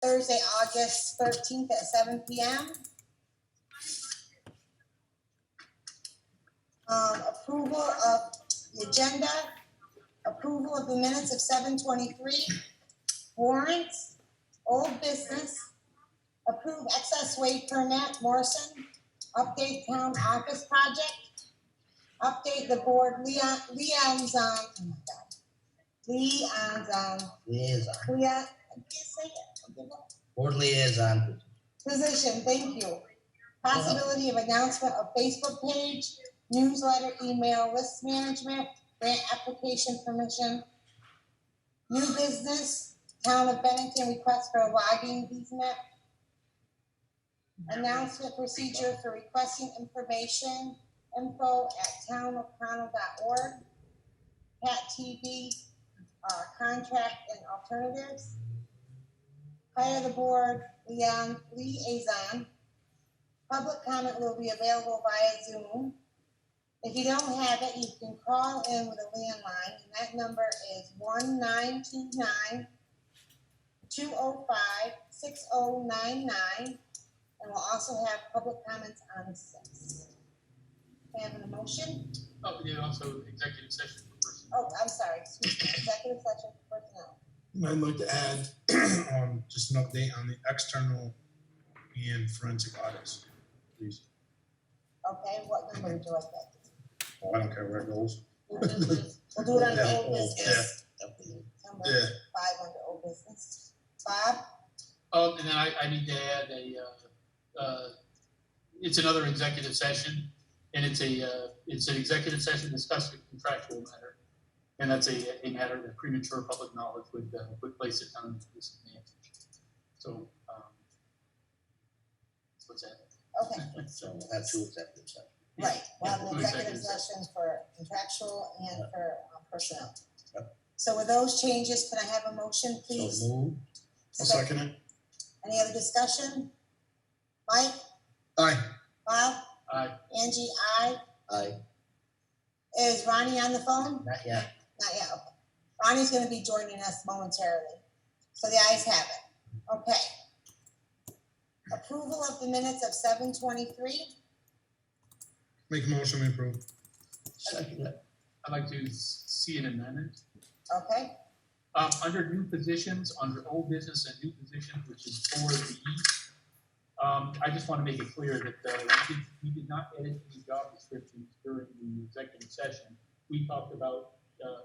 Thursday, August 13th at 7 p.m. Approval of the agenda, approval of the minutes of 7:23, warrants, old business, approve excess weight permit, Morrison, update town office project, update the board liaison, I can't say it. Board liaison. Position, thank you. Possibility of announcement of Facebook page, newsletter, email, list management, grant application permission, new business, town of Bennington request for a logging easement, announcement procedure for requesting information, info at townofpownal.org, Pat TV, contract and alternatives, hire the board liaison. Public comment will be available via Zoom. If you don't have it, you can call in with a landline, and that number is 1-929-205-6099, and we'll also have public comments on 6. Can I have an emotion? Oh, yeah, also executive session for personnel. Oh, I'm sorry, excuse me, executive session for personnel. I'd like to add just an update on the external and forensic audits, please. Okay, what number would you like that? Well, I don't care where it goes. We'll do it under old business. Number Yeah. 5 under old business. Bob? Oh, and then I need to add it's another executive session, and it's an executive session discussing a contractual matter. And that's a matter that premature public knowledge would place it on disadvantage. So, what's that? Okay, So we'll have 2 executive sessions. right. We'll have an Two executive executive session for contractual and for personnel. Yep. So with those changes, can I have a motion, please? So move. I'll second it. Any other discussion? Mike? Aye. Bob? Aye. Angie, aye. Aye. Is Ronnie on the phone? Not yet. Not yet, okay. Ronnie's gonna be joining us momentarily. So the ayes have it. Okay. Approval of the minutes of 7:23. Make a motion, we approve. Second it. I'd like to see an amendment. Okay, Under new positions, under old business and new positions, which is 4B, I just want to make it clear that we did not edit the job descriptions during the executive session. We talked about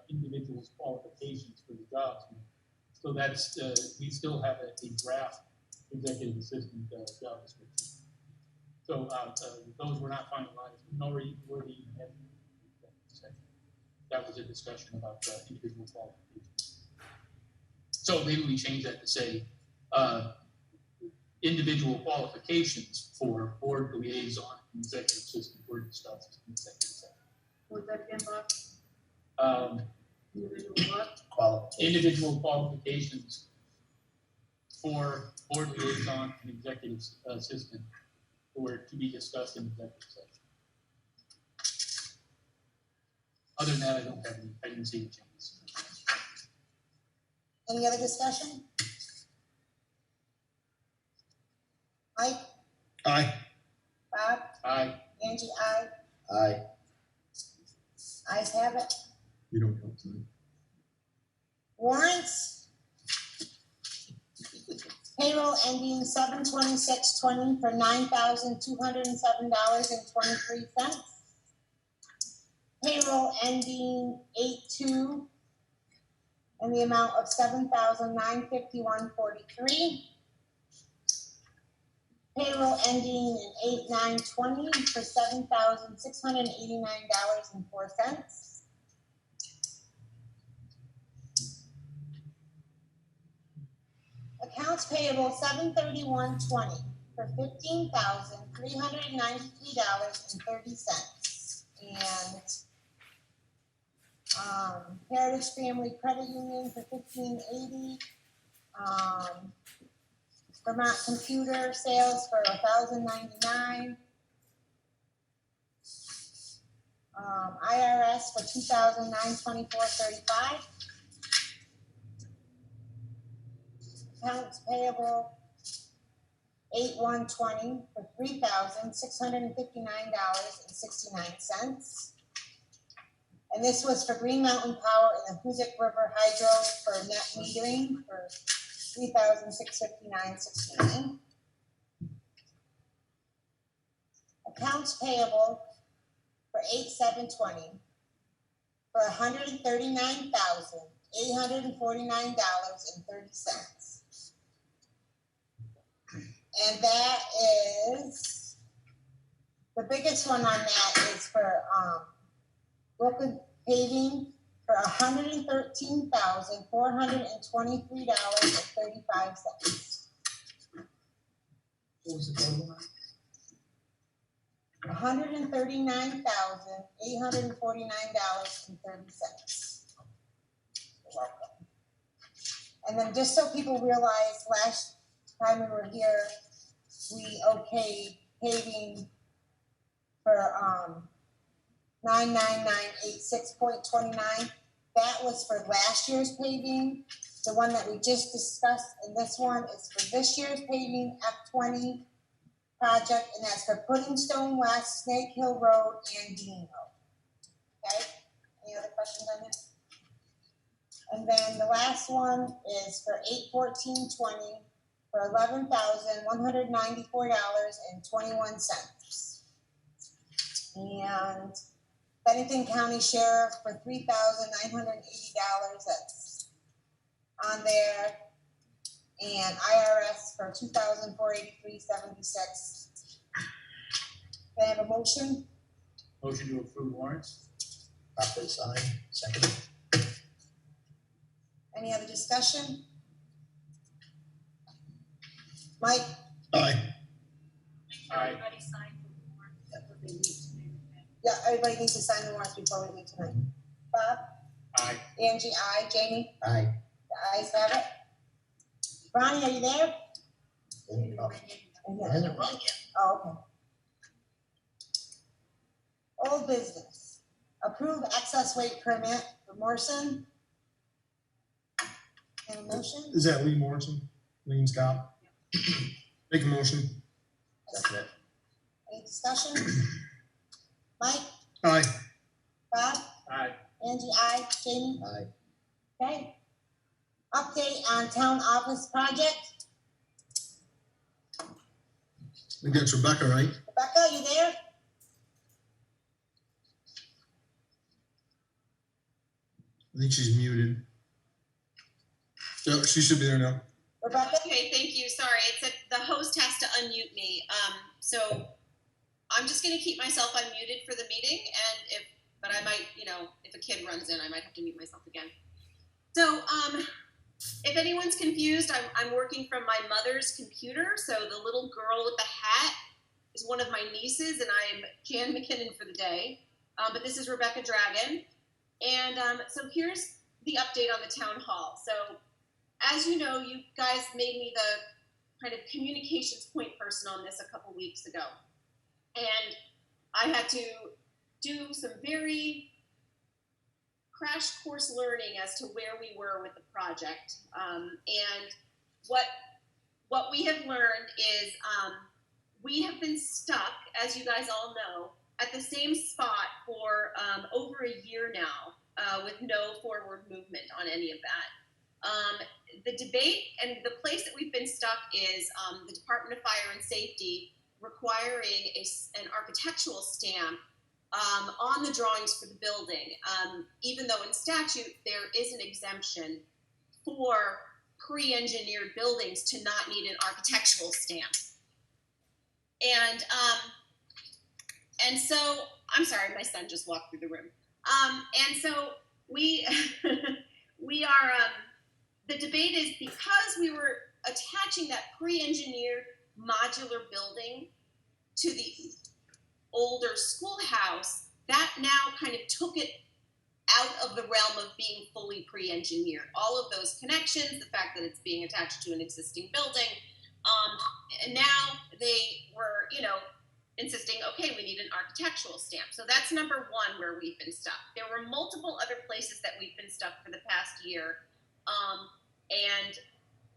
individuals' qualifications for the jobs. So that's, we still have a draft executive assistant job description. So those were not finalized, nor were they even had in the executive session. That was a discussion about individual qualifications. So maybe we change that to say individual qualifications for board liaison and executive assistant were discussed in executive session. Was that again, Bob? Individual what? Qualification. Individual qualifications for board liaison and executive assistant were to be discussed in executive session. Other than that, I didn't see any changes. any other discussion? Mike? Aye. Bob? Aye. Angie, aye. Aye. Ayes have it. You don't count tonight. Warrants? Payroll ending 7/26/20 for $9,207.23. Payroll ending 8/2 in the amount of $7,951.43. Payroll ending in 8/9/20 for $7,689.04. Accounts payable 7/31/20 for $15,393.30. And Heritage Family Credit Union for $15.80. Vermont Computer Sales for $1,099. IRS for $2,924.35. accounts payable 8/1/20 for $3,659.69. And this was for Green Mountain Power and the Hoosick River Hydro for net metering for $3,659.69. Accounts payable for 8/7/20 for $139,849.30. And that is, the biggest one on that is for Brooklyn paving for $113,423.35. What was the total amount? $139,849.30. And then just so people realize, last time we were here, we okayed paving for 99986.29. That was for last year's paving. The one that we just discussed, and this one is for this year's paving F20 project, and that's for Puddingstone West, Snake Hill Road, and Dean Road. Okay, any other questions on this? And then the last one is for 8/14/20 for $11,194.21. And Bennington County Sheriff for $3,980, that's on there. And IRS for $2,483.76. Can I have a motion? Motion to approve warrants? Properly signed, seconded. Any other discussion? Mike? Aye. Aye. Everybody signed the warrant, that's what they need to do. Yeah, everybody needs to sign the warrants before we leave tonight. Bob? Aye. Angie, aye. Jamie? Aye. The ayes have it. Ronnie, are you there? Oh, Yeah. hasn't run yet. Oh, okay. Old business. Approve excess weight permit for Morrison. Any motion? Is that Lee Morrison? Lean Scott? Make a motion. Second it. Any discussion? Mike? Aye. Bob? Aye. Angie, aye. Jamie? Aye. Okay. Update on town office project. I think that's Rebecca, right? Rebecca, you there? I think she's muted. Yeah, she should be there now. Rebecca? Okay, thank you. Sorry, it said the host has to unmute me. So I'm just gonna keep myself unmuted for the meeting, and but I might, if a kid runs in, I might have to mute myself again. So, if anyone's confused, I'm working from my mother's computer. So the little girl with the hat is one of my nieces, and I'm Jan McKinnon for the day. But this is Rebecca Dragon, and so here's the update on the town hall. So, as you know, you guys made me the kind of communications point person on this a couple weeks ago. And I had to do some very crash course learning as to where we were with the project. And what we have learned is we have been stuck, as you guys all know, at the same spot for over a year now with no forward movement on any of that. The debate and the place that we've been stuck is the Department of Fire and Safety requiring an architectural stamp on the drawings for the building, even though in statute there is an exemption for pre-engineered buildings to not need an architectural stamp. And so, I'm sorry, my son just walked through the room. And so we are, the debate is because we were attaching that pre-engineered modular building to the older schoolhouse, that now kind of took it out of the realm of being fully pre-engineered. All of those connections, the fact that it's being attached to an existing building, and now they were, insisting, okay, we need an architectural stamp. So that's number one where we've been stuck. There were multiple other places that we've been stuck for the past year. And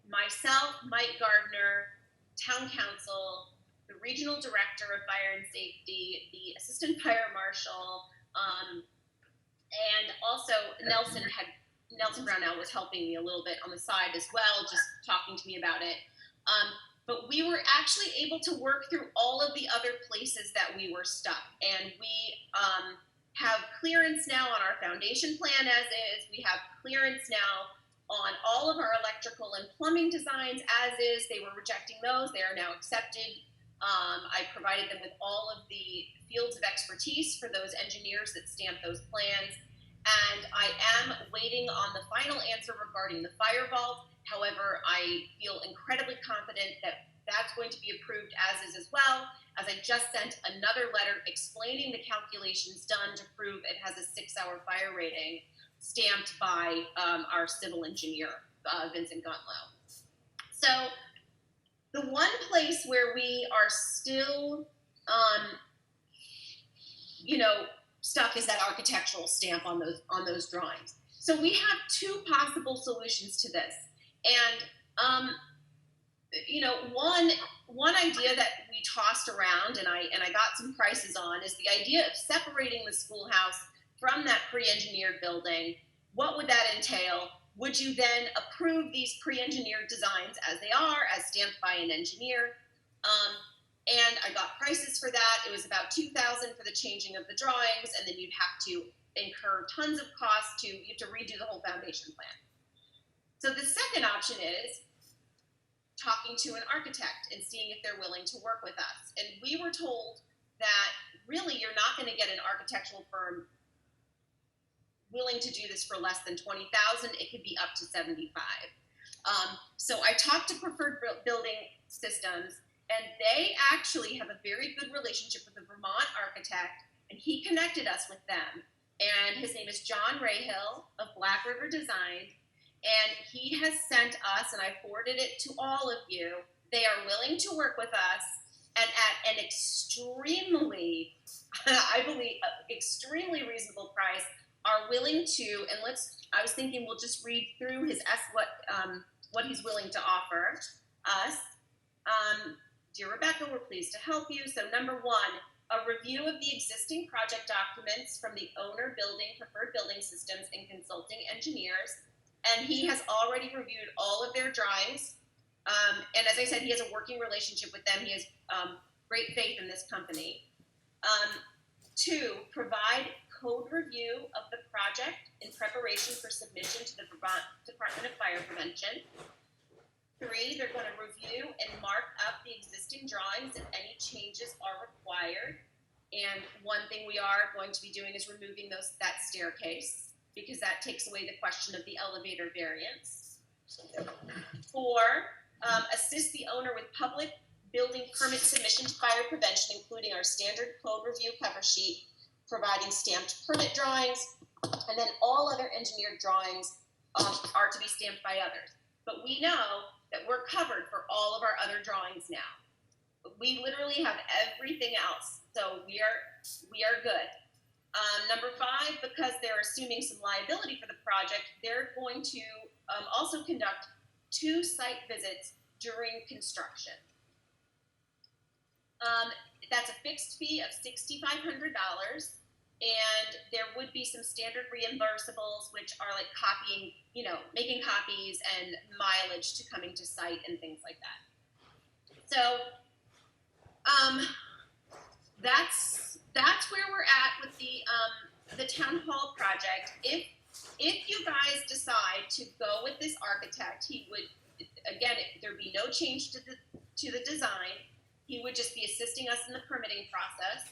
myself, Mike Gardner, town council, the regional director of fire and safety, the assistant fire marshal, and also Nelson Brownell was helping me a little bit on the side as well, just talking to me about it. But we were actually able to work through all of the other places that we were stuck. And we have clearance now on our foundation plan as is. We have clearance now on all of our electrical and plumbing designs as is. They were rejecting those. They are now accepted. I provided them with all of the fields of expertise for those engineers that stamped those plans. And I am waiting on the final answer regarding the fire vault. However, I feel incredibly confident that that's going to be approved as is as well, as I just sent another letter explaining the calculations done to prove it has a 6-hour fire rating, stamped by our civil engineer, Vincent Guntlow. So the one place where we are still, stuck is that architectural stamp on those drawings. So we have two possible solutions to this. And one idea that we tossed around and I got some prices on is the idea of separating the schoolhouse from that pre-engineered building. What would that entail? Would you then approve these pre-engineered designs as they are, as stamped by an engineer? And I got prices for that. It was about $2,000 for the changing of the drawings, and then you'd have to incur tons of costs you have to redo the whole foundation plan. So the second option is talking to an architect and seeing if they're willing to work with us. And we were told that really you're not going to get an architectural firm willing to do this for less than $20,000. It could be up to $75,000. So I talked to Preferred Building Systems, and they actually have a very good relationship with a Vermont architect, and he connected us with them. And his name is John Rahill of Black River Design, and he has sent us, and I forwarded it to all of you, they are willing to work with us, and at an extremely, I believe, extremely reasonable price, are willing to, and I was thinking we'll just read through what he's willing to offer us. Dear Rebecca, we're pleased to help you. So number one, a review of the existing project documents from the owner, building, Preferred Building Systems, and consulting engineers. And he has already reviewed all of their drawings. And as I said, he has a working relationship with them. He has great faith in this company. Two, provide code review of the project in preparation for submission to the Vermont Department of Fire Prevention. Three, they're going to review and mark up the existing drawings if any changes are required. And one thing we are going to be doing is removing that staircase, because that takes away the question of the elevator variance. Four, assist the owner with public building permit submission to fire prevention, including our standard code review cover sheet, providing stamped permit drawings, and then all other engineered drawings are to be stamped by others. But we know that we're covered for all of our other drawings now. We literally have everything else, so we are good. Number five, because they're assuming some liability for the project, they're going to also conduct 2 site visits during construction. That's a fixed fee of $6,500, and there would be some standard reimbursables, which are like copying, making copies and mileage to coming to site and things like that. So that's where we're at with the town hall project. If you guys decide to go with this architect, he would, again, there'd be no change to the design. He would just be assisting us in the permitting process.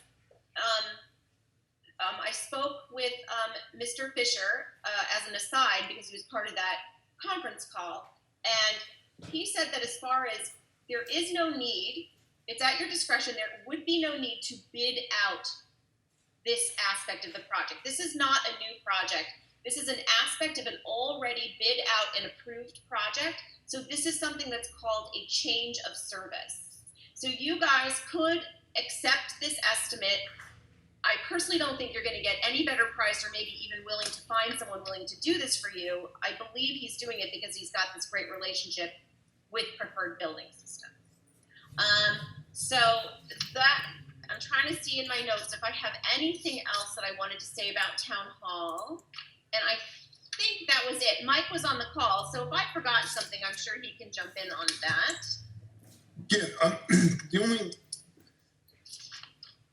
I spoke with Mr. Fisher as an aside, because he was part of that conference call, and he said that as far as there is no need, it's at your discretion, there would be no need to bid out this aspect of the project. This is not a new project. This is an aspect of an already bid out and approved project. So this is something that's called a change of service. So you guys could accept this estimate. I personally don't think you're going to get any better price, or maybe even willing to find someone willing to do this for you. I believe he's doing it because he's got this great relationship with preferred building systems. So that, I'm trying to see in my notes if I have anything else that I wanted to say about town hall. And I think that was it. Mike was on the call, so if I forgot something, I'm sure he can jump in on that. Yeah,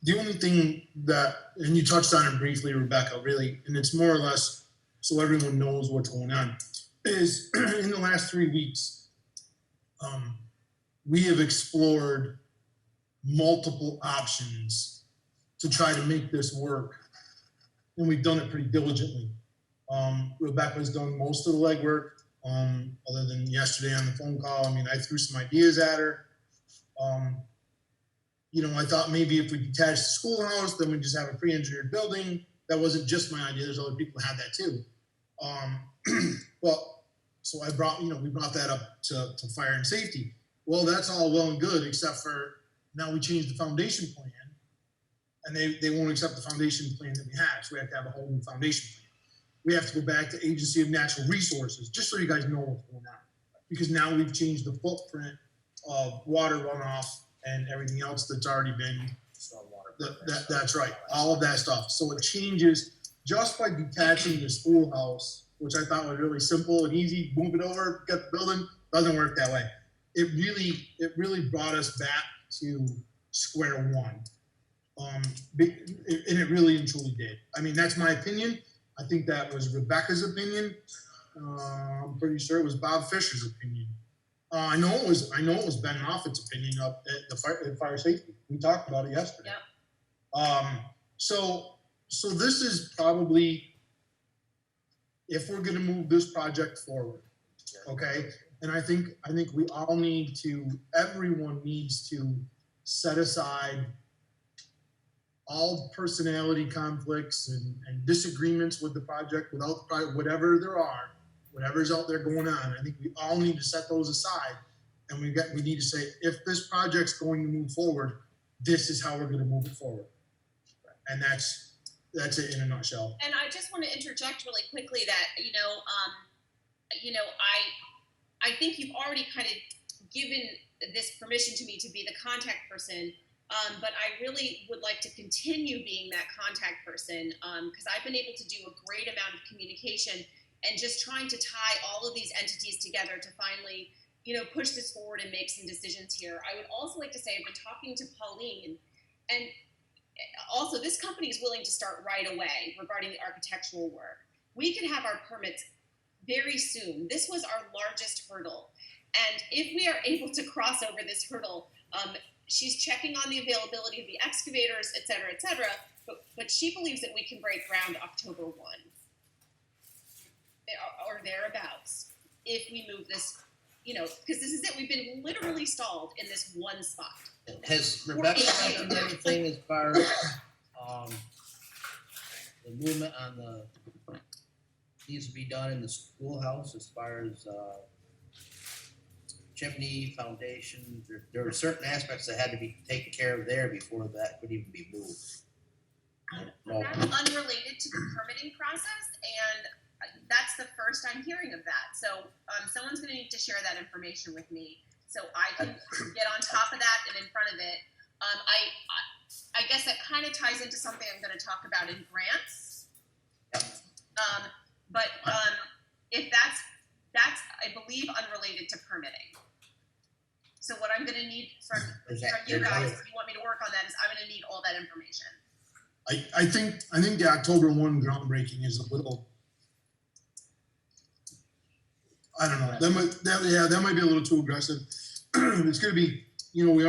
the only thing that, and you touched on it briefly, Rebecca, really, and it's more or less so everyone knows what's going on, is in the last 3 weeks, we have explored multiple options to try to make this work, and we've done it pretty diligently. Rebecca's done most of the legwork, other than yesterday on the phone call. I mean, I threw some ideas at her. I thought maybe if we detached the schoolhouse, then we just have a pre-engineered building. That wasn't just my idea. There's other people who had that too. So we brought that up to fire and safety. Well, that's all well and good, except for now we changed the foundation plan, and they won't accept the foundation plan that we have. So we have to have a whole new foundation plan. We have to go back to Agency of Natural Resources, just so you guys know what's going on. Because now we've changed the footprint of water runoff and everything else that's already been, that's right, all of that stuff. So it changes just by detaching the schoolhouse, which I thought was really simple and easy, move it over, get the building, doesn't work that way. It really brought us back to square one. And it really and truly did. I mean, that's my opinion. I think that was Rebecca's opinion. I'm pretty sure it was Bob Fisher's opinion. I know it was Ben Moffitt's opinion up at the fire safety. We talked about it yesterday. Yep. So this is probably, if we're going to move this project forward, okay. And I think we all need to. Everyone needs to set aside all personality conflicts and disagreements with the project, without the project, whatever there are. Whatever's out there going on, I think we all need to set those aside, and we need to say, if this project's going to move forward, this is how we're going to move it forward, and that's it in a nutshell. And I just want to interject really quickly that I think you've already kind of given this permission to me to be the contact person, but I really would like to continue being that contact person because I've been able to do a great amount of communication. And just trying to tie all of these entities together to finally, push this forward and make some decisions here. I would also like to say I've been talking to Pauline, and also this company is willing to start right away regarding the architectural work. We could have our permits very soon. This was our largest hurdle. And if we are able to cross over this hurdle, she's checking on the availability of the excavators, et cetera, but she believes that we can break ground October 1. Or thereabouts, if we move this, because this is it. We've been literally stalled in this one spot. Has Rebecca mentioned anything as far as the movement on the needs to be done in the schoolhouse as far as chimney, foundation? There were certain aspects that had to be taken care of there before that could even be moved. That's unrelated to the permitting process, and that's the first I'm hearing of that. So someone's going to need to share that information with me so I can get on top of that and in front of it. I guess that kind of ties into something I'm going to talk about in grants. But if that's I believe unrelated to permitting. So what I'm going to need from you guys, if you want me to work on that, is I'm going to need all that information. I think the October 1 groundbreaking is a little, I don't know. That might be a little too aggressive. It's going to be, do we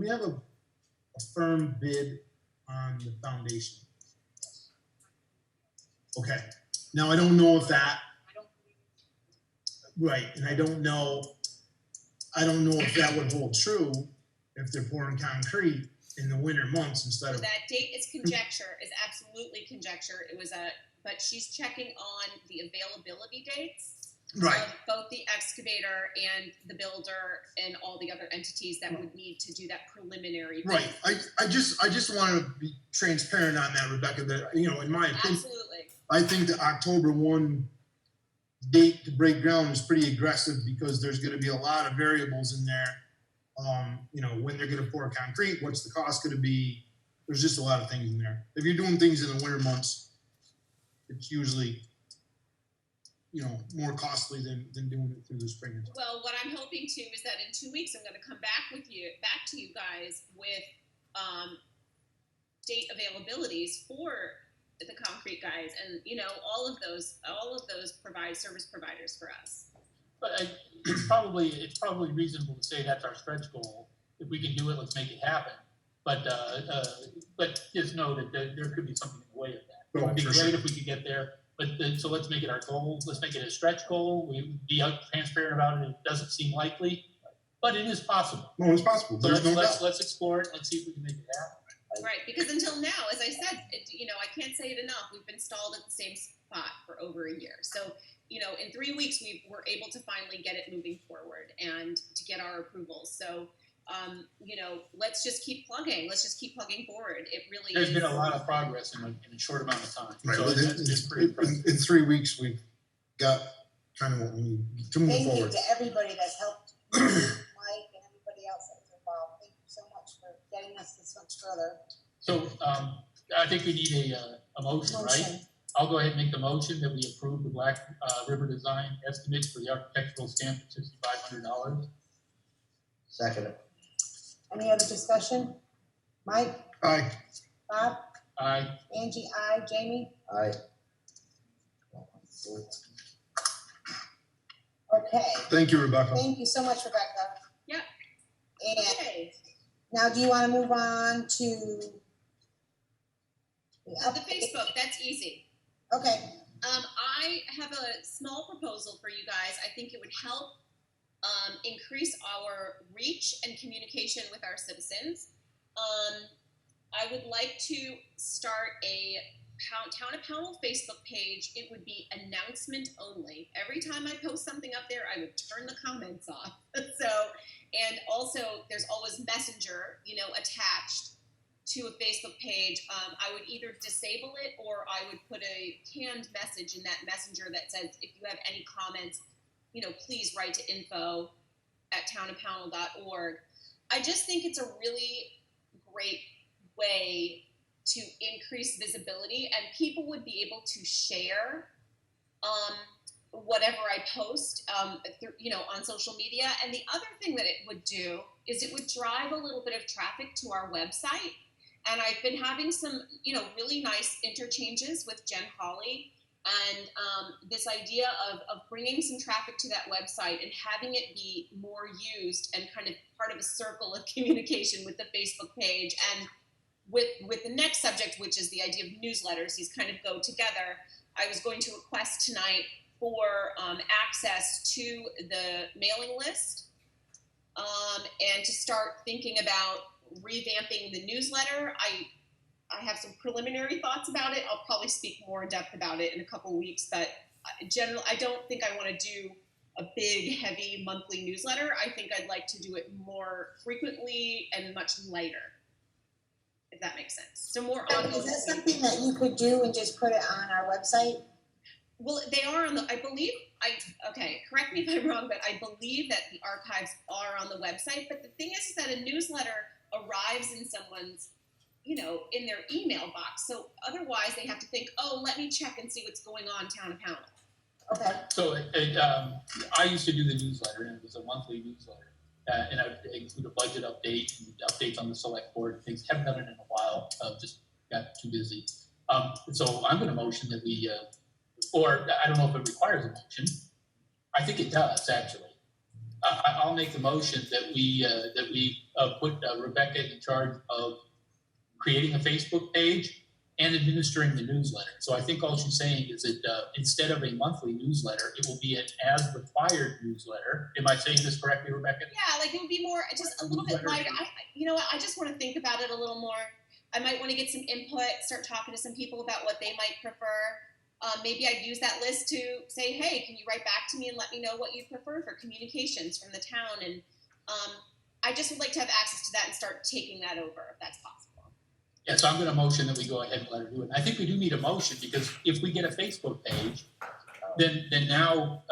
have a firm bid on the foundation? Okay. Now I don't know if that, right, and I don't know if that would hold true if they're pouring concrete in the winter months instead of. That date is conjecture, is absolutely conjecture. It was but she's checking on the availability dates Right. of both the excavator and the builder and all the other entities that would need to do that preliminary. Right. I just want to be transparent on that, Rebecca, that, in my opinion, Absolutely. I think the October 1 date to break ground is pretty aggressive because there's gonna be a lot of variables in there. You know, when they're gonna pour concrete, what's the cost gonna be? There's just a lot of things in there. If you're doing things in the winter months, it's usually, you know, more costly than doing it through the spring and summer. Well, what I'm hoping to is that in 2 weeks, I'm gonna come back to you guys with, date availabilities for the concrete guys and, you know, all of those service providers for us. But it's probably reasonable to say that's our stretch goal. If we can do it, let's make it happen. But just know that there could be something in the way of that. It would be For great sure. if we could get there, but so let's make it our goal. Let's make it a stretch goal. We be transparent about it. It doesn't seem likely, but it is possible. No, it's possible. So There's no doubt. let's explore it. Let's see if we can make it happen. Right, because until now, as I said, you know, I can't say it enough. We've been stalled at the same spot for over a year. So, you know, in 3 weeks, we were able to finally get it moving forward and to get our approvals. So, you know, let's just keep plugging. Let's just keep plugging forward. It really There's is. been a lot of progress in a short amount of time. Right, So well, it's pretty impressive. in 3 weeks, we've got kind of what we need to move Thank you forward. to everybody that's helped, Mike and everybody else that was involved. Thank you so much for getting us this much further. So I think we need a motion, right? Motion. I'll go ahead and make the motion that we approve the Black River Design estimate for the architectural stamp at $6,500. Second it. Any other discussion? Mike, Aye. Bob, Aye. Angie, I, Jamie? Aye. Okay, Thank you, Rebecca. thank you so much, Rebecca. Yep. And Okay. now do you wanna move on to the The update? Facebook, that's easy. Okay, I have a small proposal for you guys. I think it would help increase our reach and communication with our citizens. I would like to start a Town of Pownal Facebook page. It would be announcement only. Every time I post something up there, I would turn the comments off. And also there's always Messenger, you know, attached to a Facebook page. I would either disable it or I would put a canned message in that messenger that says, if you have any comments, you know, please write to info@townofpownal.org. I just think it's a really great way to increase visibility and people would be able to share whatever I post, you know, on social media. And the other thing that it would do is it would drive a little bit of traffic to our website. And I've been having some, you know, really nice interchanges with Jen Hawley and this idea of bringing some traffic to that website and having it be more used and kind of part of a circle of communication with the Facebook page. And with the next subject, which is the idea of newsletters, these kind of go together. I was going to request tonight for access to the mailing list and to start thinking about revamping the newsletter. I have some preliminary thoughts about it. I'll probably speak more in depth about it in a couple weeks, but generally, I don't think I want to do a big, heavy monthly newsletter. I think I'd like to do it more frequently and much lighter, if that makes sense. So more on. is that something that you could do and just put it on our website? Well, they are on the, I believe, okay, correct me if I'm wrong, but I believe that the archives are on the website. But the thing is that a newsletter arrives in someone's, you know, in their email box. So otherwise they have to think, oh, let me check and see what's going on Town of Pownal. Okay, So I used to do the newsletter, and it was a monthly newsletter. And I would include a budget update and updates on the select board and things. Haven't done it in a while, just got too busy. So I'm going to motion that we, or I don't know if it requires a motion. I think it does, actually. I'll make the motion that we put Rebecca in charge of creating a Facebook page and administering the newsletter. So I think all she's saying is that instead of a monthly newsletter, it will be an as required newsletter. Am I saying this correctly, Rebecca? Yeah, like it would be more, just a little bit lighter. You know what, I just want to think about it a little more. I might want to get some input, start talking to some people about what they might prefer. Maybe I'd use that list to say, hey, can you write back to me and let me know what you prefer for communications from the town? And I just would like to have access to that and start taking that over if that's possible. Yeah, so I'm going to motion that we go ahead and let her do it. And I think we do need a motion because if we get a Facebook page, then now,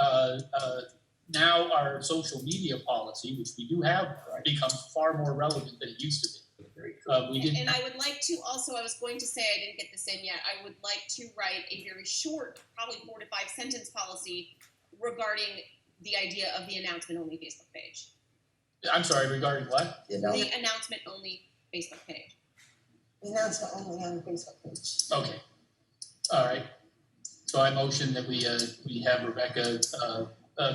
now our social media policy, which we do have, becomes far more relevant than it used to be. We didn't. And I would like to also, I was going to say, I didn't get this in yet, I would like to write a very short, probably 4 to 5 sentence policy regarding the idea of the announcement only Facebook page. I'm sorry, regarding what? You know, The announcement only Facebook page. The announcement only on the Facebook page. Okay. All right. So I motion that we have Rebecca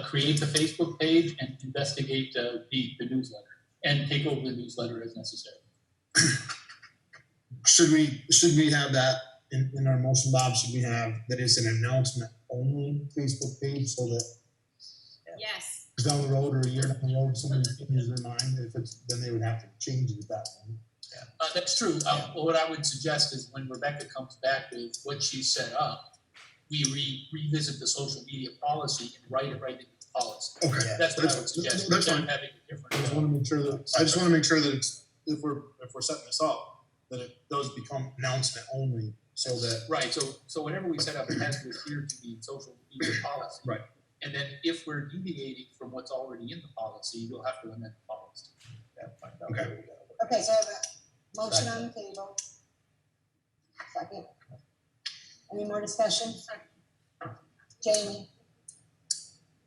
create the Facebook page and investigate the newsletter and take over the newsletter as necessary. Should we have that in our motion, Bob? Should we have that it's an announcement only Facebook page so that Yes. down the road or a year down the road, somebody changes their mind, if it's, then they would have to change it at that point. That's true. What I would suggest is when Rebecca comes back with what she set up, we revisit the social media policy and write it right into the policy. Okay. That's what I would suggest. That's Instead of fine. having a different. I just want to make sure that it's, if we're setting this up, that it does become announcement only, so that. Right, so whenever we set up, it has to adhere to the social media policy. Right. And then if we're deviating from what's already in the policy, we'll have to amend the policy. Okay. Okay, so I have a motion on the table. Second. Any more discussion? Jamie?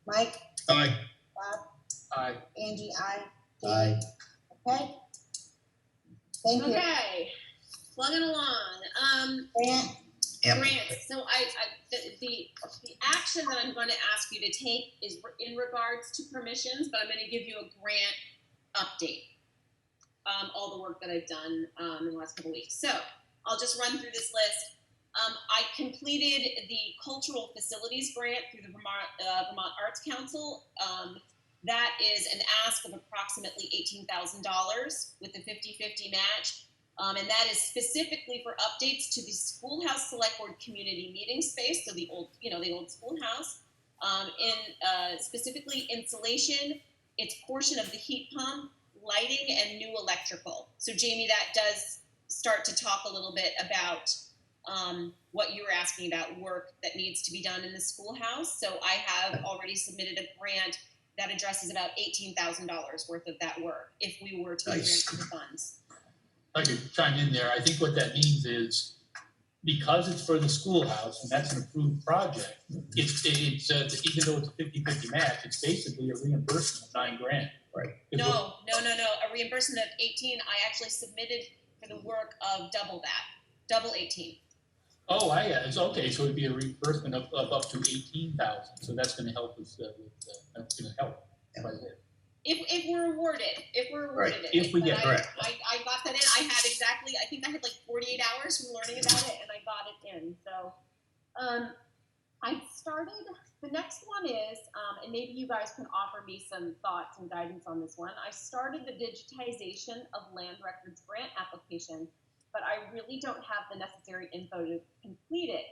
Mike? Aye. Bob? Angie, aye. Aye. Okay? Thank you. Okay. Plugging along. Grant? Yep. Grants. So the action that I'm going to ask you to take is in regards to permissions, but I'm going to give you a grant update. All the work that I've done in the last couple weeks. So I'll just run through this list. I completed the cultural facilities grant through the Vermont Arts Council. That is an ask of approximately $18,000 with a 50-50 match. And that is specifically for updates to the Schoolhouse Select Board community meeting space, so the old schoolhouse, specifically insulation, its portion of the heat pump, lighting, and new electrical. So Jamie, that does start to talk a little bit about what you were asking about, work that needs to be done in the schoolhouse. So I have already submitted a grant that addresses about $18,000 worth of that work if we were to Nice. grant the funds. I could chime in there. I think what that means is because it's for the schoolhouse and that's an approved project, it's even though it's a 50-50 match, it's basically a reimbursement of $9,000. Right. No. A reimbursement of 18. I actually submitted for the work of double 18. Oh, it's okay. So it'd be a reimbursement of up to 18,000. So that's going to help us. That's going to help quite a bit. If we're awarded, it. If we But get correct. I got that in. I think I had like 48 hours from learning about it, and I got it in. So, I started. The next one is, and maybe you guys can offer me some thoughts and guidance on this one. I started the digitization of land records grant application, but I really don't have the necessary info to complete it.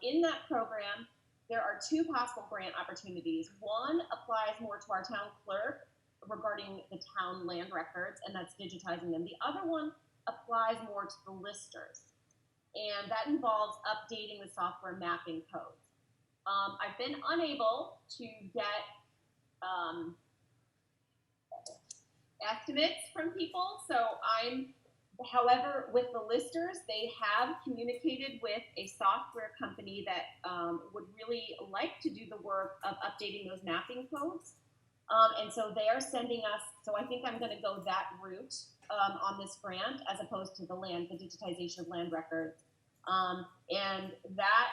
In that program, there are 2 possible grant opportunities. One applies more to our town clerk regarding the town land records, and that's digitizing them. The other one applies more to the listers, and that involves updating the software mapping codes. I've been unable to get estimates from people, however, with the listers, they have communicated with a software company that would really like to do the work of updating those mapping codes. And so they are sending us, so I think I'm going to go that route on this grant as opposed to the digitization of land records. And that,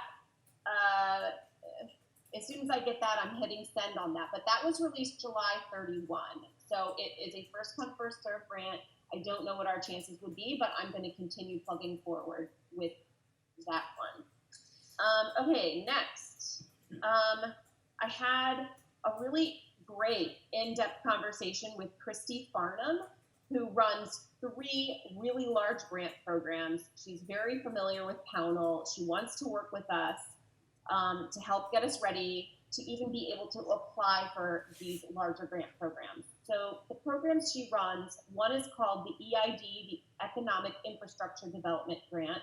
as soon as I get that, I'm hitting send on that. But that was released July 31. So it is a first come, first served grant. I don't know what our chances would be, but I'm going to continue plugging forward with that one. Okay, next. I had a really great in-depth conversation with Christy Farnham, who runs 3 really large grant programs. She's very familiar with Pownal. She wants to work with us to help get us ready to even be able to apply for these larger grant programs. So the programs she runs, one is called the EID, the Economic Infrastructure Development Grant.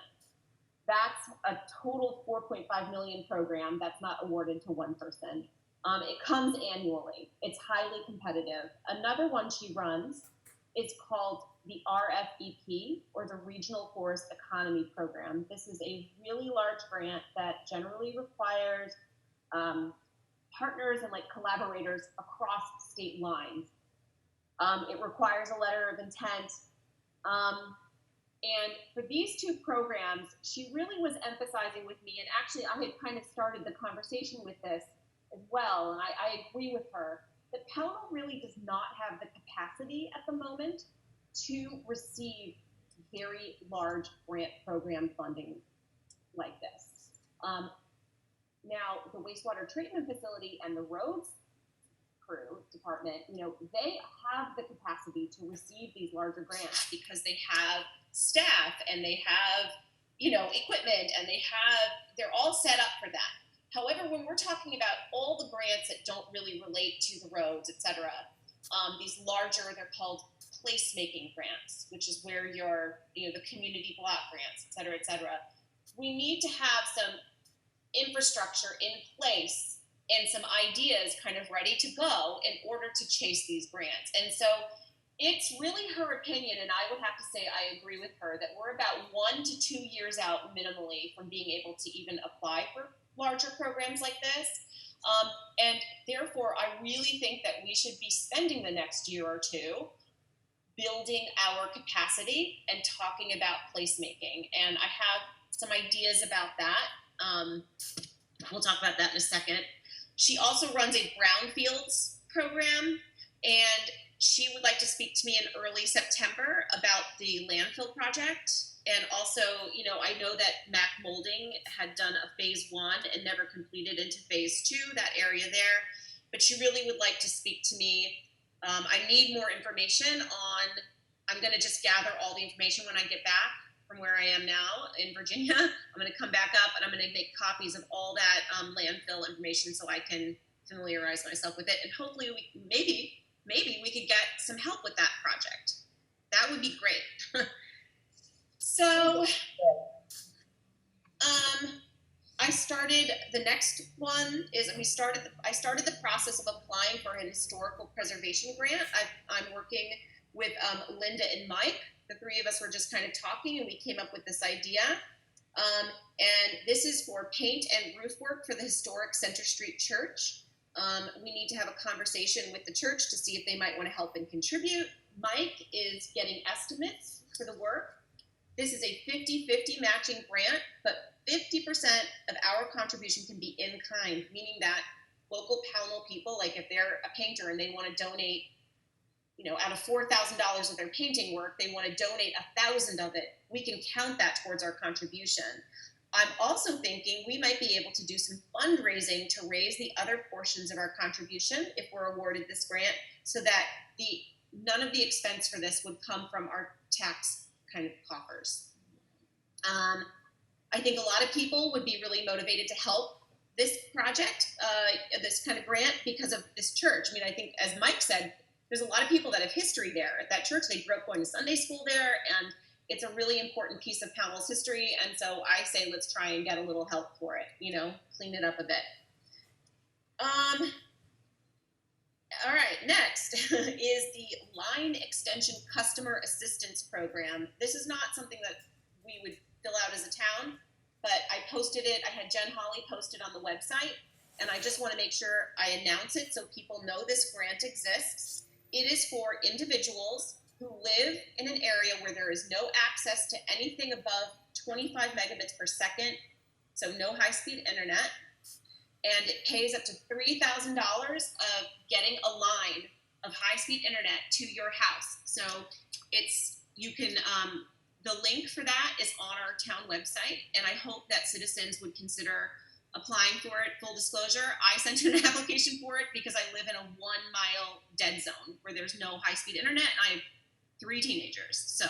That's a total 4.5 million program that's not awarded to one person. It comes annually. It's highly competitive. Another one she runs is called the RFEP, or the Regional Forest Economy Program. This is a really large grant that generally requires partners and like collaborators across state lines. It requires a letter of intent. And for these two programs, she really was emphasizing with me, and actually I had kind of started the conversation with this as well, and I agree with her, that Pownal really does not have the capacity at the moment to receive very large grant program funding like this. Now, the wastewater treatment facility and the roads department, they have the capacity to receive these larger grants because they have staff and they have, equipment, and they're all set up for that. However, when we're talking about all the grants that don't really relate to the roads, et cetera, these larger, they're called placemaking grants, which is where the community block grants, et cetera, we need to have some infrastructure in place and some ideas kind of ready to go in order to chase these grants. And so it's really her opinion, and I would have to say I agree with her, that we're about 1 to 2 years out minimally from being able to even apply for larger programs like this. And therefore, I really think that we should be spending the next year or two building our capacity and talking about placemaking. And I have some ideas about that. We'll talk about that in a second. She also runs a brownfields program, and she would like to speak to me in early September about the landfill project. And also, I know that Mac Molding had done a phase 1 and never completed into phase 2, that area there. But she really would like to speak to me. I need more information I'm going to just gather all the information when I get back from where I am now in Virginia. I'm going to come back up and I'm going to make copies of all that landfill information so I can familiarize myself with it. And hopefully maybe we could get some help with that project. That would be great. So, I started, the next one is I started the process of applying for an historical preservation grant. I'm working with Linda and Mike. The three of us were just kind of talking and we came up with this idea. And this is for paint and roof work for the historic Center Street Church. We need to have a conversation with the church to see if they might want to help and contribute. Mike is getting estimates for the work. This is a 50-50 matching grant, but 50% of our contribution can be in kind, meaning that local Pownal people, like if they're a painter and they want to donate, out of $4,000 of their painting work, they want to donate 1,000 of it, we can count that towards our contribution. I'm also thinking we might be able to do some fundraising to raise the other portions of our contribution if we're awarded this grant, so that none of the expense for this would come from our tax kind of coffers. I think a lot of people would be really motivated to help this project, this kind of grant, because of this church. I mean, I think, as Mike said, there's a lot of people that have history there at that church. They grew up going to Sunday school there, and it's a really important piece of Pownal's history. And so I say, let's try and get a little help for it, clean it up a bit. All right, next is the Line Extension Customer Assistance Program. This is not something that we would fill out as a town, but I posted it. I had Jen Hawley post it on the website, and I just want to make sure I announce it so people know this grant exists. It is for individuals who live in an area where there is no access to anything above 25 megabits per second, so no high-speed internet, and it pays up to $3,000 of getting a line of high-speed internet to your house. So the link for that is on our town website, and I hope that citizens would consider applying for it. Full disclosure, I sent in an application for it because I live in a 1-mile dead zone where there's no high-speed internet. I have 3 teenagers. So,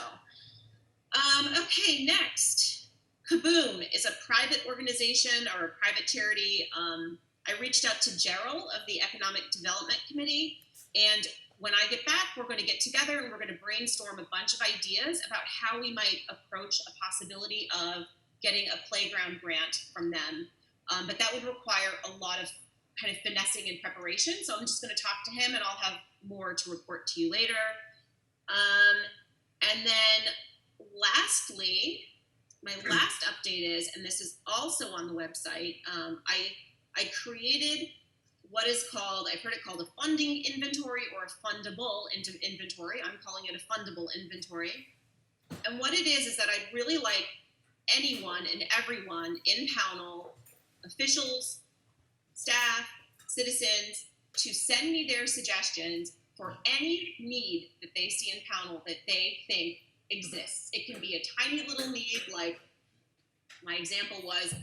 okay, next. Kaboom is a private organization or a private charity. I reached out to Gerald of the Economic Development Committee, and when I get back, we're going to get together and we're going to brainstorm a bunch of ideas about how we might approach a possibility of getting a playground grant from them. But that would require a lot of kind of finessing and preparation. So I'm just going to talk to him, and I'll have more to report to you later. And then lastly, my last update is, and this is also on the website, I created what is called, I've heard it called a funding inventory or a fundable inventory. I'm calling it a fundable inventory. And what it is that I'd really like anyone and everyone in Pownal, officials, staff, citizens, to send me their suggestions for any need that they see in Pownal that they think exists. It can be a tiny little need, like my example was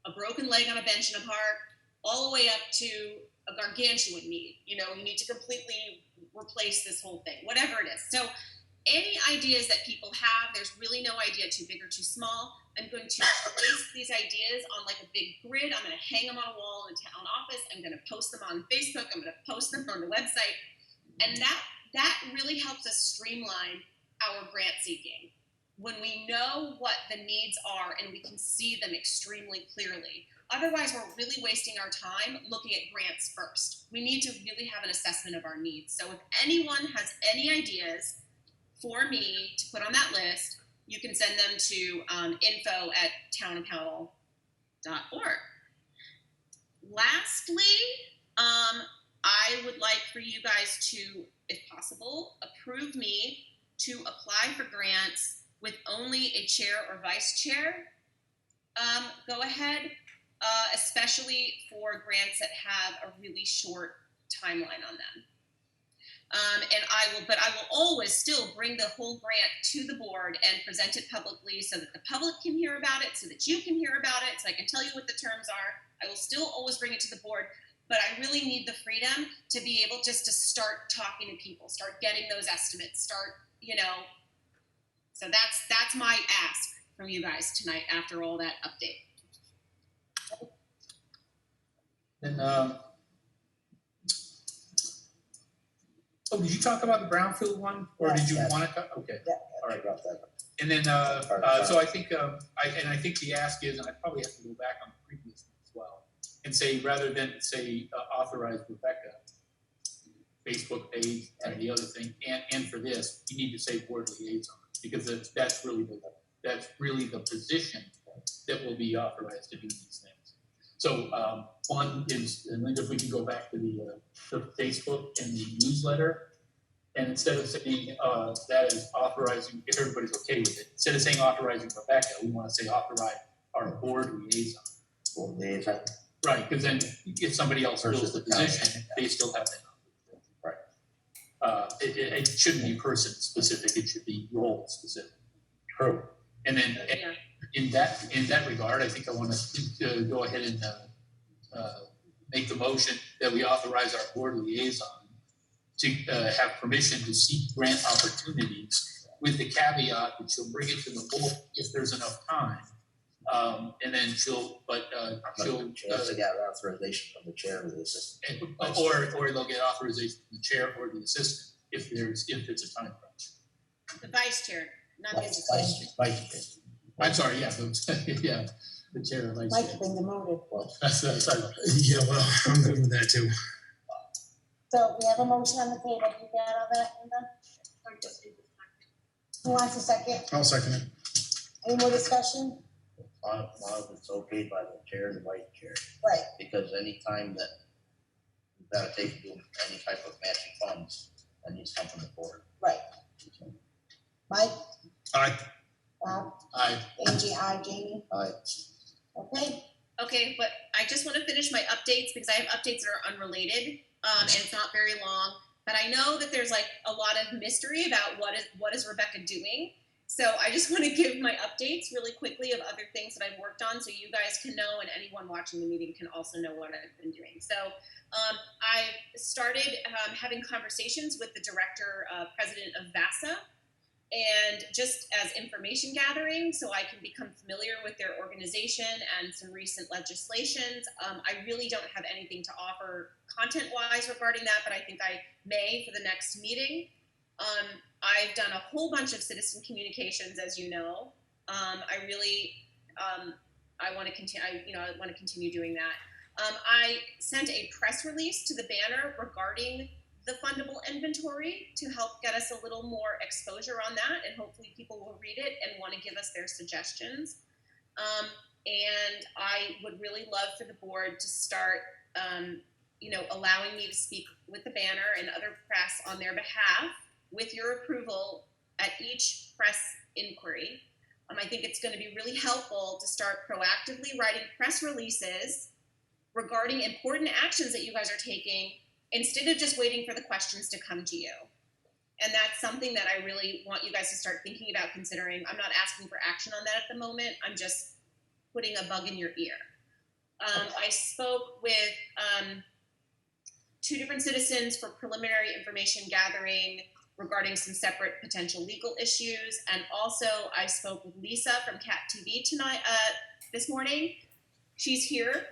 a broken leg on a bench in a park, all the way up to a gargantuan need. You know, you need to completely replace this whole thing, whatever it is. So any ideas that people have, there's really no idea too big or too small. I'm going to place these ideas on like a big grid. I'm going to hang them on a wall in the town office. I'm going to post them on Facebook. I'm going to post them on the website. And that really helps us streamline our grant seeking. When we know what the needs are and we can see them extremely clearly. Otherwise, we're really wasting our time looking at grants first. We need to really have an assessment of our needs. So if anyone has any ideas for me to put on that list, you can send them to info@townofpownal.org. Lastly, I would like for you guys to, if possible, approve me to apply for grants with only a chair or vice chair. Go ahead, especially for grants that have a really short timeline on them. And I will always still bring the whole grant to the board and present it publicly so that the public can hear about it, so that you can hear about it, so I can tell you what the terms are. I will still always bring it to the board, but I really need the freedom to be able just to start talking to people, start getting those estimates, so that's my ask from you guys tonight after all that update. Then, did you talk about the brownfield one, or did you Yes. want to? Okay. Yeah, All I right. brought that up. And then, so I think, I think the ask is, and I probably have to go back on the previous one as well, and say, rather than say authorize Rebecca, Facebook page and the other thing, and for this, you need to say board liaison, because that's really the position that will be authorized to do these things. So one is, and then if we can go back to the Facebook and the newsletter, and instead of saying that is authorizing, if everybody's okay with it, instead of saying authorizing Rebecca, we want to say authorize our board liaison. Board liaison. Right, because then if somebody else fills Versus the the county. position, they still have that. Right. It shouldn't be person specific, it should be role specific. True. And then Yeah. in that regard, I think I want to go ahead and make the motion that we authorize our board liaison to have permission to seek grant opportunities, with the caveat that she'll bring it to the board if there's enough time. And then she'll She has to get authorization from the chair of the assistant. or they'll get authorization from the chair or the assistant if it's a time crunch. The vice chair, not the Vice assistant. chair. I'm sorry, yeah, the chair or vice Mike, chair. bring the motive. Sorry. Yeah, well, I'm good with that too. So we have a motion on the table. You got all that, Linda? Who wants a second? I'll second it. Any more discussion? Long as it's okayed by the chair and the vice chair. Right. Because any time that you've got to take any type of matching funds, that needs to come from the board. Right. Mike, Aye. Bob, Aye. Angie, I, Jamie. Aye. Okay. Okay, but I just want to finish my updates because I have updates that are unrelated, and it's not very long. But I know that there's like a lot of mystery about what is Rebecca doing. So I just want to give my updates really quickly of other things that I've worked on, so you guys can know, and anyone watching the meeting can also know what I've been doing. So I started having conversations with the director, president of VASA, and just as information gathering, so I can become familiar with their organization and some recent legislations. I really don't have anything to offer content-wise regarding that, but I think I may for the next meeting. I've done a whole bunch of citizen communications, as you know. I really I want to continue. I want to continue doing that. I sent a press release to the banner regarding the fundable inventory to help get us a little more exposure on that, and hopefully people will read it and want to give us their suggestions. And I would really love for the board to start, allowing me to speak with the banner and other press on their behalf with your approval at each press inquiry. I think it's going to be really helpful to start proactively writing press releases regarding important actions that you guys are taking instead of just waiting for the questions to come to you. And that's something that I really want you guys to start thinking about considering. I'm not asking for action on that at the moment. I'm just putting a bug in your ear. I spoke with 2 different citizens for preliminary information gathering regarding some separate potential legal issues. And also I spoke with Lisa from Cat TV this morning. She's here.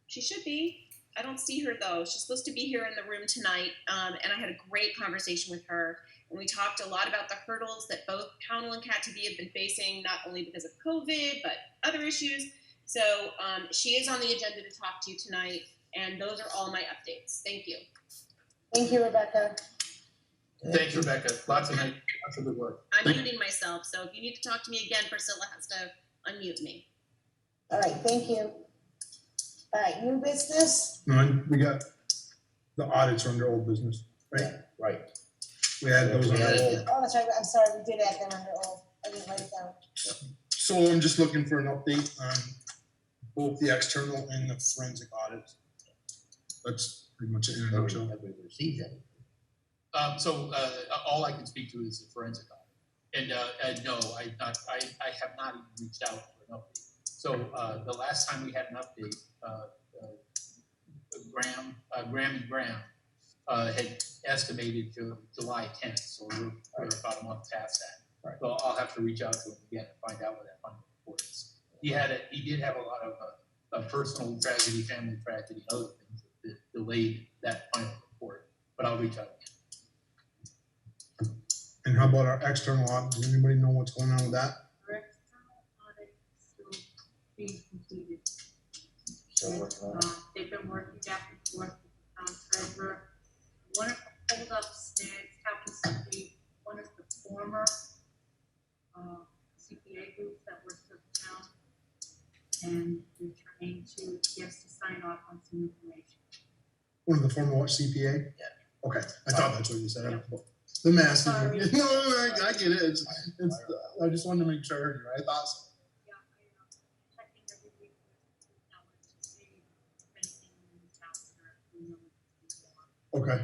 She should be. I don't see her though. She's supposed to be here in the room tonight. And I had a great conversation with her. And we talked a lot about the hurdles that both Pownal and Cat TV have been facing, not only because of COVID, but other issues. So she is on the agenda to talk to you tonight. And those are all my updates. Thank you. Thank you, Rebecca. Thanks, Rebecca. Lots of good work. I'm muting myself. So if you need to talk to me again, Priscilla has to unmute me. All right, thank you. All right, new business? No, we got the audits are under old business, right? Right. We had those We under added old. it. Oh, that's right, I'm sorry, we did add them under old. I didn't write it down. So I'm just looking for an update on both the external and the forensic audits. That's pretty much it in a nutshell. Have we received it? All I can speak to is the forensic audit. And no, I have not even reached out for an update. So the last time we had an update, Graham had estimated to July 10th, so we're about a month past that. Right. So I'll have to reach out to him again and find out what that final report is. He did have a lot of personal tragedy, family tragedy, and other things that delayed that final report. But I'll reach out again. And how about our external audit? Does anybody know what's going on with that? Our external audit is still being completed. Still working on it. They've been working back and forth with the town treasurer. One of the holdups happens to be one of the former CPA groups that works for the town. And they're trying to get us to sign off on some information. One of the former what, CPA? Yeah. Okay, I thought that's what you said. Yeah. The mask. No, Sorry. I get it. It's, I just wanted to make sure I heard you right. I thought so. Yeah, I'm checking every week with the town to see if anything in the town are Okay.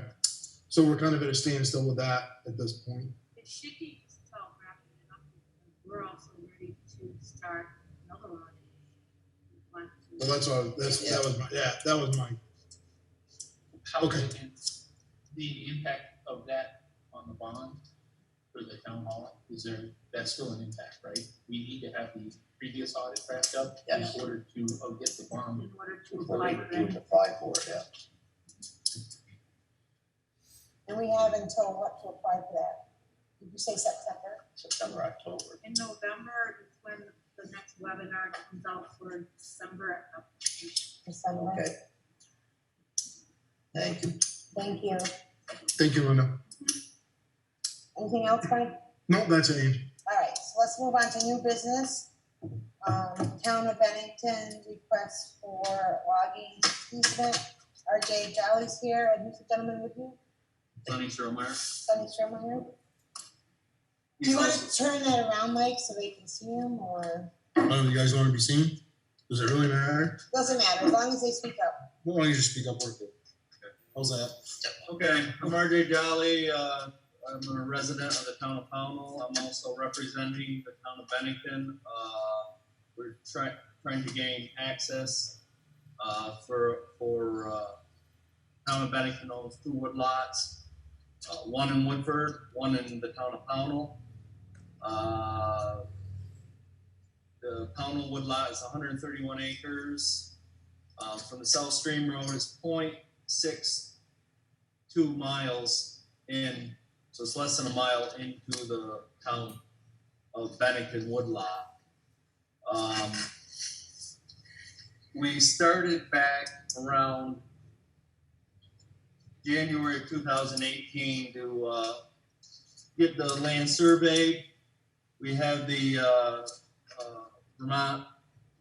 So we're kind of at a standstill with that at this point. It should be just about wrapping it up because we're also ready to start another audit. We want to- Well, that's all. That was my. How Okay. The impact of that on the bond for the town hall, that's still an impact, right? We need to have the previous audit wrapped up Yes. in order to get the bond. In order to Before apply we for do it. apply for it, yeah. And we have until what to apply for that? Did you say September? September, October. In November is when the next webinar comes out for December application. December? Okay. Thank you. Thank you. Thank you, Linda. Anything else, Mike? No, that's it, Angie. All right, so let's move on to new business. Town of Bennington request for logging easement. RJ Jolly's here, and who's the gentleman with you? Sonny Strohmeyer. Sonny Sherman. Do you want to turn that around, Mike, so they can see him, or? Oh, you guys want to be seen? Does it really matter? Doesn't matter, as long as they speak up. Why don't you just speak up, work it? How's that? Okay, I'm RJ Jolly. I'm a resident of the town of Pownal. I'm also representing the town of Bennington. We're trying to gain access for town of Bennington owns 2 woodlots, one in Woodford, one in the town of Pownal. The Pownal woodlot is 131 acres. From the South Stream Road is 0.62 miles in, so it's less than a mile into the town of Bennington woodlot. We started back around January 2018 to get the land surveyed. We have the Vermont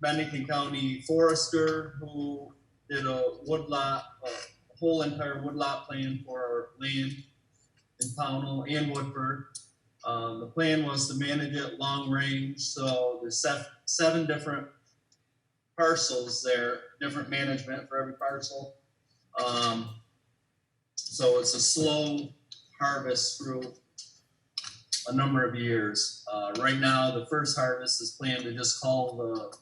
Bennington County Forester who did a woodlot, a whole entire woodlot plan for our land in Pownal and Woodford. The plan was to manage it long range, so there's seven different parcels there, different management for every parcel. So it's a slow harvest through a number of years. Right now, the first harvest is planned to just call the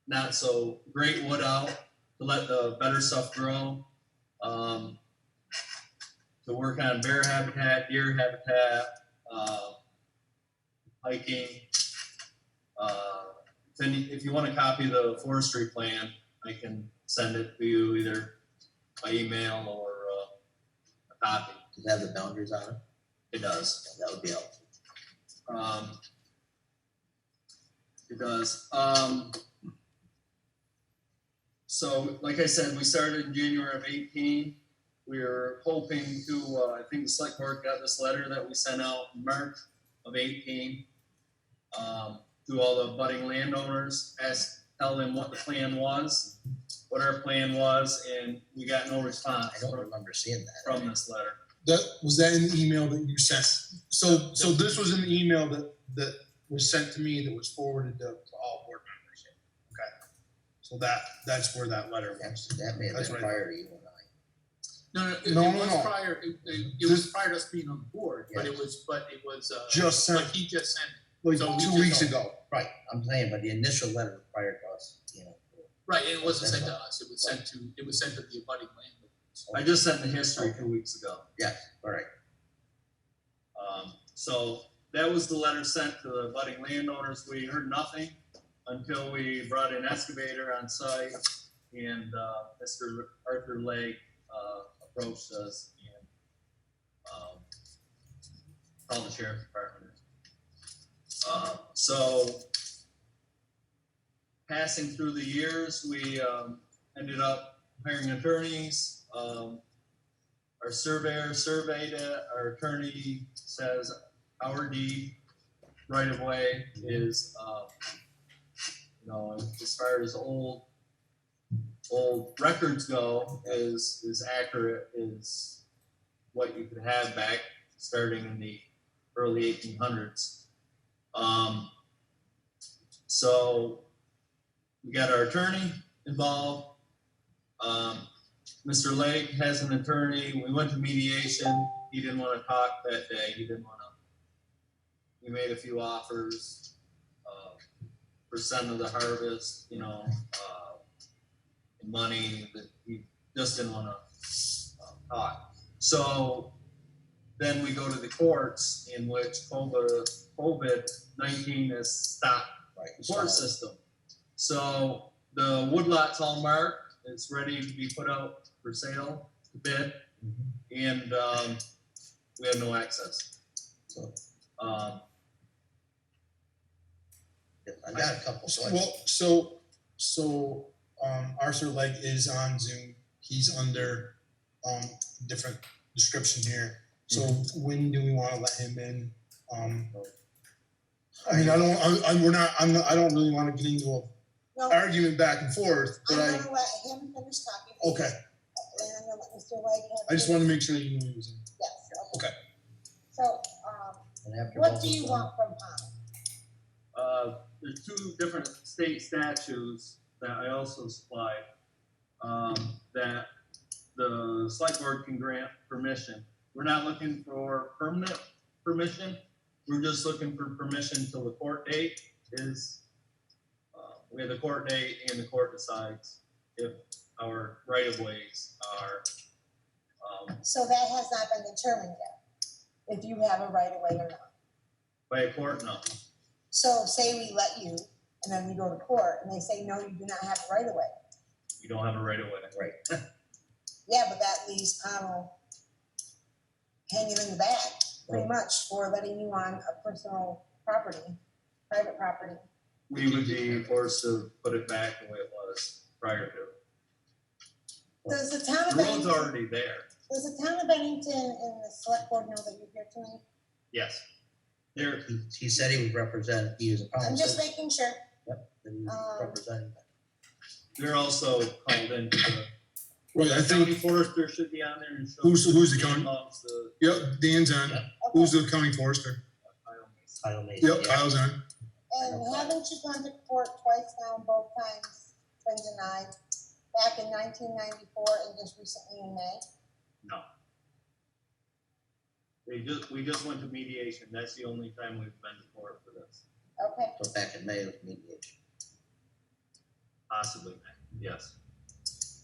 not so great wood out to let the better stuff grow. To work on bear habitat, deer habitat, hiking. If you want to copy the forestry plan, I can send it to you either by email or a copy. Does it have the boundaries on it? It does. That would be helpful. It does. So, like I said, we started in January of 18. We were hoping to, I think the select board got this letter that we sent out in March of 18 to all the budding landowners, tell them what the plan was, what our plan was, and we got no response I don't remember seeing that. from this letter. Was that in the email that you sent? So this was in the email that was sent to me that was forwarded to all board members. Okay. So that's where that letter was. That may have That's been right. prior to you and I. No, No. prior, it was prior to us being on the board, but it was, Just sent- like he just sent, Like So we 2 just weeks don't- ago. Right, I'm saying, but the initial letter prior to us, you know. right, and it wasn't sent to us, it was sent to the abutting landowners. I just sent the history 2 weeks ago. All right. So that was the letter sent to the budding landowners. We heard nothing until we brought an excavator on site and Mr. Arthur Lake approached us and called the sheriff's department. So passing through the years, we ended up hiring attorneys. Our surveyor surveyed it. Our attorney says our deed right of way is, as far as old records go, is accurate, is what you could have back starting in the early 1800s. So we got our attorney involved. Mr. Lake has an attorney. We went to mediation. He didn't want to talk that day. We made a few offers, percent of the harvest, money, that he just didn't want to talk. So then we go to the courts, in which COVID-19 has stopped the court system. So the woodlot's all marked. It's ready to be put out for sale, to bid, and we have no access. So I got a couple, So Arthur Lake is on Zoom. He's under different description here. So when do we want to let him in? I mean, I don't really want to get into an No, argument back and forth, I'm but gonna let him finish talking. okay. And I'm gonna let Mr. Lake have. I just want to make sure you knew he was in. Yes, Okay. So, and after what both do of you them- want from Pownal? there's two different state statutes that I also supplied, that the select board can grant permission. We're not looking for permanent permission. We're just looking for permission till the court date is, we have the court date and the court decides if our right of ways are, So that has not been determined yet, if you have a right of way or not. by a court, no. So say we let you, and then we go to court, and they say, no, you do not have a right of way. You don't have a right of way. Right. Yeah, but that leaves Pownal hanging in the bag, pretty much, for letting you on a personal property, private property. we would be forced to put it back the way it was prior to. Does the town of The road's Bennington, already there, does the town of Bennington and the select board know that you're here tonight? yes. There, He said he would represent, he is a I'm council. just making sure. That he was representing that. they're also called into the Right, I county think, forester should be on there and show. Who's the county? Loves the yep, Dan's on. Yep. Who's the county forester? Title Mason, Yep, yeah. Kyle's on. And haven't you gone to court twice now, and both times been denied? Back in 1994 and just recently in May? No. We just went to mediation. That's the only time we've been to court for this. Okay. So back in May of mediation. Possibly, yes.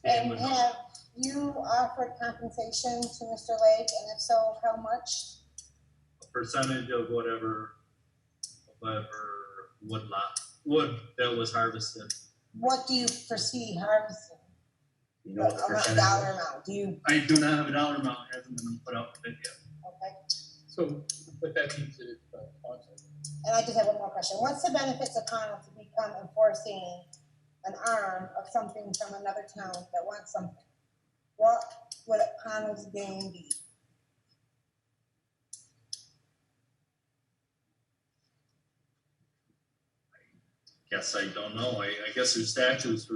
And would- have you offered compensation to Mr. Lake, and if so, how much? A percentage of whatever wood that was harvested. What do you foresee harvesting? You know what the percentage Dollar was? amount, do you, I do not have a dollar amount. It hasn't been put out for bid yet. okay? So, but that means that it's, And I just have one more question. What's the benefits of Pownal to become enforcing an arm of something from another town that wants something? What would Pownal's gain be? Guess I don't know. I guess there's statutes for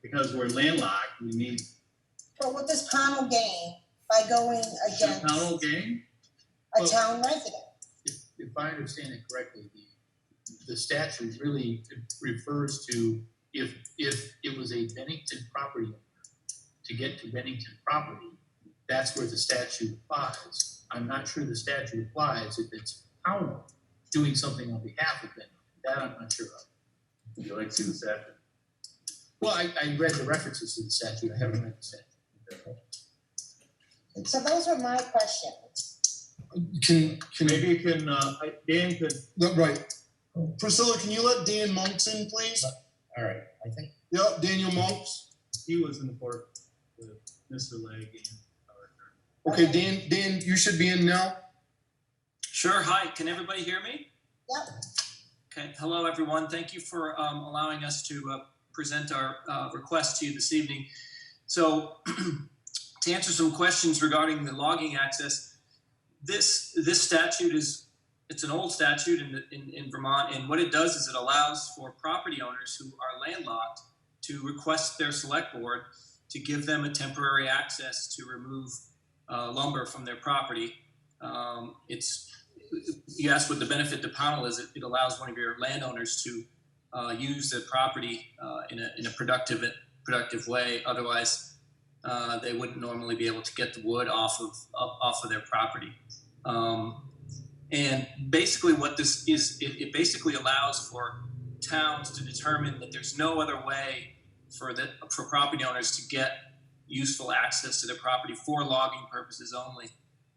because we're landlocked, we need But what does Pownal gain by going should against Pownal gain. a town resident? if I understand it correctly, the statute really refers to if it was a Bennington property owner, to get to Bennington property, that's where the statute applies. I'm not sure the statute applies if it's Pownal doing something on behalf of Bennington. That I'm not sure of. Would you like to see the statute? Well, I read the references to the statute. I haven't read the statute. So those are my questions. Can, Maybe you can, Dan could, right. Priscilla, can you let Dan Monks in, please? All right, I think, Yep, Daniel Monks. he was in the court with Mr. Legg and Okay, Dan, you should be in now. Sure. Hi. Can everybody hear me? Yep. Okay. Hello, everyone. Thank you for allowing us to present our request to you this evening. So, to answer some questions regarding the logging access, this statute it's an old statute in Vermont, and what it does is it allows for property owners who are landlocked to request their select board to give them a temporary access to remove lumber from their property. You asked what the benefit to Pownal is. It allows one of your landowners to use the property in a productive way. Otherwise, they wouldn't normally be able to get the wood off of their property. And basically, what this is, it basically allows for towns to determine that there's no other way for property owners to get useful access to their property for logging purposes only.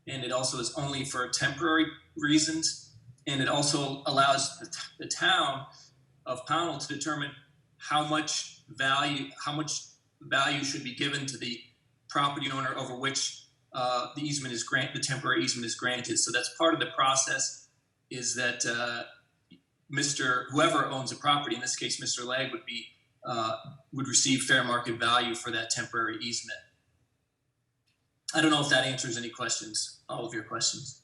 And it also is only for temporary reasons. And it also allows the town of Pownal to determine how much value should be given to the property owner over which the temporary easement is granted. So that's part of the process, is that whoever owns a property, in this case Mr. Legg, would receive fair market value for that temporary easement. I don't know if that answers any questions, all of your questions.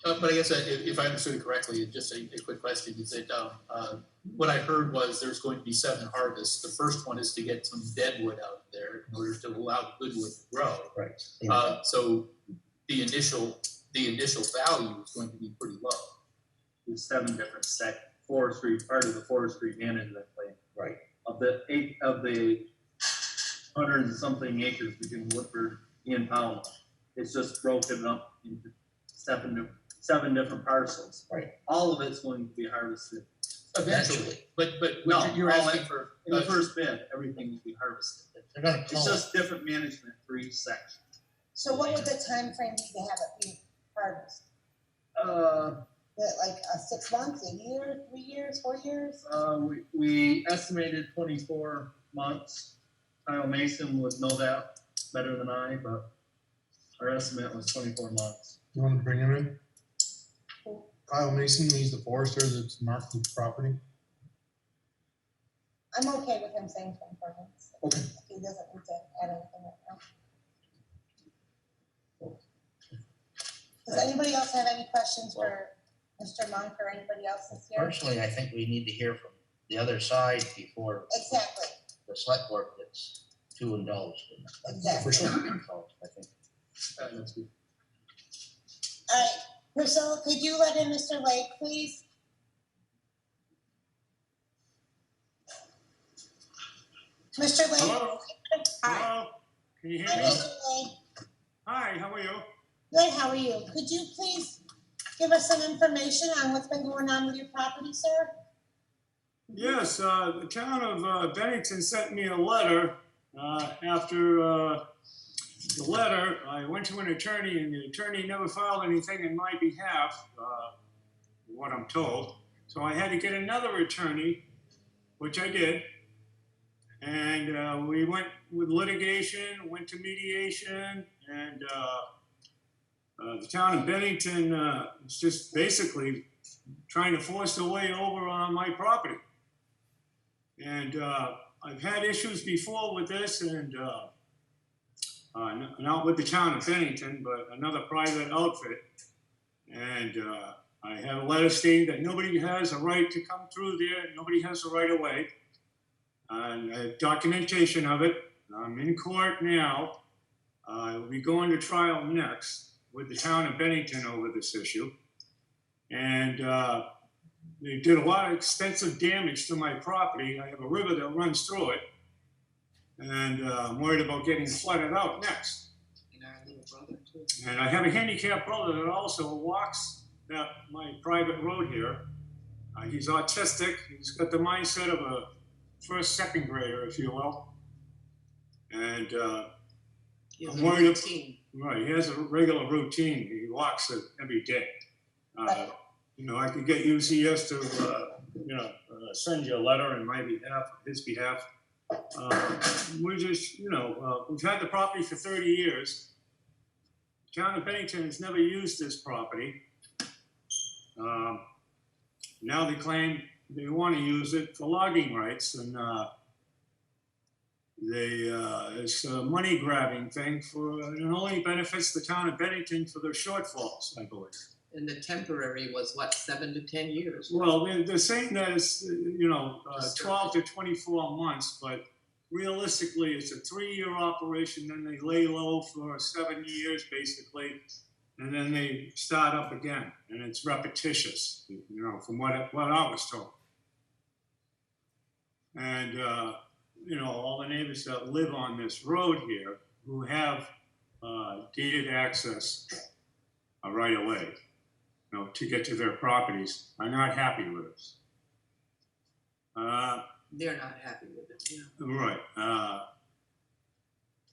But I guess if I understood it correctly, just a quick question is that what I heard was there's going to be 7 harvests. The first one is to get some dead wood out there in order to allow good wood to grow. right. So the initial value is going to be pretty low. there's 7 different part of the forestry management plan. Right. Of the 100 and something acres between Woodford and Pownal, it's just broken up into 7 different parcels. Right. All of it's going to be harvested. Eventually, but No, you're all asking in- for In the first bid, everything will be harvested. They're gonna It's call it. just different management for each section. So what would the time frame be to have it be harvested? Uh, Is it like 6 months, a year, 3 years, 4 years? we estimated 24 months. Kyle Mason would know that better than I, but our estimate was 24 months. You want to bring him in? Kyle Mason, he's the forester that's marked the property. I'm okay with him saying 24 months. Okay. He doesn't need to add anything right now. Does anybody else have any questions for Mr. Monk or anybody else this year? Personally, I think we need to hear from the other side before Exactly, the select board gets too indulged in it. exactly. For sure. So I think That's good. All right, Priscilla, could you let in Mr. Lake, please? Mr. Lake? Hello? Hi. Hello? Can you hear Hi, me? Mr. Lake. Hi, how are you? Good, how are you? Could you please give us some information on what's been going on with your property, sir? Yes, the town of Bennington sent me a letter. After the letter, I went to an attorney, and the attorney never filed anything in my behalf, what I'm told. So I had to get another attorney, which I did. And we went with litigation, went to mediation, and the town of Bennington is just basically trying to force their way over on my property. And I've had issues before with this, and not with the town of Bennington, but another private outfit. And I have a letter stating that nobody has a right to come through there, nobody has a right of way. And I have documentation of it. I'm in court now. I will be going to trial next with the town of Bennington over this issue. And they did a lot of extensive damage to my property. I have a river that runs through it. And I'm worried about getting flooded out next. And I have a handicapped brother that also walks my private road here. He's autistic. He's got the mindset of a first, second grader, if you will. And I'm worried about, right, he has a regular routine. He walks it every day. You know, I could get UCS to, send you a letter in my behalf, his behalf. We're just, we've had the property for 30 years. The town of Bennington has never used this property. Now they claim they want to use it for logging rights, and it's a money grabbing thing it only benefits the town of Bennington for their shortfalls, I believe. And the temporary was what, 7 to 10 years? Well, they're saying that it's 12 to 24 months, but realistically, it's a 3-year operation. Then they lay low for 7 years, basically, and then they start up again, and it's repetitious. From what I was told. And all the neighbors that live on this road here who have deeded access right away, to get to their properties, are not happy with us. They're not happy with it, yeah. Right.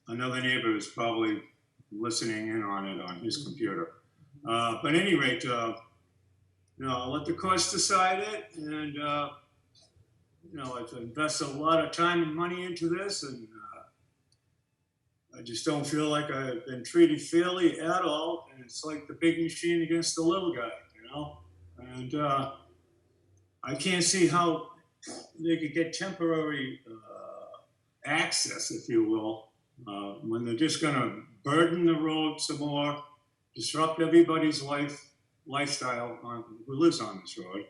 Another neighbor is probably listening in on it on his computer. But at any rate, I'll let the courts decide it, and I've invested a lot of time and money into this, and I just don't feel like I've been treated fairly at all. And it's like the big machine against the little guy, And I can't see how they could get temporary access, if you will, when they're just going to burden the road some more, disrupt everybody's lifestyle who lives on this road.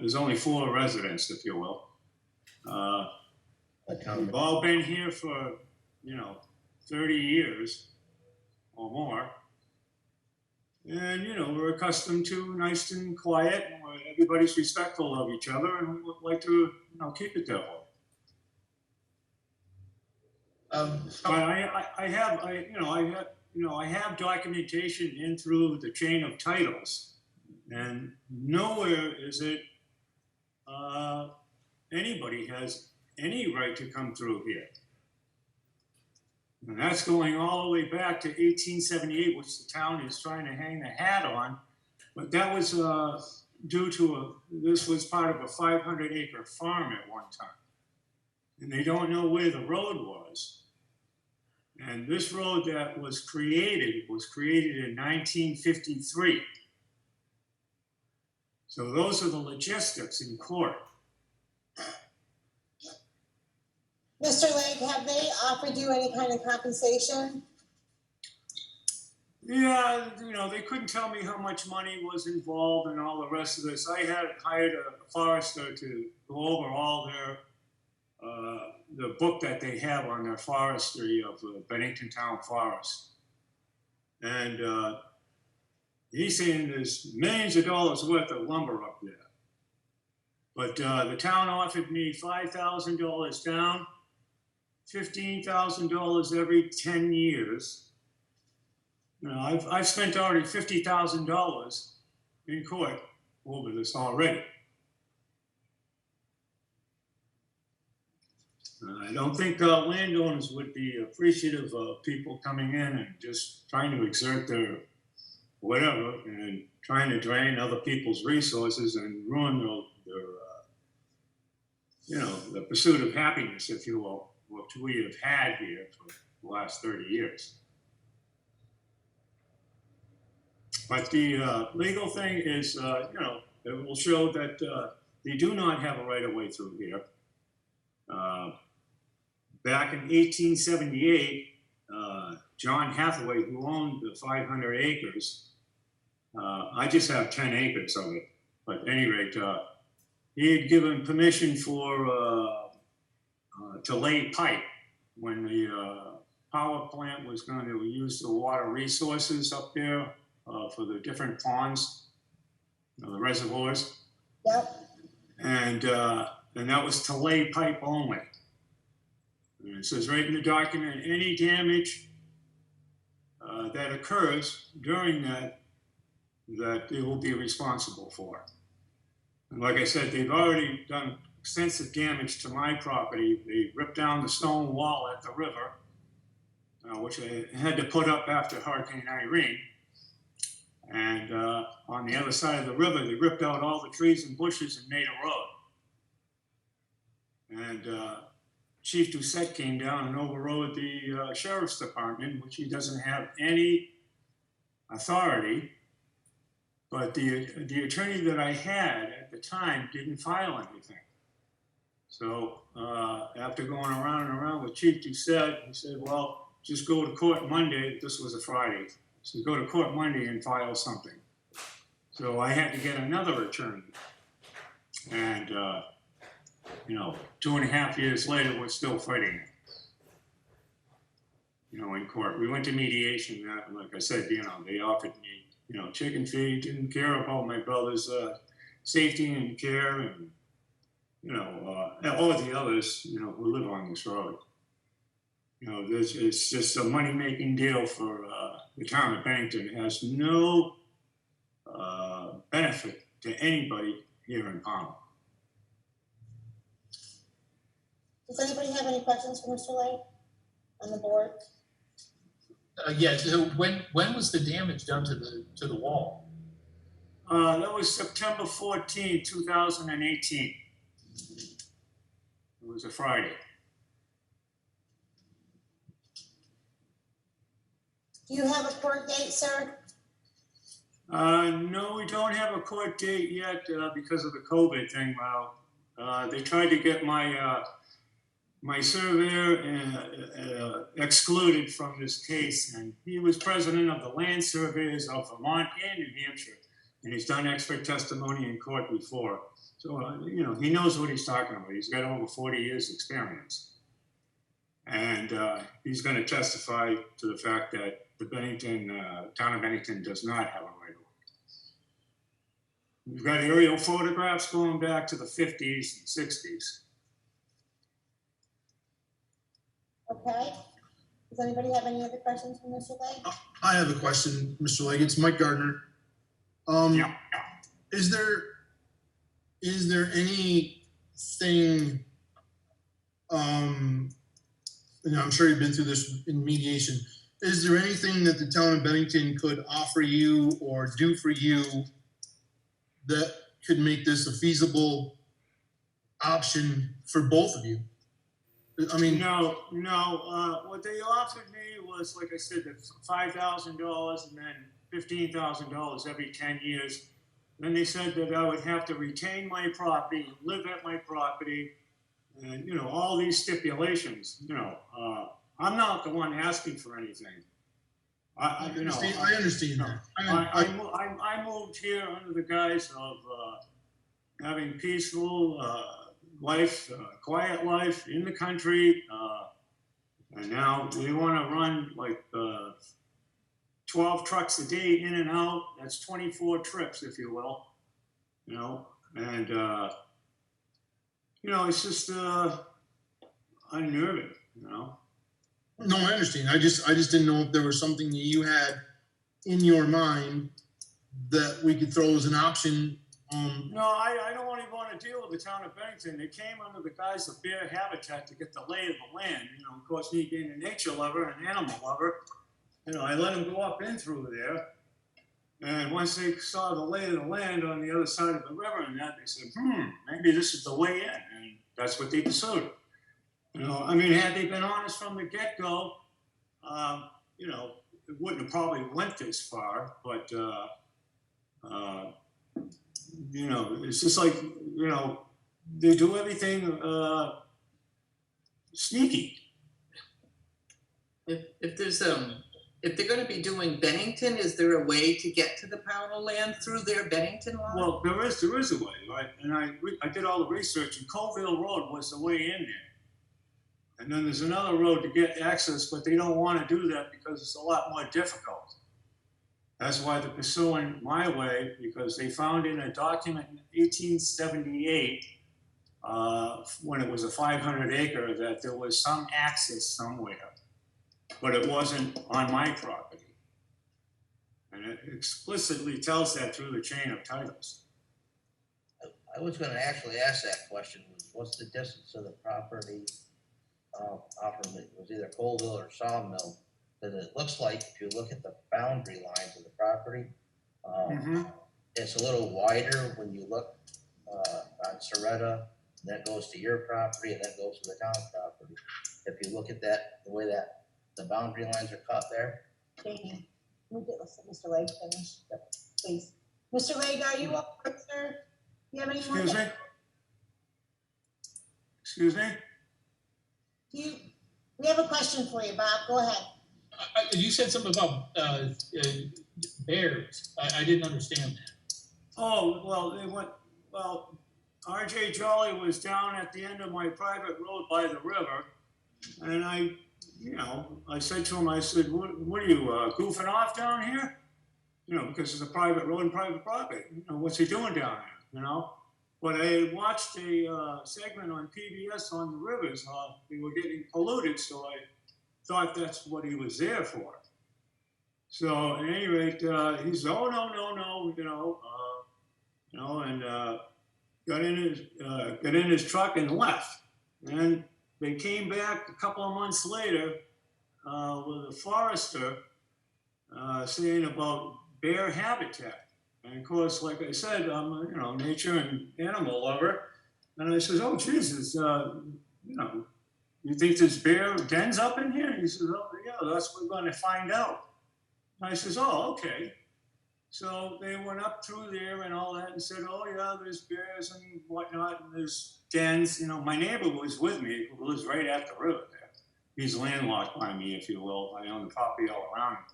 There's only 4 residents, if you will. We've all been here for, 30 years or more. And, we're accustomed to nice and quiet, and everybody's respectful of each other, and we would like to, keep it that way. But I have documentation in through the chain of titles, and nowhere is it anybody has any right to come through here. And that's going all the way back to 1878, which the town is trying to hang the hat on. But that was due to this was part of a 500-acre farm at one time. And they don't know where the road was. And this road that was created in 1953. So those are the logistics in court. have they offered you any kind of compensation? Yeah, they couldn't tell me how much money was involved and all the rest of this. I had hired a forester to go over all their, the book that they have on their forestry of the Bennington Town Forest. And he's saying there's millions of dollars worth of lumber up there. But the town offered me $5,000 down, $15,000 every 10 years. I've spent already $50,000 in court over this already. I don't think landowners would be appreciative of people coming in and just trying to exert their whatever and trying to drain other people's resources and ruin their the pursuit of happiness, if you will, which we have had here for the last 30 years. But the legal thing is, it will show that they do not have a right of way through here. Back in 1878, John Hathaway, who owned the 500 acres, I just have 10 acres of it, but at any rate, he had given permission for to lay pipe when the power plant was going to use the water resources up there for the different ponds, the reservoirs. Yep. And that was to lay pipe only. And it says right in the document, any damage that occurs during that they will be responsible for. And like I said, they've already done extensive damage to my property. They ripped down the stone wall at the river, which I had to put up after Hurricane Irene. And on the other side of the river, they ripped out all the trees and bushes and made a road. And Chief Doucette came down and overrode the sheriff's department, which he doesn't have any authority. But the attorney that I had at the time didn't file anything. So after going around and around with Chief Doucette, he said, well, just go to court Monday. This was a Friday. So go to court Monday and file something. So I had to get another attorney. And, 2.5 years later, we're still fighting it. In court. We went to mediation. Like I said, they offered me, chicken feed, didn't care about my brother's safety and care, and, all of the others, who live on this road. It's just a money-making deal for the town of Bennington. It has no benefit to anybody here in Pownal. Does anybody have any questions for Mr. Lake on the board? Yeah, so when was the damage done to the wall? That was September 14, 2018. It was a Friday. Do you have a court date, sir? No, we don't have a court date yet because of the COVID thing. They tried to get my surveyor excluded from this case, and he was president of the land surveyors of Vermont and New Hampshire, and he's done expert testimony in court before. So, he knows what he's talking about. He's got over 40 years experience. And he's going to testify to the fact that the town of Bennington does not have a right of way. We've got aerial photographs going back to the 50s and 60s. Okay. Does anybody have any other questions for Mr. Lake? I have a question, Mr. Legg. It's Mike Gardner. Yeah. Is there anything, I'm sure you've been through this in mediation. Is there anything that the town of Bennington could offer you or do for you that could make this a feasible option for both of you? I mean, No. What they offered me was, like I said, the $5,000 and then $15,000 every 10 years. Then they said that I would have to retain my property, live at my property, And, you know, all these stipulations, I'm not the one asking for anything. I understand that. I moved here under the guise of having peaceful life, quiet life in the country, and now we want to run like 12 trucks a day in and out. That's 24 trips, if you will. And it's just unnerving. No, I understand. I just didn't know if there was something that you had in your mind that we could throw as an option. No, I don't really want to deal with the town of Bennington. They came under the guise of bear habitat to get the lay of the land. Of course, me being a nature lover and an animal lover, I let them go up in through there. And once they saw the lay of the land on the other side of the river and that, they said, maybe this is the way in. And that's what they pursued. Had they been honest from the get-go, it wouldn't have probably went this far, but, it's just like, they do everything sneaky. If there's if they're gonna be doing Bennington, is there a way to get to the Pownal land through their Bennington line? Well, there is a way, right? And I did all the research, and Colville Road was the way in there. And then there's another road to get access, but they don't want to do that because it's a lot more difficult. That's why they're pursuing my way, because they found in a document in 1878, when it was a 500 acre, that there was some access somewhere, but it wasn't on my property. And it explicitly tells that through the chain of titles. I was gonna actually ask that question, was what's the distance of the property off from it was either Colville or Sawmill? Because it looks like if you look at the boundary lines of the property, it's a little wider when you look on Soretta, and that goes to your property, and that goes to the town property. If you look at that, the way that the boundary lines are cut there. Katie, can we get Mr. Legg finish, please? Mr. Legg, are you up, sir? Do you have any more? Excuse me? Excuse me? We have a question for you, Bob. Go ahead. You said something about bears. I didn't understand that. Oh, well, RJ Jolly was down at the end of my private road by the river, and I said to him, I said, what are you, goofing off down here? Because it's a private road and private property. What's he doing down there, But I watched a segment on PBS on the rivers. They were getting polluted, so I thought that's what he was there for. So at any rate, he said, "Oh no," and got in his truck and left. And they came back a couple of months later with a forester saying about bear habitat. And of course, like I said, I'm a nature and animal lover. And I says, "Oh Jesus, you think there's bear dens up in here?" And he says, "Oh yeah, that's what we're going to find out." And I says, "Oh, okay." So they went up through there and all that and said, "Oh yeah, there's bears and whatnot, and there's dens." My neighbor was with me, who lives right at the river there. He's landlocked by me, if you will. I own the property all around him.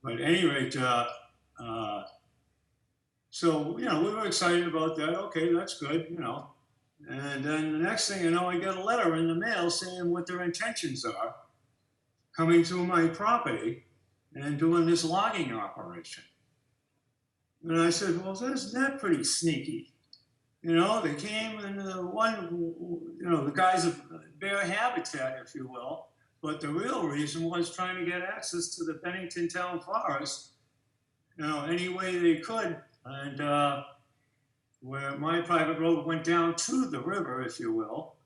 But at any rate, so, we were excited about that. Okay, that's good, And then the next thing you know, I get a letter in the mail saying what their intentions are, coming to my property and doing this logging operation. And I said, well, isn't that pretty sneaky? They came and the guys of bear habitat, if you will, but the real reason was trying to get access to the Bennington Town Forest, any way they could. And where my private road went down to the river, if you will,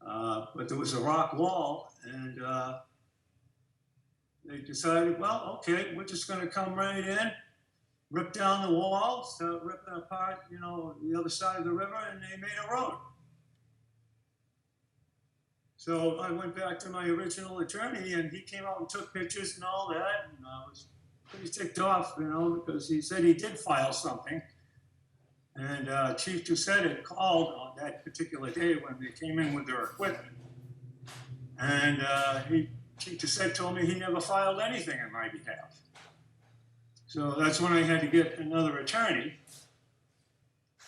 but there was a rock wall, and they decided, well, okay, we're just going to come right in, rip down the wall, start ripping apart, the other side of the river, and they made a road. So I went back to my original attorney, and he came out and took pictures and all that, and I was pretty ticked off, because he said he did file something. And And Chief Doucette had called on that particular day when they came in with their equipment. And Chief Doucette told me he never filed anything on my behalf. So that's when I had to get another attorney.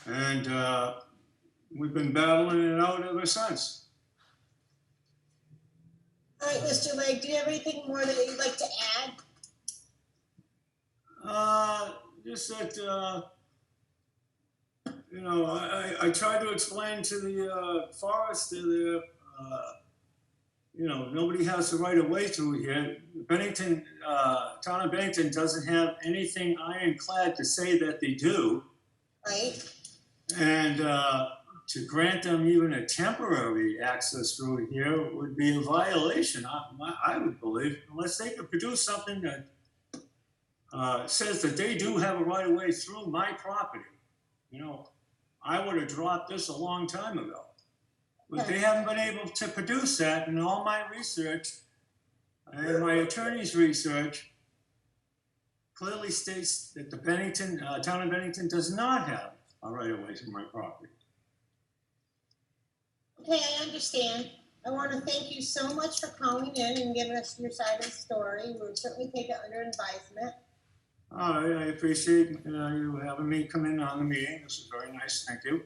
And we've been battling it out ever since. All right, Mr. Lake, do you have anything more that you'd like to add? Just that, you know, I tried to explain to the forester there, you know, nobody has the right of way through here. Bennington, town of Bennington doesn't have anything ironclad to say that they do. Right? And to grant them even a temporary access through here would be a violation, I would believe, unless they could produce something that says that they do have a right of way through my property. You know, I would have dropped this a long time ago. But they haven't been able to produce that, and all my research and my attorney's research clearly states that the Bennington, town of Bennington does not have a right of way through my property. Okay, I understand. I want to thank you so much for calling in and giving us your side of the story. We'll certainly take it under advisement. All right, I appreciate you having me come in on the meeting. This is very nice. Thank you.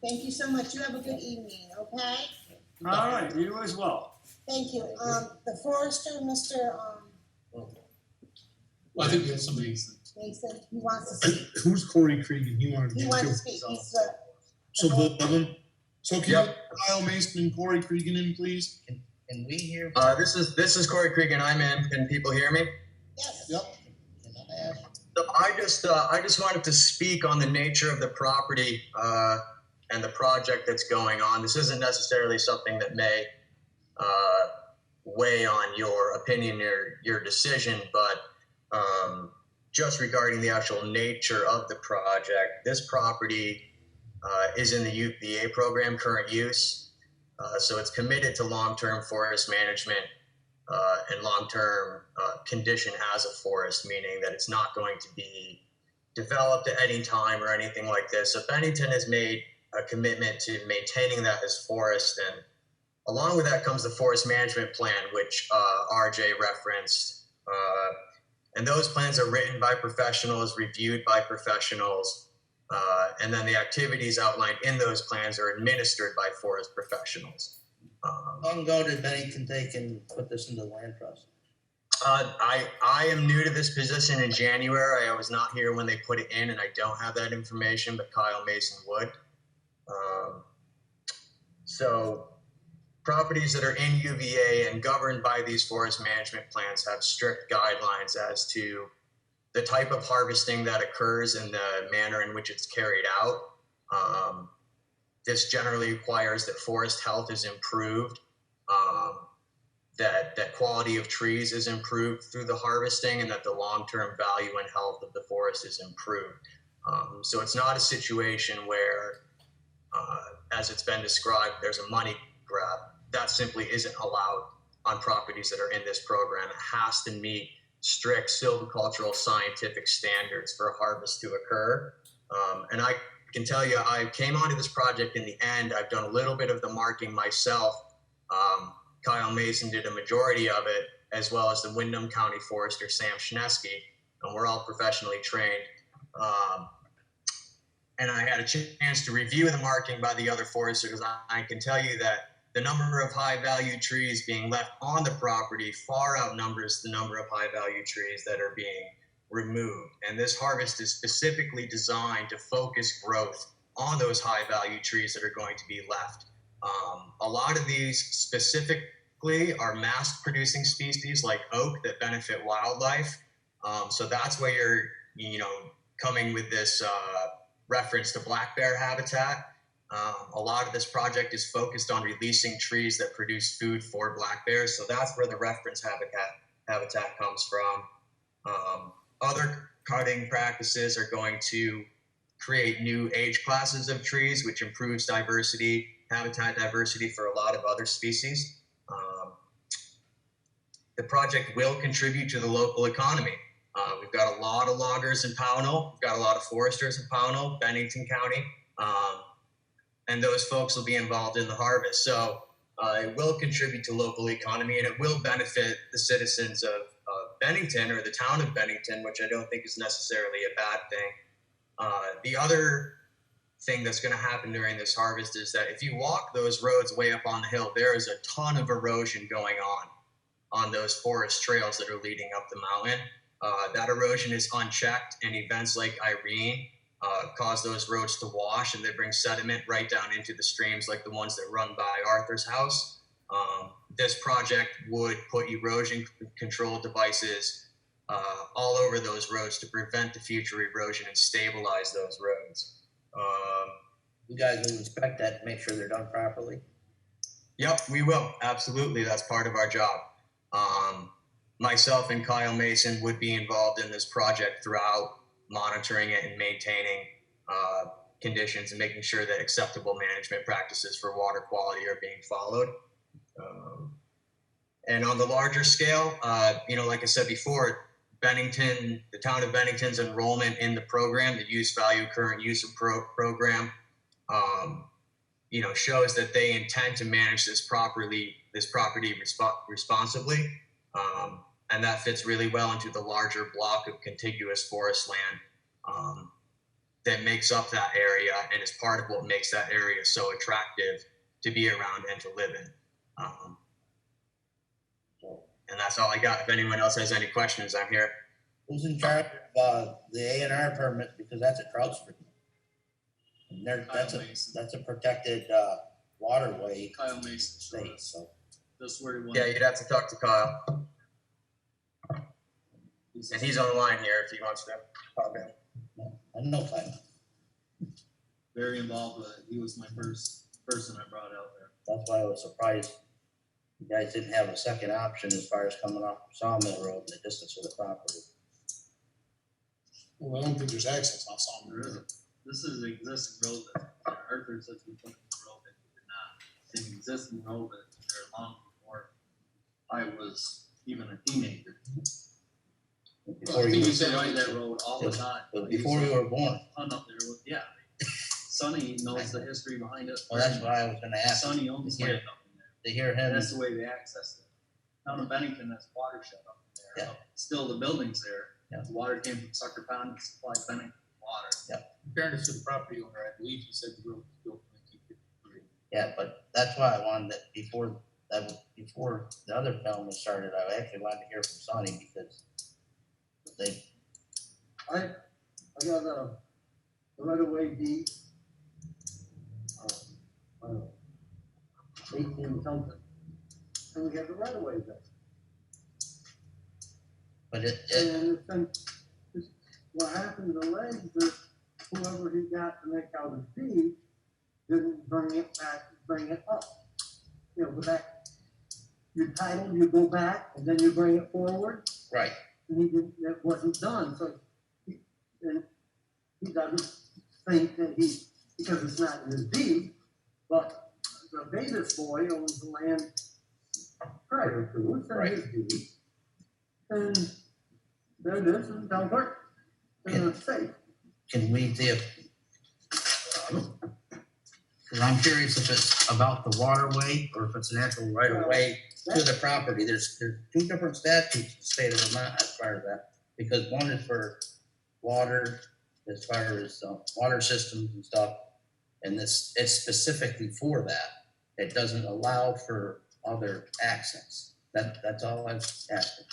Thank you so much. You have a good evening, okay? All right, you as well. Thank you. The forester, Mr. Well, I think we have somebody. Mason, he wants to speak. Who's Corey Cregan? He wanted to He get wants to too. speak. He's So both of them. So can Yep. you get Kyle Mason and Corey Cregan in, please? Can we hear? This is Corey Cregan. I'm in. Can people hear me? yes. Yep. Can I ask? So I just wanted to speak on the nature of the property and the project that's going on. This isn't necessarily something that may weigh on your opinion or your decision, but just regarding the actual nature of the project, this property is in the UVA program, current use. So it's committed to long-term forest management and long-term condition as a forest, meaning that it's not going to be developed at any time or anything like this. So Bennington has made a commitment to maintaining that as forest, and along with that comes the forest management plan, which RJ referenced. And those plans are written by professionals, reviewed by professionals, and then the activities outlined in those plans are administered by forest professionals. How long ago did Bennington take and put this into the land trust? I am new to this position in January. I was not here when they put it in, and I don't have that information, but Kyle Mason would. So properties that are in UVA and governed by these forest management plans have strict guidelines as to the type of harvesting that occurs and the manner in which it's carried out. This generally requires that forest health is improved, that quality of trees is improved through the harvesting, and that the long-term value and health of the forest is improved. So it's not a situation where, as it's been described, there's a money grab. That simply isn't allowed on properties that are in this program. It has to meet strict silvicultural scientific standards for a harvest to occur. And I can tell you, I came onto this project in the end. I've done a little bit of the marking myself. Kyle Mason did a majority of it, as well as the Windham County Forester, Sam Schneski, and we're all professionally trained. And I had a chance to review the marking by the other foresters. I can tell you that the number of high-value trees being left on the property far outnumbers the number of high-value trees that are being removed. And this harvest is specifically designed to focus growth on those high-value trees that are going to be left. A lot of these specifically are mass-producing species like oak that benefit wildlife. So that's where you're, coming with this reference to black bear habitat. A lot of this project is focused on releasing trees that produce food for black bears. So that's where the reference habitat comes from. Other cutting practices are going to create new age classes of trees, which improves diversity, habitat diversity for a lot of other species. The project will contribute to the local economy. We've got a lot of loggers in Pownal. We've got a lot of foresters in Pownal, Bennington County, and those folks will be involved in the harvest. So it will contribute to local economy, and it will benefit the citizens of Bennington or the town of Bennington, which I don't think is necessarily a bad thing. The other thing that's going to happen during this harvest is that if you walk those roads way up on the hill, there is a ton of erosion going on those forest trails that are leading up the mountain. That erosion is unchecked, and events like Irene cause those roads to wash, and they bring sediment right down into the streams like the ones that run by Arthur's house. This project would put erosion control devices all over those roads to prevent the future erosion and stabilize those roads. You guys will inspect that to make sure they're done properly? Yep, we will. Absolutely. That's part of our job. Myself and Kyle Mason would be involved in this project throughout, monitoring it and maintaining conditions and making sure that acceptable management practices for water quality are being followed. And on the larger scale, like I said before, Bennington, the town of Bennington's enrollment in the program, the use value current use of program, shows that they intend to manage this property responsibly. And that fits really well into the larger block of contiguous forest land that makes up that area and is part of what makes that area so attractive to be around and to live in. And that's all I got. If anyone else has any questions, I'm here. Who's in charge of the A&R permits, because that's a trout stream? And that's a protected waterway Kyle Mason, state, so. that's where he went. Yeah, you'd have to talk to Kyle. And he's on the line here if he wants to pop in. I know Kyle. Very involved with it. He was my first person I brought out there. That's why I was surprised you guys didn't have a second option as far as coming off Sawmill Road in the distance of the property. Well, I don't think there's access off Sawmill. There isn't. This is an existing road that Arthur says we put in the road and we did not. It's an existing road that was there long before I was even a teenager. Before I you think were- we said ride that road all the time. But before you were born. Hunt up there with, yeah. Sonny knows the history behind it. Well, that's why I was gonna ask. Sonny owns Here. land up in there. To hear And him, that's the way they accessed it. Town of Bennington has watershed up in there. Yeah. Still, the building's there. Yeah. The water came from Sucker Pond and supplied Bennington with water. In fairness to the property owner, I believe he said the road was built in 1953. yeah, but that's why I wanted that before the other film was started, I actually wanted to hear from Sonny because I got a right of way deed. 18 something. And we got the right of way there. but And it's been, what happened to the land is whoever he got to make out a deed didn't bring it up. Go back, your title, you go back and then you bring it forward. right. And he didn't, that wasn't done, so he doesn't think that because it's not in his deed, but the Davis boy owns the land prior to it, it's in his deed. And there it is, and don't work, and it's safe. Can we see if, because I'm curious if it's about the waterway or if it's an actual right of way to the property. There's two different statutes in the state of Vermont as far as that, because one is for water, as far as water systems and stuff, and it's specifically for that. It doesn't allow for other access. That's all I'm asking.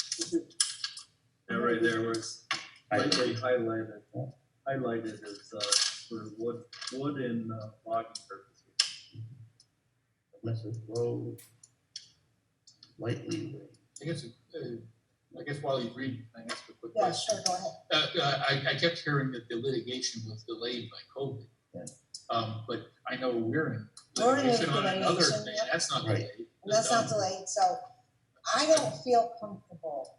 Yeah, right there where it's I- lightly highlighted as for wood and logging purposes. Mrs. Road, lightly. I guess while he's reading, can I ask a quick Yeah, question? sure, go ahead. I kept hearing that the litigation was delayed by COVID. Yeah. But I know we're in We're in litigation on another litigation, thing, yeah. that's not Right. delayed. And that's not delayed, so I don't feel comfortable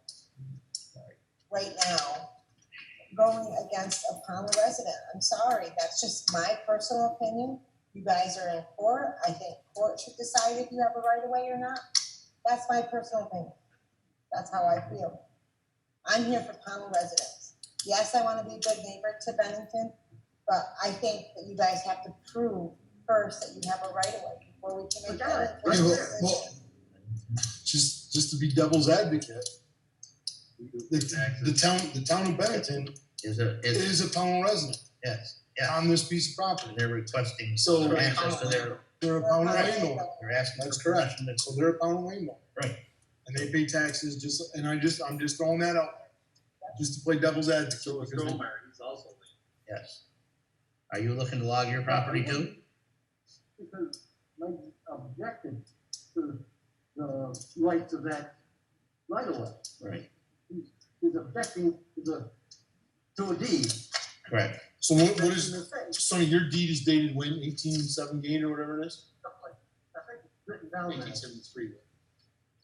right now going against a Pownal resident. I'm sorry, that's just my personal opinion. You guys are in court. I think court should decide if you have a right of way or not. That's my personal opinion. That's how I feel. I'm here for Pownal residents. Yes, I wanna be a good neighbor to Bennington, but I think that you guys have to prove first that you have a right of way before we can make that. Yeah, well, just to be devil's advocate, the town of Bennington Is a, is a Pownal resident yes, yeah, on this piece of property. and they're requesting So access to their, they're a Pownal landowner. they're asking. That's for correct. permission to- So they're a Pownal landowner. Right. And they pay taxes I'm just throwing that out there. Just to play devil's advocate. So is because they- Romer, he's also. Yes. Are you looking to log your property too? Because my objective to the rights of that right of way. Right. He's objecting to a deed. Correct. So what That's is, in effect. Sonny, your deed is dated when, 1878 or whatever it is? I think it's written down there. 1873.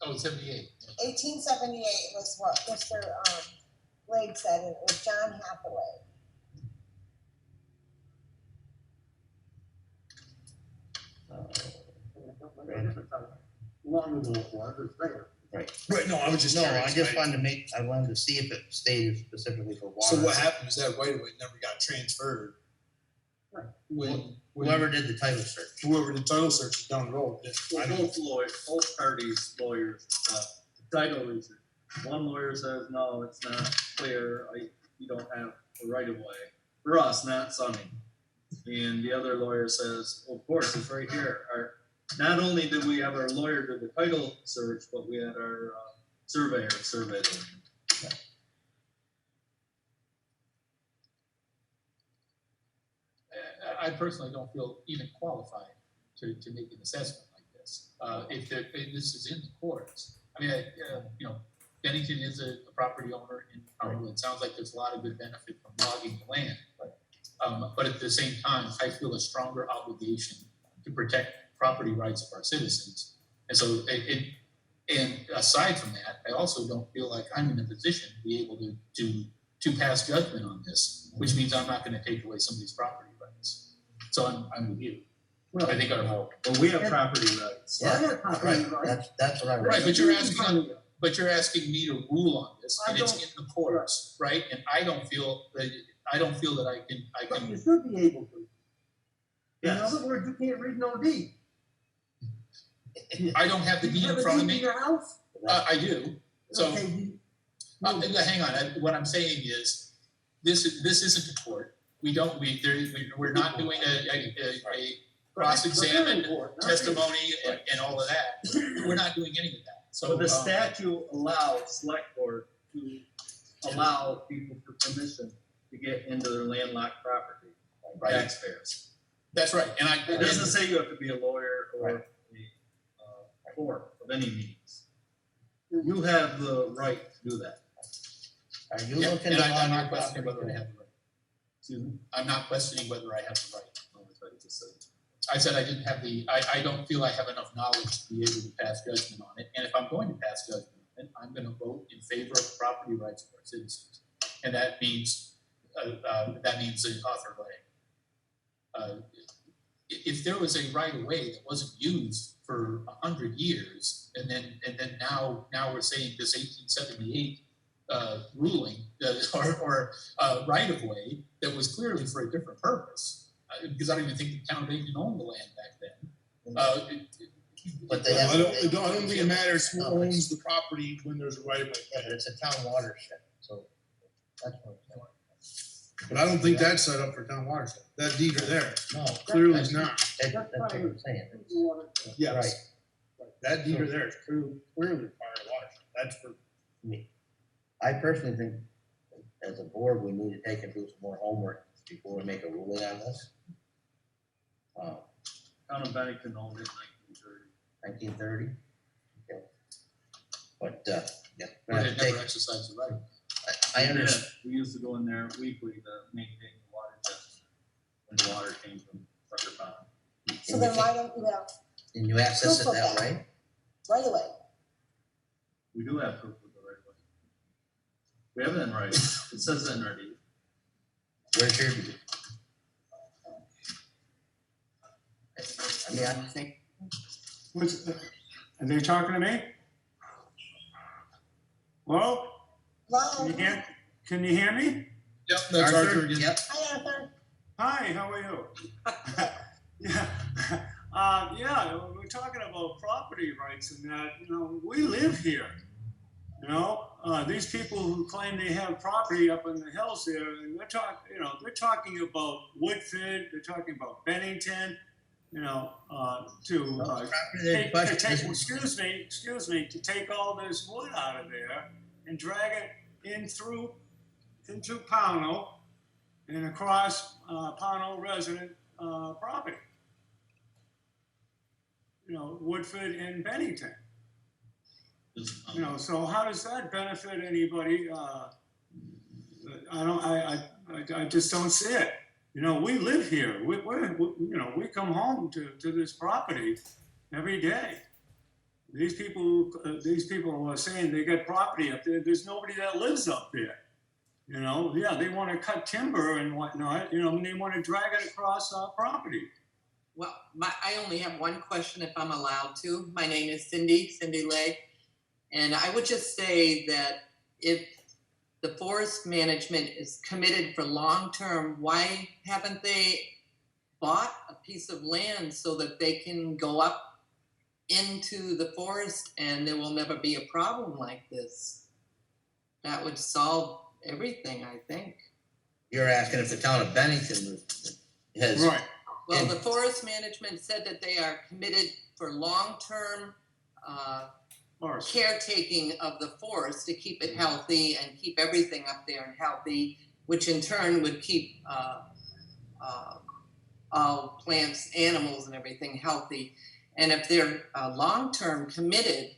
Oh, 78. 1878 was what Mr. Blade said, and it was John Hathaway. Long ago it was, it's there. Right, no, I was just No, curious. I just wanted to see if it stated specifically for water. So what happened is that right of way never got transferred. Right. When Whoever did the title search. whoever did title search down the road. Well, both parties, lawyers, the title is, one lawyer says, no, it's not clear, you don't have the right of way. For us, not Sonny. And the other lawyer says, well, of course, it's right here. Not only did we have our lawyer do the title search, but we had our surveyor survey the land. I personally don't feel even qualified to make an assessment like this. If this is in the courts, I mean, you know, Bennington is a property owner in Pownal. It sounds like there's a lot of good benefit from logging the land, but at the same time, I feel a stronger obligation to protect property rights of our citizens. And so, and aside from that, I also don't feel like I'm in a position to be able to pass judgment on this, which means I'm not going to take away somebody's property rights. So I'm with you. Well, I think our Well, we have property rights. I have property Right, rights. that's what I. Right, but you're asking me to rule on this, and it's I in the courts, right? And I don't feel that I But you can. should be able to. In Yes. other words, you can't read no deed. I don't have the Do deed you have in a front of deed in me. your house? I do. So Okay, hang on. What I'm saying is, this isn't a court. We're not doing a cross-examine testimony and all of that. We're not doing any of that. So the statute allows select board to allow people for permission to get into their landlocked property, Right. taxpayers. That's right. And It doesn't say you have to be a lawyer or Right. a court of any means. You have the right to do that. Are you Yeah, looking and to I'm log not your questioning property whether I too? have the right. Excuse me? I'm not questioning whether I have the right. That's what I just said. I said I didn't have I don't feel I have enough knowledge to be able to pass judgment on it. And if I'm going to pass judgment on it, I'm going to vote in favor of the property rights of our citizens. And that means the author way. If there was a right of way that wasn't used for 100 years, and then now we're saying this 1878 ruling or right of way that was clearly for a different purpose, because I don't even think the town even owned the land back then. But they I have. don't think it matters who owns the property when there's a right of way. It's a town watershed, so that's what I'm saying. But I don't think that's set up for town watershed. That deed are there. No, Clearly is not. that's what I'm saying. Yes. That deed are there. It's clearly part of watershed. That's for Me. I personally think, as a board, we need to take and do some more homework before we make a ruling on this. Town of Bennington owned it in 1930. 1930. Okay. But, yeah. we're But gonna it take- never exercised the right. I understand. We used to go in there weekly to maintain the water test when the water came from Sucker Pond. So then why don't you have And you access it Proof of that that. way? right away? We do have proof of the right of way. We have it in writing. It says it in our deed. Where's your deed? I mean, I think, Are they talking to me? Hello? Hello? Can you hear me? Yep, that's Arthur again. Yep. Hi, Arthur. Hi, how are you? Yeah, yeah, we're talking about property rights and that, we live here. These people who claim they have property up in the hills there, and they're talking about Woodford, they're talking about Bennington, to take all this wood out of there and drag it into Pownal and across Pownal resident property. Woodford and Bennington. So how does that benefit anybody? I just don't see it. We live here. We come home to this property every day. These people are saying they got property up there. There's nobody that lives up there. Yeah, they want to cut timber and whatnot. And they want to drag it across our property. Well, I only have one question if I'm allowed to. My name is Cindy Lay. And I would just say that if the forest management is committed for long-term, why haven't they bought a piece of land so that they can go up into the forest and there will never be a problem like this? That would solve everything, I think. You're asking if the town of Bennington has. Right. Well, the forest management said that they are committed for long-term caretaking of the forest to keep it healthy and keep everything up there and healthy, which in turn would keep all plants, animals, and everything healthy. And if they're long-term committed,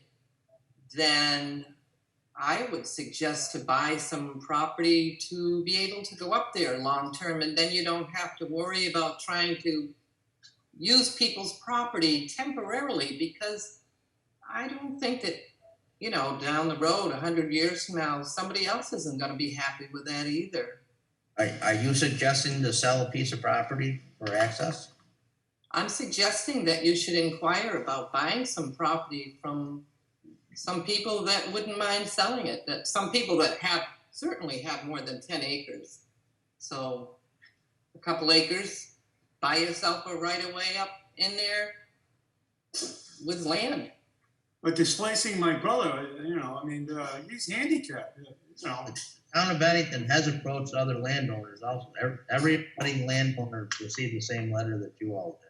then I would suggest to buy some property to be able to go up there long-term, and then you don't have to worry about trying to use people's property temporarily, because I don't think that, down the road, 100 years from now, somebody else isn't going to be happy with that either. Are you suggesting to sell a piece of property for access? I'm suggesting that you should inquire about buying some property from some people that wouldn't mind selling it, that some people that certainly have more than 10 acres. So a couple acres, buy yourself a right of way up in there with land. But displacing my brother, he's handicapped. The town of Bennington has approached other landowners also. Every budding landowner received the same letter that you all did.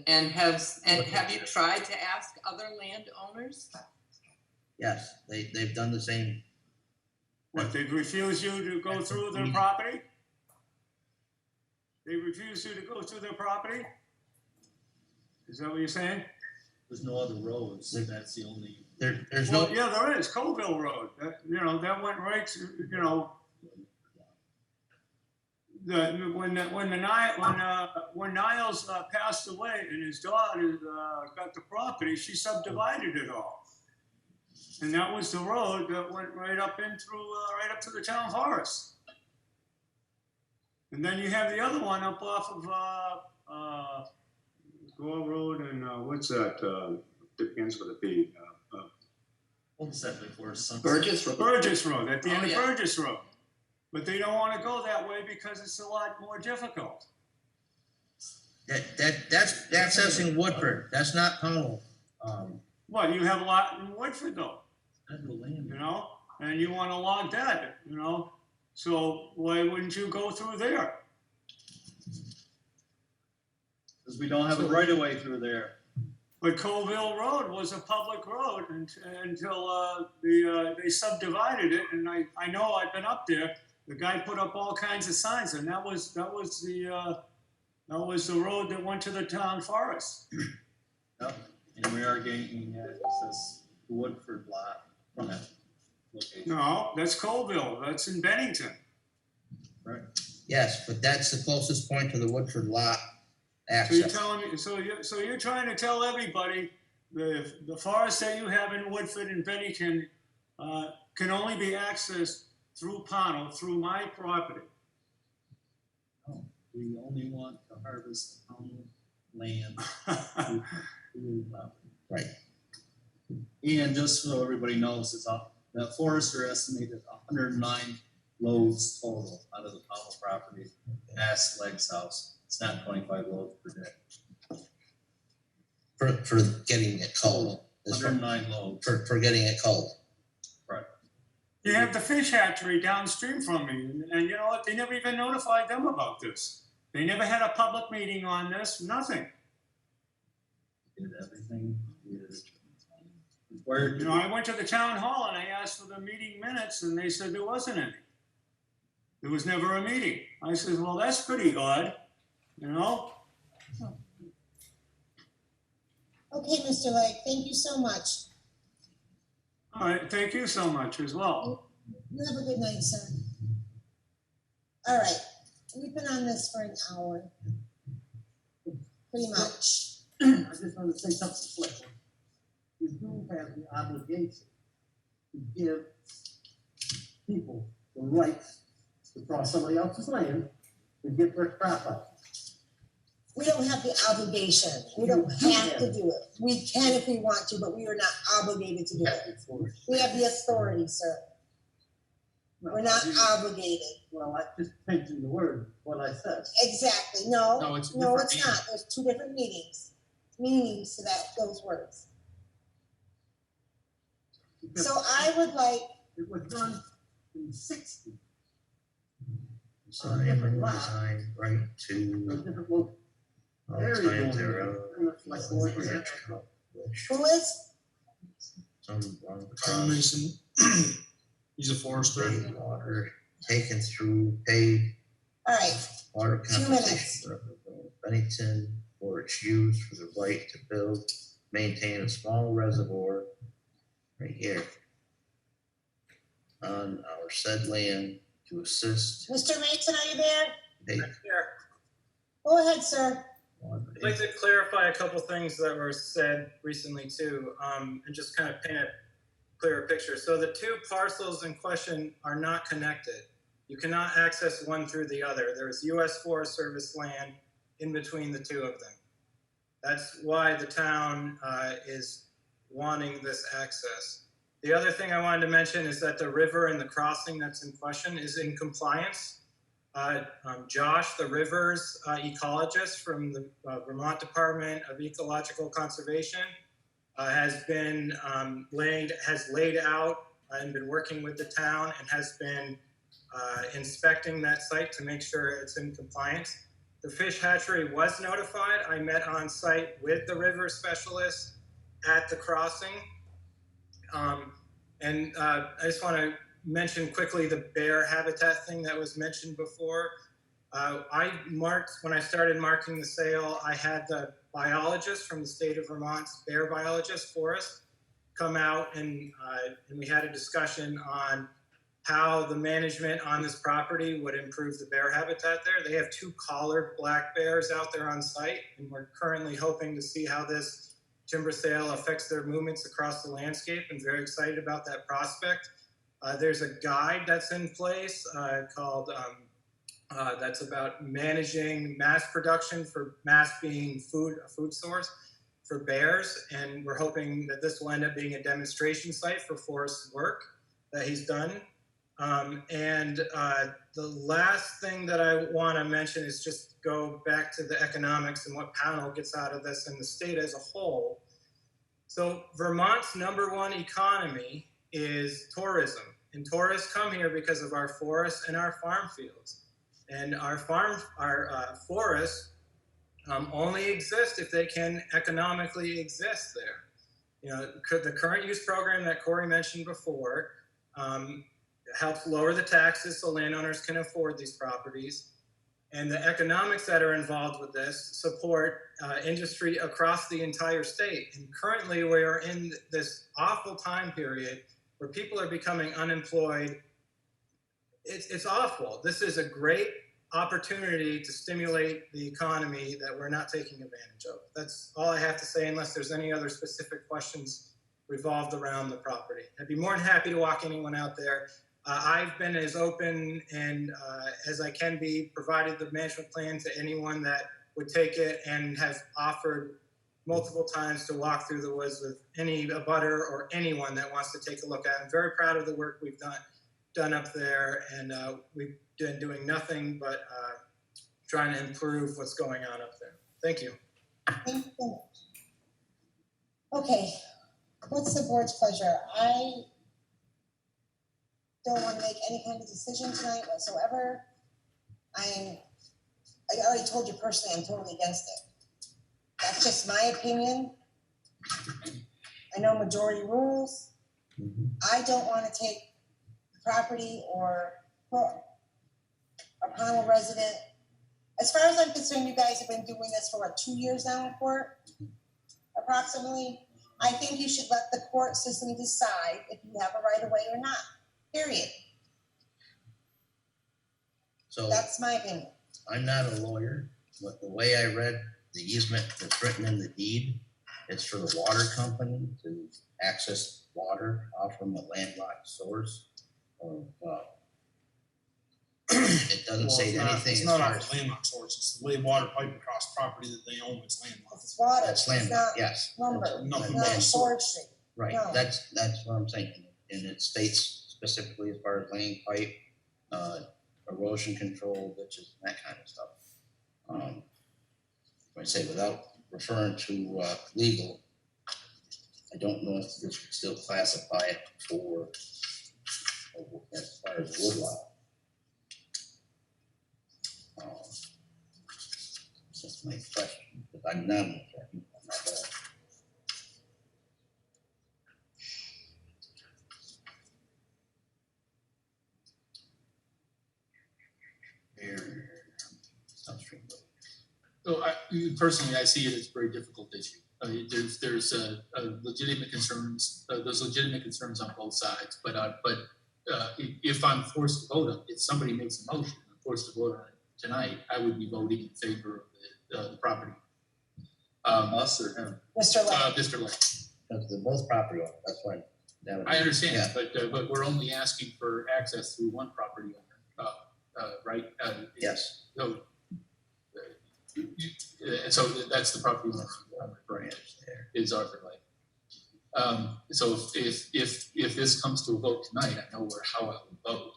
And have you tried to ask other landowners? Yes, they've done the same. What, they've refused you to go through their property? They refused you to go through their property? Is that what you're saying? There's no other roads. That's the only. There's Well, no. yeah, there is Colville Road. That went right to, when Niles passed away and his daughter got the property, she subdivided it all, and that was the road that went right up in through right up to the town forest. And then you have the other one up off of Gore Road and what's that? Begins with a B. What's that before sunset? Burgess Road. Burgess Road, at the end of yeah. Burgess Road. But they don't want to go that way because it's a lot more difficult. That's accessing Woodford. That's not Pownal. What, you have a lot in Woodford though? And you want to log that, So why wouldn't you go through there? Because we don't have a right of way through there. But Colville Road was a public road until they subdivided it, and I know I've been up there. The guy put up all kinds of signs, and that was the road that went to the town forest. Yep. And we are gaining access to Woodford lot from that location. No, that's Colville. That's in Bennington. Right. Yes, but that's the closest point to the Woodford lot So access. you're telling me? So you're trying to tell everybody the forest that you have in Woodford and Bennington can only be accessed through Pownal, through my property. No, we only want to harvest town land through property. Right. And just so everybody knows, it's The forester estimated 109 loads total out of the Pownal property past Leg's house. It's not 25 loads per day. For getting it culled. Is for, 109 loads. for getting it culled. You have the fish hatchery downstream from me, and you know what? They never even notified them about this. They never had a public meeting on this, nothing. Did everything is required. You know, I went to the town hall and I asked for the meeting minutes, and they said there wasn't any. There was never a meeting. I said, well, that's pretty odd, you know? Okay, Mr. Legg, thank you so much. All right, thank you so much as well. You have a good night, sir. All right, we've been on this for an hour. Pretty much. I just want to say something quick. You do have the obligation to give people the rights to cross somebody else's land and get their crap out. We don't have the obligation. We don't have to do it. We can if we want to, but we are not obligated to do it. We have the authority, sir. We're not obligated. Well, I just changing the word, what I said. Exactly. No, No, it's a no, different it's not. There's two different meanings to those words. Because So I would like, it was done in the 60s. Sign, design, right to A different look. all Very times good. thereof. Like the word Which who is? some wrong Kyle Mason, he's a forester. paid water taken through paid All right, water 2 minutes. compensation for Bennington for its use for the right to build, maintain a small reservoir right here on our said land to assist Mr. Mason, are you there? paid Go ahead, sir. water. I'd like to clarify a couple things that were said recently too, and just kind of paint a clearer picture. So the two parcels in question are not connected. You cannot access one through the other. There is U.S. Forest Service land in between the two of them. That's why the town is wanting this access. The other thing I wanted to mention is that the river and the crossing that's in question is in compliance. Josh, the river's ecologist from the Vermont Department of Ecological Conservation, has been laid out and been working with the town and has been inspecting that site to make sure it's in compliance. The fish hatchery was notified. I met on site with the river specialist at the crossing. I just want to mention quickly the bear habitat thing that was mentioned before. When I started marking the sale, I had the biologist from the state of Vermont's bear biologist forest come out and we had a discussion on how the management on this property would improve the bear habitat there. They have 2 collared black bears out there on site, and we're currently hoping to see how this timber sale affects their movements across the landscape, and very excited about that prospect. There's a guide that's in place called that's about managing mass production for mass being a food source for bears, and we're hoping that this will end up being a demonstration site for Forrest's work that he's done. The last thing that I want to mention is just go back to the economics and what Pownal gets out of this and the state as a whole. So Vermont's #1 economy is tourism, and tourists come here because of our forests and our farm fields. And our forests only exist if they can economically exist there. You know, the current use program that Corey mentioned before helps lower the taxes so landowners can afford these properties. And the economics that are involved with this support industry across the entire state. And currently we are in this awful time period where people are becoming unemployed. It's awful. This is a great opportunity to stimulate the economy that we're not taking advantage of. That's all I have to say, unless there's any other specific questions revolved around the property. I'd be more than happy to walk anyone out there. I've been as open and as I can be, provided the management plan to anyone that would take it, and have offered multiple times to walk through the woods with any abutter or anyone that wants to take a look at it. I'm very proud of the work we've done up there, and we've been doing nothing but trying to improve what's going on up there. Thank you. Thank you very much. Okay, what's the board's pleasure? I don't want to make any kind of decision tonight whatsoever. I already told you personally, I'm totally against it. That's just my opinion. I know majority rules. I don't want to take property or a Pownal resident. As far as I'm concerned, you guys have been doing this for what, 2 years now in court? Approximately. I think you should let the court system decide if you have a right of way or not, period. So That's my opinion. I'm not a lawyer, but the way I read the easement that's written in the deed, it's for the water company to access water off from a landlocked source. Or, it doesn't say anything It's as not far off as the landlocked source, it's the way water pipe across property that they own, it's landlocked. It's water, that's it's landlocked, not yes. lumber, That's- it's nothing not but a forestry. Right, No. that's what I'm saying, and it states specifically as far as laying pipe, erosion control, ditches, that kind of stuff. I say without referring to legal, I don't know if this would still classify it for as far as woodlot. That's my question, because I'm not an attorney, I'm not a- So personally, I see it as a very difficult issue. There's legitimate concerns, there's legitimate concerns on both sides, but if I'm forced to vote on it, if somebody makes a motion, I'm forced to vote on it tonight, I would be voting in favor of the property. Us or him? Mr. Lake. Mr. Lake. Because they're both property owners, that's why. that would I be- understand, Yeah, but we're only asking for access through one property owner, right? yes, So, and so that's the property owner I'm referring to there. is Arthur Lake. So if this comes to a vote tonight, I know how I would vote.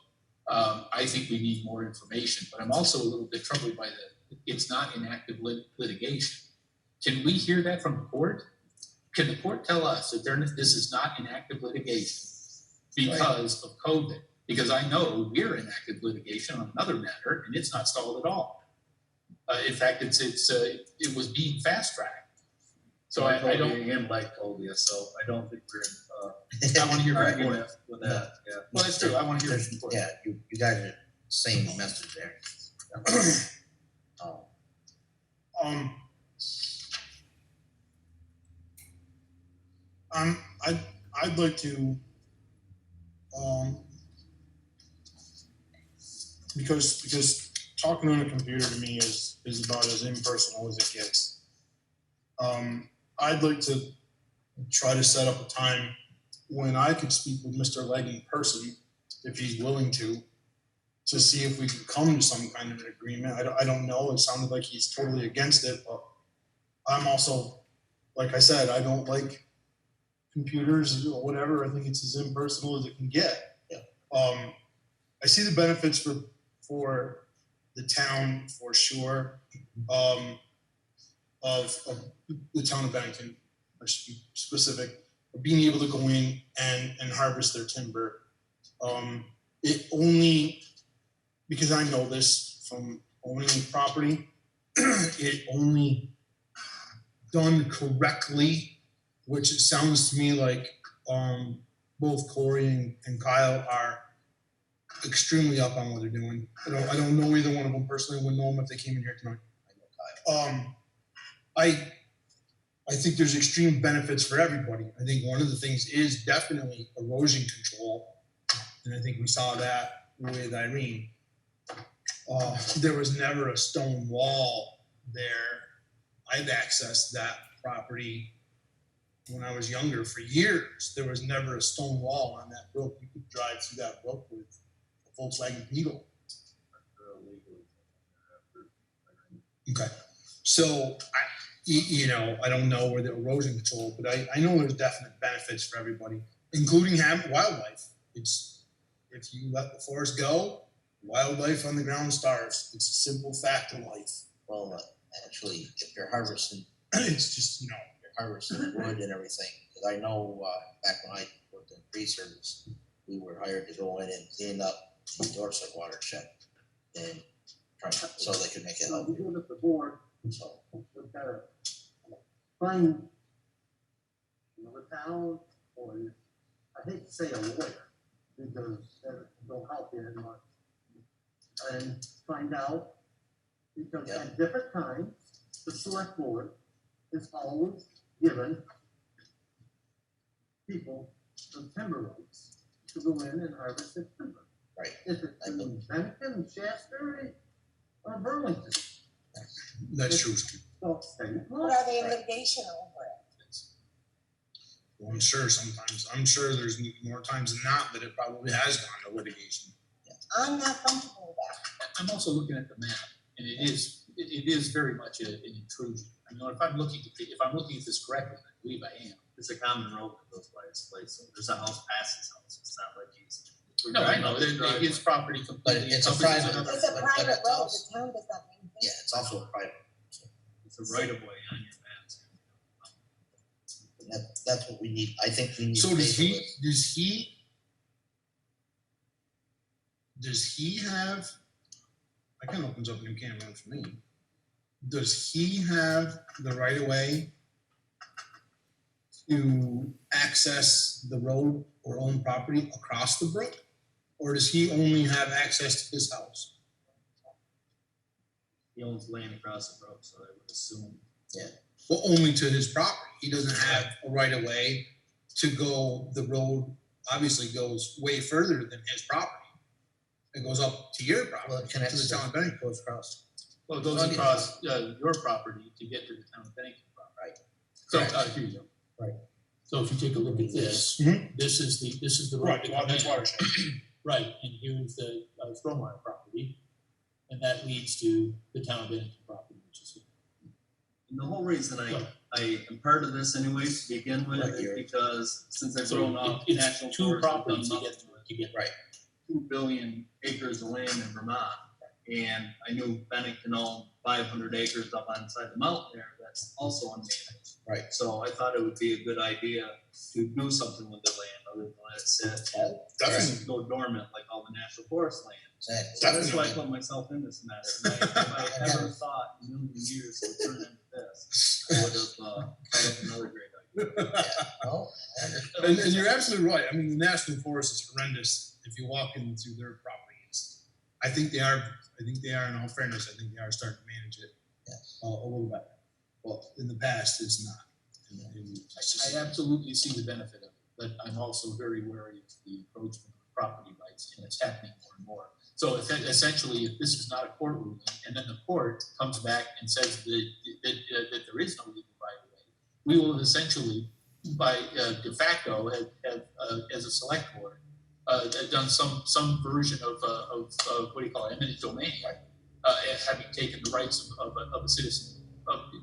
I think we need more information, but I'm also a little bit troubled by it's not in active litigation. Can we hear that from the court? Can the court tell us that this is not in active litigation because of COVID? Because I know we're in active litigation on another matter and it's not stalled at all. In fact, it was being fast tracked. So I don't. Him like told you, so I don't think we're in, I want to hear All right. from the court. with that, yeah. Well, that's true. I want to hear from the court. Yeah, you guys are same message there. I'd like to, because talking on a computer to me is about as impersonal as it gets. I'd like to try to set up a time when I could speak with Mr. Legg in person, if he's willing to see if we can come to some kind of an agreement. I don't know, it sounded like he's totally against it, but I'm also, like I said, I don't like computers or whatever. I think it's as impersonal as it can get. Yeah. I see the benefits for the town for sure, of the town of Bennington, I should be specific, of being able to go in and harvest their timber. It only, because I know this from owning property, it only done correctly, which it sounds to me like both Corey and Kyle are extremely up on what they're doing. I don't know either one of them personally. I wouldn't know them if they came in here tonight. I think there's extreme benefits for everybody. I think one of the things is definitely erosion control, and I think we saw that with Irene. There was never a stone wall there. I've accessed that property when I was younger for years. There was never a stone wall on that brook. You could drive through that brook with a Volkswagen Beetle. Okay, so you know, I don't know where the erosion control, but I know there's definite benefits for everybody, including having wildlife. It's, if you let the forest go, wildlife on the ground starves. It's a simple fact of life. Well, actually, if you're harvesting, It's just, you know, you're harvesting wood and everything, because I know, back when I worked in tree service, we were hired to go in and clean up the Dorset watershed and try, so they could make it So we healthy, do it at the board, so. we gotta find, you know, the town, or I hate to say a lawyer, because that don't help you very much. And find out, because at different times, the select board is always given people some timber rights to go in and harvest the timber. Right. If it's in Bennington, Shasbury, or Burlington, that's true. don't stay. Or are they in litigation over it? Well, I'm sure sometimes, I'm sure there's more times than not that it probably has gone to litigation. I'm not comfortable with that. I'm also looking at the map, and it is very much an intrusion. I mean, if I'm looking at this correctly, I believe I am. It's a common road that goes by his place, so there's a house past his house, it's not like he's. No, I know, his property But completely. it's a encompasses private, another- It's a but private it's road, also- the town does not maintain. Yeah, it's also a private, It's a right of way on your maps. and that's what we need, I think we need. So to does table he, this. does he have, that kind of opens up a new can of worms for me. Does he have the right of way to access the road or own property across the brook? Or does he only have access to his house? He owns land across the brook, so I would assume. Well, only to his property. He doesn't have a right of way to go, the road obviously goes way further than his property. It goes up to your Well, property, it to connects the town of Bennington. goes across. Well, it goes across your property to get to the town of Bennington property. Right. So, Correct. here you go. Right. So if you take a look at this, Mhm. this is the road Right, to well, come that's in. watershed. Right, and here's the stormwater property, and that leads to the town of Bennington property, which is here. And the whole reason I am part of this anyways to begin with Right, is Gary. because since I've So grown up, it's national two forests have done properties nothing to get Right. 2 billion acres of land in Vermont. And I knew Bennington owned 500 acres up on side the mountain there, that's also unmanaged. Right. So I thought it would be a good idea to do something with the land other than let it sit and Definitely. go dormant like all the national forest land. Exactly. So that's why I put myself in this matter. And if I ever thought in a million years it would turn into this, I would have come up with another great idea. Well, I understand. And you're absolutely right. I mean, the national forest is horrendous if you walk in through their properties. I think they are, in all fairness, I think they are starting to manage it Yes. a little better. Well, in the past, it's not. And it's just- I absolutely see the benefit of it, but I'm also very wary of the encroachment of property rights, and it's happening more and more. So essentially, if this is not a court ruling, and then the court comes back and says that there is no legal right of way, we will essentially, by de facto, have as a select board, done some version of what do you call it, eminent domain, having taken the rights of a citizen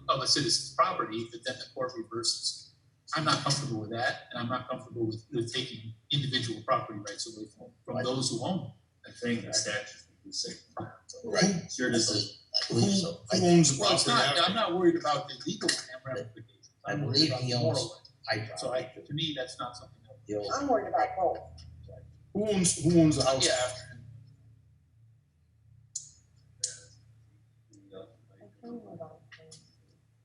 of a citizen's property that then the court reverses. I'm not comfortable with that, and I'm not comfortable with taking individual property rights away from those who own them. I think the statute would say. Right. Sure does. I believe so. Who owns the Well, it's property not, after? I'm not worried about the legal ramifications. I I'm worried believe about he the owns moral ones. hydro. So to me, that's not something that. The old- I'm worried about both. Who owns the house Yeah. after him?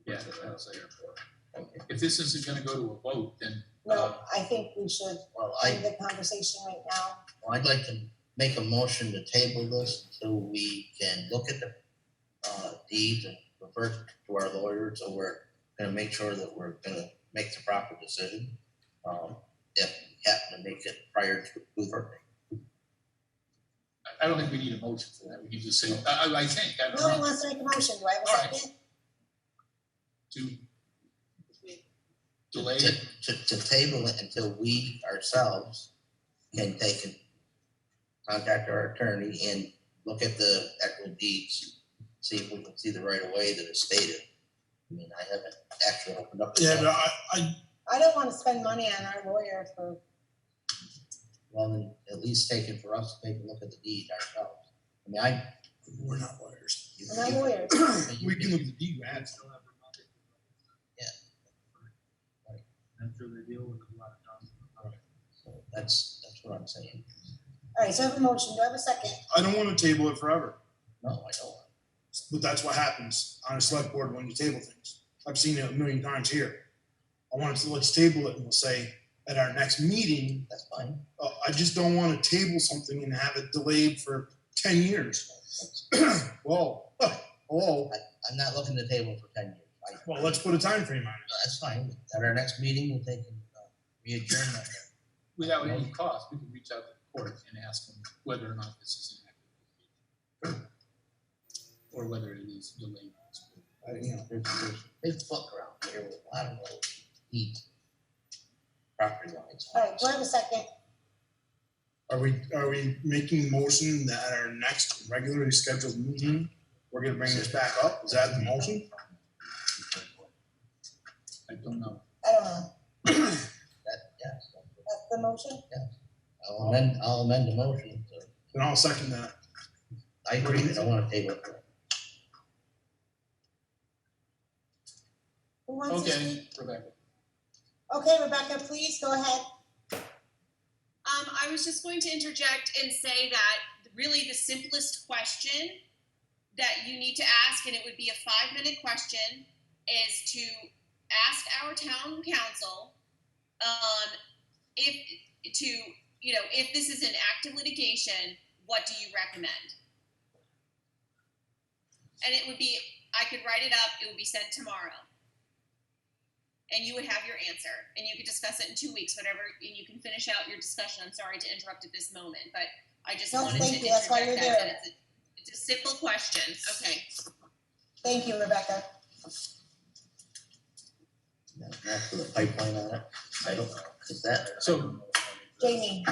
Yeah, that's there. If this isn't gonna go to a vote, then. No, I think we should Well, end the conversation right now. I'd like to make a motion to table this until we can look at the deeds and refer to our lawyers, so we're gonna make sure that we're gonna make the proper decision. If we happen to make it prior to the birthday. I don't think we need a motion for that. We can just say, I think, I don't Nobody know, wants to make a motion, do I have All a right. second? to delay it. To table it until we ourselves can take and contact our attorney and look at the actual deeds, see if we can see the right of way that is stated. I mean, I I haven't actually opened up. the Yeah, but file. I don't wanna spend money on our lawyer for, Well, then at least take it for us to take a look at the deed ourselves. I mean, we're not lawyers. you- we're not lawyers. We can look at the deed, we have to. I'm sure they deal with a lot of times. So that's what I'm saying. All right, so I have a motion, do I have a second? I don't wanna table it forever, No, I don't. but that's what happens on a select board when you table things. I've seen it a million times here. I wanted to, let's table it and we'll say at our next meeting, That's fine. I just don't wanna table something and have it delayed for 10 years. Whoa, oh, I'm not looking to table for 10 years. well, let's put a time frame on it. That's fine. At our next meeting, we'll take and re-adjourn that. Without any cost, we can reach out to the court and ask them whether or not this is an active litigation. Or whether it is delayed. You know, there's big fuck around here with a lot of little deep property lines. All right, do I have a second? Are we making motion that at our next regularly scheduled meeting, we're gonna bring this back up? Is that the motion? I don't know. I don't know, Yes. that's the motion? I'll amend the motion. So Then I'll second that. I agree that I want to table it. Who wants to Okay, speak? Rebecca. Okay, Rebecca, please, go ahead. I was just going to interject and say that really the simplest question that you need to ask, and it would be a 5-minute question, is to ask our town council if this is an active litigation, what do you recommend? And it would be, I could write it up, it would be sent tomorrow. And you would have your answer, and you could discuss it in 2 weeks, whatever, and you can finish out your discussion. I'm sorry to interrupt at this moment, but I just No, wanted to thank you. That's why interject you're that, there. that it's a simple question. Okay. Thank you, Rebecca. That's for the pipeline on it. I don't know. Is that? So, Jamie,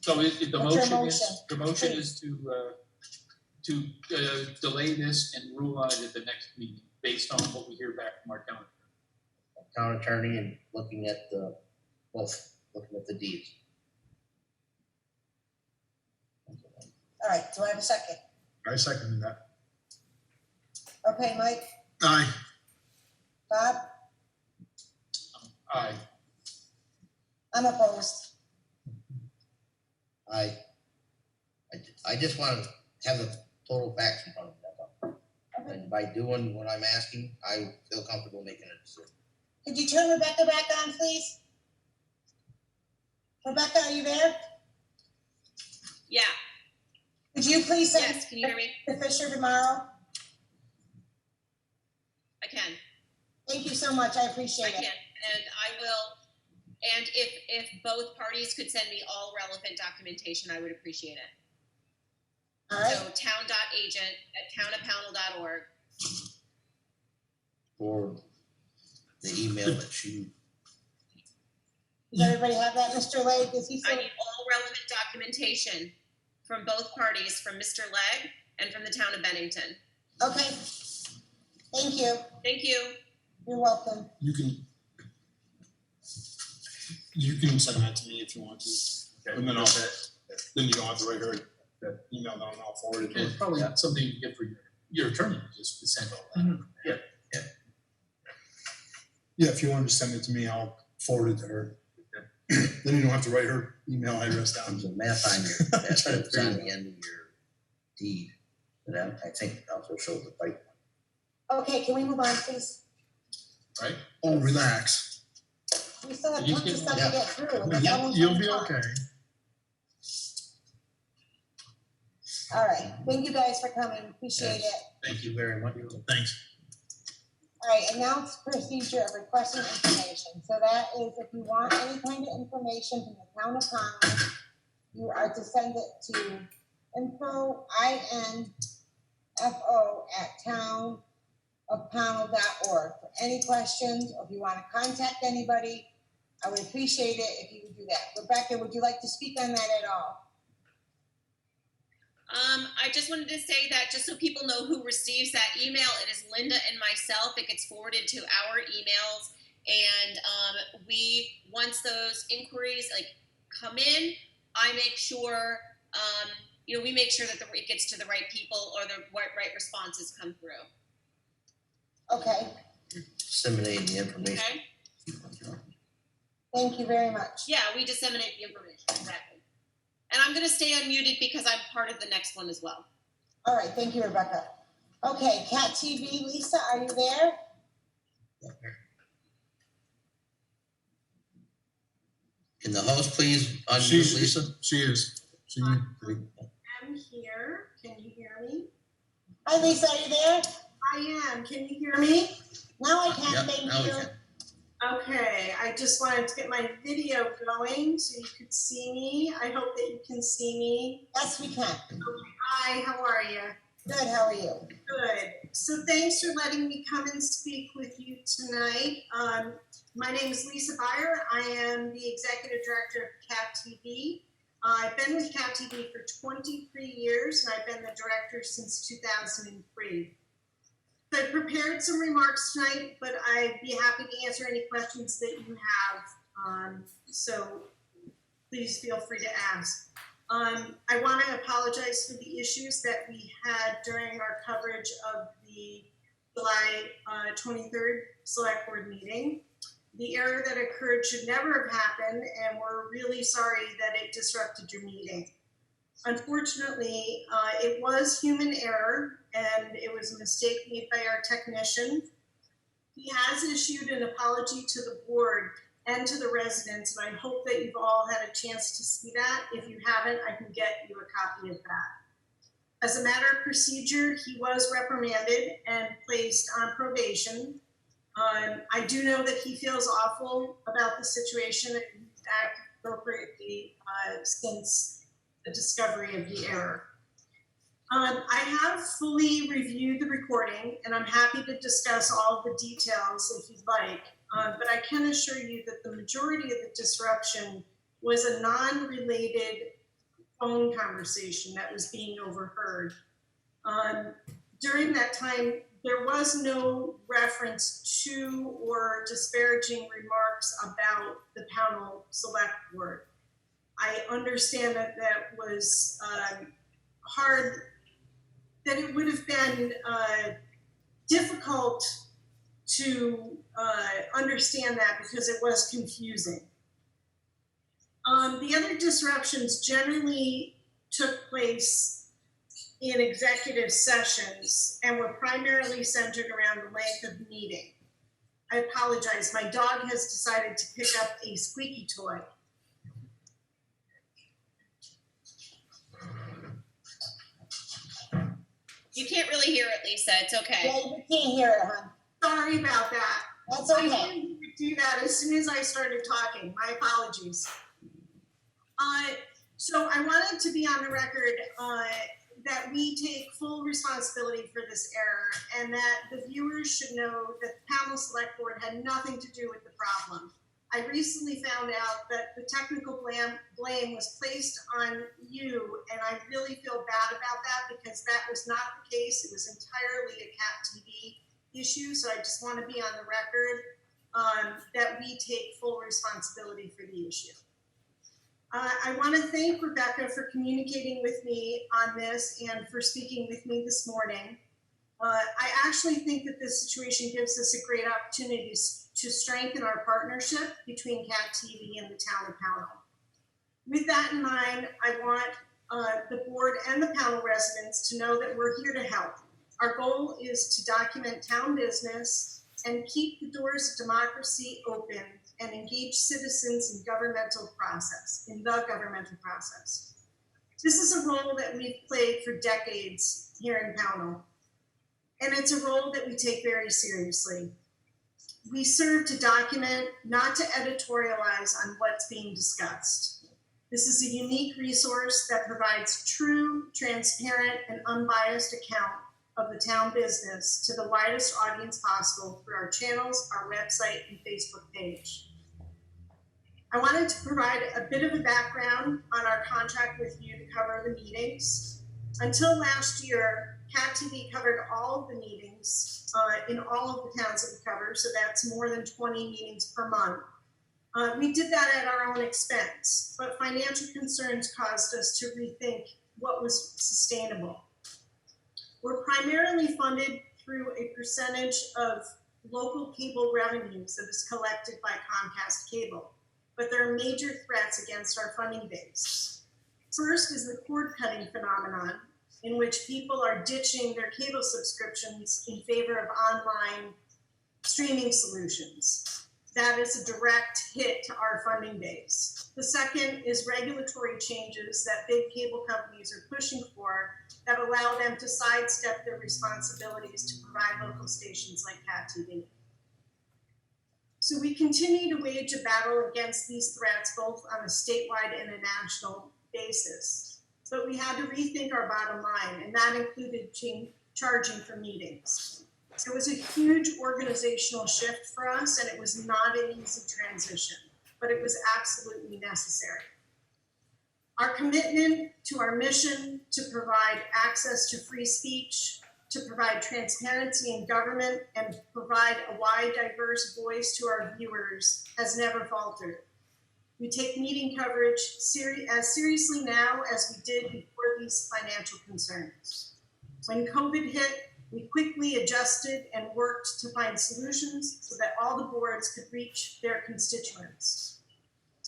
so the What's your motion is, motion? the motion is to delay this and rule on it at the next meeting, based on what we hear back from our town. Town attorney and looking at the deeds. all right, do I have a second? I second that. Okay, Mike, Aye. Bob, Aye. I'm opposed. I just want to have the total facts in front of me. That's all. And by doing what I'm asking, I feel comfortable making a decision. Could you turn Rebecca back on, please? Rebecca, are you there? Yeah. Could you please send Yes. Can you hear me? to Fisher tomorrow? I can. Thank you so much, I I appreciate can, it. and I will. And if both parties could send me all relevant documentation, I would appreciate it. All right, So town.agent@townofpownal.org. For the email that you, does everybody have that, Mr. Legg, is he I still? need all relevant documentation from both parties, from Mr. Legg and from the town of Bennington. Okay, thank you, Thank you. you're welcome. You can send that to me if you want to. And then then you don't have to write her that email down, I'll forward it to It's her. probably something you get for your attorney, just to send all that. Yeah, if you want to send it to me, I'll forward it to her. Then you don't have to write her email address down. there's a map on your, that's on the end of your deed. But I think it also shows the pipeline. Okay, can we move on, please? Right? Oh, relax. We still have You tons of can- stuff yeah. to get through. and that's almost You'll on be time. okay. All right, thank you guys for coming, appreciate it. Thank you very much. Thanks. All right, announce procedure of requesting information. So that is if you want any kind of information from the town of Pownal, you are to send it to info@townofpownal.org for any questions, or if you want to contact anybody, I would appreciate it if you would do that. Rebecca, would you like to speak on that at all? I just wanted to say that just so people know who receives that email, it is Linda and myself. It gets forwarded to our emails, and once those inquiries come in, I make sure we make sure that it gets to the right people or the right responses come through. Okay, Disseminating the information. Okay. thank you very much. Yeah, we disseminate the information exactly. And I'm going to stay unmuted because I'm part of the next one as well. All right, thank you, Rebecca. Okay, Cat TV, Lisa, are you there? Can the host please unmute She's- Lisa? She is. I'm here. Can you hear me? Hi, Lisa, are you there? I am. Can you hear me? Now I can, Yep, thank now we you. can. Okay, I just wanted to get my video going so you could see me. I hope that you can see me. Yes, we can. Hi, how are you? Good, how are you? Good. So thanks for letting me come and speak with you tonight. My name is Lisa Beyer. I am the Executive Director of CAT TV. I've been with CAT TV for 23 years, and I've been the director since 2003. So I prepared some remarks tonight, but I'd be happy to answer any questions that you have. So please feel free to ask. I want to apologize for the issues that we had during our coverage of the July 23rd Select Board meeting. The error that occurred should never have happened, and we're really sorry that it disrupted your meeting. Unfortunately, it was human error, and it was a mistake made by our technician. He has issued an apology to the board and to the residents, and I hope that you've all had a chance to see that. If you haven't, I can get you a copy of that. As a matter of procedure, he was reprimanded and placed on probation. I do know that he feels awful about the situation and acted appropriately since the discovery of the error. I have fully reviewed the recording, and I'm happy to discuss all the details if you'd like, but I can assure you that the majority of the disruption was a non-related phone conversation that was being overheard. During that time, there was no reference to or disparaging remarks about the Pownal Select Board. I understand that that was hard, that it would have been difficult to understand that because it was confusing. The other disruptions generally took place in executive sessions and were primarily centered around the length of the meeting. I apologize, my dog has decided to pick up a squeaky toy. You can't really hear it, Lisa. It's okay. Yeah, we can't hear it, hon. Sorry about that. That's I okay. didn't do that as soon as I started talking. My apologies. So I wanted to be on the record that we take full responsibility for this error, and that the viewers should know that the Pownal Select Board had nothing to do with the problem. I recently found out that the technical blame was placed on you, and I really feel bad about that because that was not the case. It was entirely a CAT TV issue, so I just want to be on the record that we take full responsibility for the issue. I want to thank Rebecca for communicating with me on this and for speaking with me this morning. I actually think that this situation gives us a great opportunity to strengthen our partnership between CAT TV and the town of Pownal. With that in mind, I want the board and the Pownal residents to know that we're here to help. Our goal is to document town business and keep the doors of democracy open and engage citizens in the governmental process. This is a role that we've played for decades here in Pownal, and it's a role that we take very seriously. We serve to document, not to editorialize on what's being discussed. This is a unique resource that provides true, transparent, and unbiased account of the town business to the widest audience possible through our channels, our website, and Facebook page. I wanted to provide a bit of a background on our contract with you to cover the meetings. Until last year, CAT TV covered all of the meetings in all of the towns that we cover, so that's more than 20 meetings per month. We did that at our own expense, but financial concerns caused us to rethink what was sustainable. We're primarily funded through a percentage of local cable revenues that is collected by Comcast Cable, but there are major threats against our funding base. First is the cord cutting phenomenon, in which people are ditching their cable subscriptions in favor of online streaming solutions. That is a direct hit to our funding base. The second is regulatory changes that big cable companies are pushing for that allow them to sidestep their responsibilities to provide local stations like CAT TV. So we continue to wage a battle against these threats, both on a statewide and a national basis. But we had to rethink our bottom line, and that included charging for meetings. It was a huge organizational shift for us, and it was not an easy transition, but it was absolutely necessary. Our commitment to our mission to provide access to free speech, to provide transparency in government, and provide a wide, diverse voice to our viewers has never faltered. We take meeting coverage as seriously now as we did before these financial concerns. When COVID hit, we quickly adjusted and worked to find solutions so that all the boards could reach their constituents.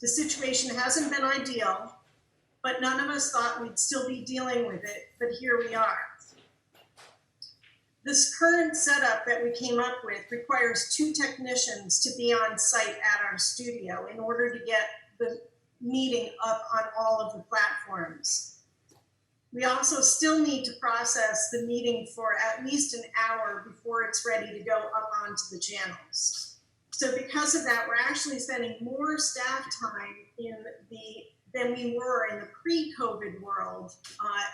The situation hasn't been ideal, but none of us thought we'd still be dealing with it, but here we are. This current setup that we came up with requires 2 technicians to be on site at our studio in order to get the meeting up on all of the platforms. We also still need to process the meeting for at least an hour before it's ready to go up onto the channels. So because of that, we're actually spending more staff time than we were in the pre-COVID world,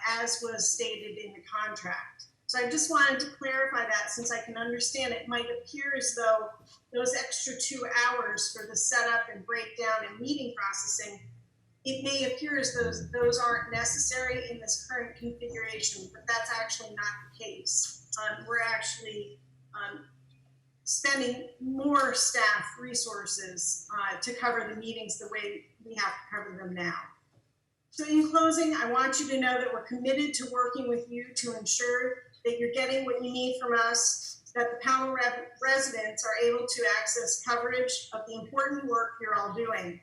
as was stated in the contract. So I just wanted to clarify that, since I can understand it might appear as though those extra 2 hours for the setup and breakdown and meeting processing, it may appear as though those aren't necessary in this current configuration, but that's actually not the case. We're actually spending more staff resources to cover the meetings the way we have to cover them now. So in closing, I want you to know that we're committed to working with you to ensure that you're getting what you need from us, that the Pownal residents are able to access coverage of the important work you're all doing.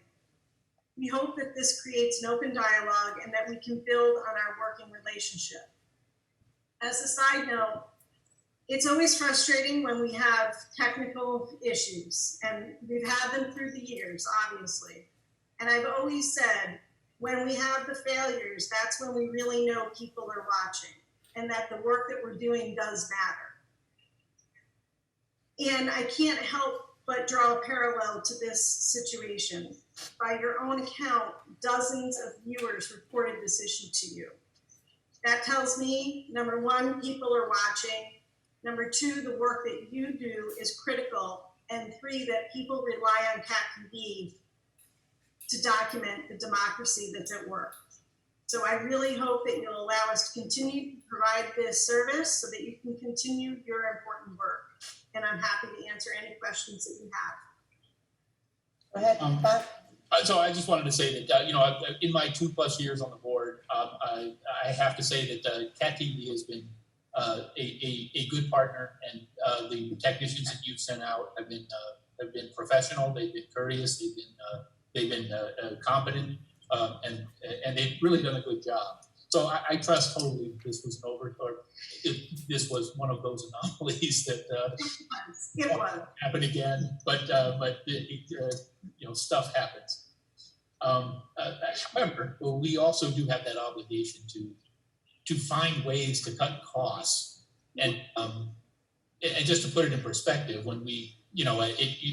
We hope that this creates an open dialogue and that we can build on our working relationship. As a side note, it's always frustrating when we have technical issues, and we've had them through the years, obviously. And I've always said, when we have the failures, that's when we really know people are watching and that the work that we're doing does matter. And I can't help but draw a parallel to this situation. By your own account, dozens of viewers reported this issue to you. That tells me, number 1, people are watching. Number 2, the work that you do is critical. And 3, that people rely on CAT TV to document the democracy that's at work. So I really hope that you'll allow us to continue to provide this service so that you can continue your important work. And I'm happy to answer any questions that you have. Go ahead, Bob. So I just wanted to say that, in my 2+ years on the board, I have to say that CAT TV has been a good partner, and the technicians that you've sent out have been professional. They've been courteous. They've been competent, and they've really done a good job. So I trust totally that this was this was one of those anomalies that won't happen again. But stuff happens. However, we also do have that obligation to find ways to cut costs, and just to put it in perspective, when we,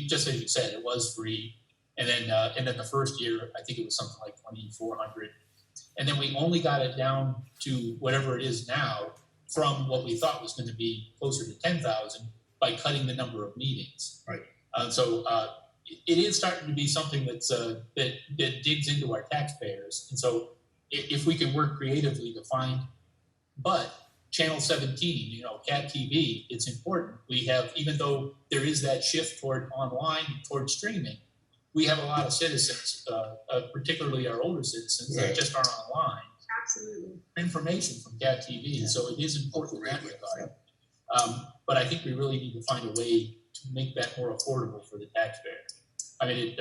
just as you said, it was free, and then the first year I think it was something like $2,400. And then we only got it down to whatever it is now from what we thought was going to be closer to 10,000 by cutting the number of meetings. Right. So it is starting to be something that's that digs into our taxpayers. And so if we can work creatively to find But Channel 17, you know, Cat TV, it's important. We have, even though there is that shift toward online, toward streaming, we have a lot of citizens, particularly our older citizens, that just aren't online. Absolutely. Information from Cat TV, so it is important in that regard. But I think we really need to find a way to make that more affordable for the taxpayer. I mean,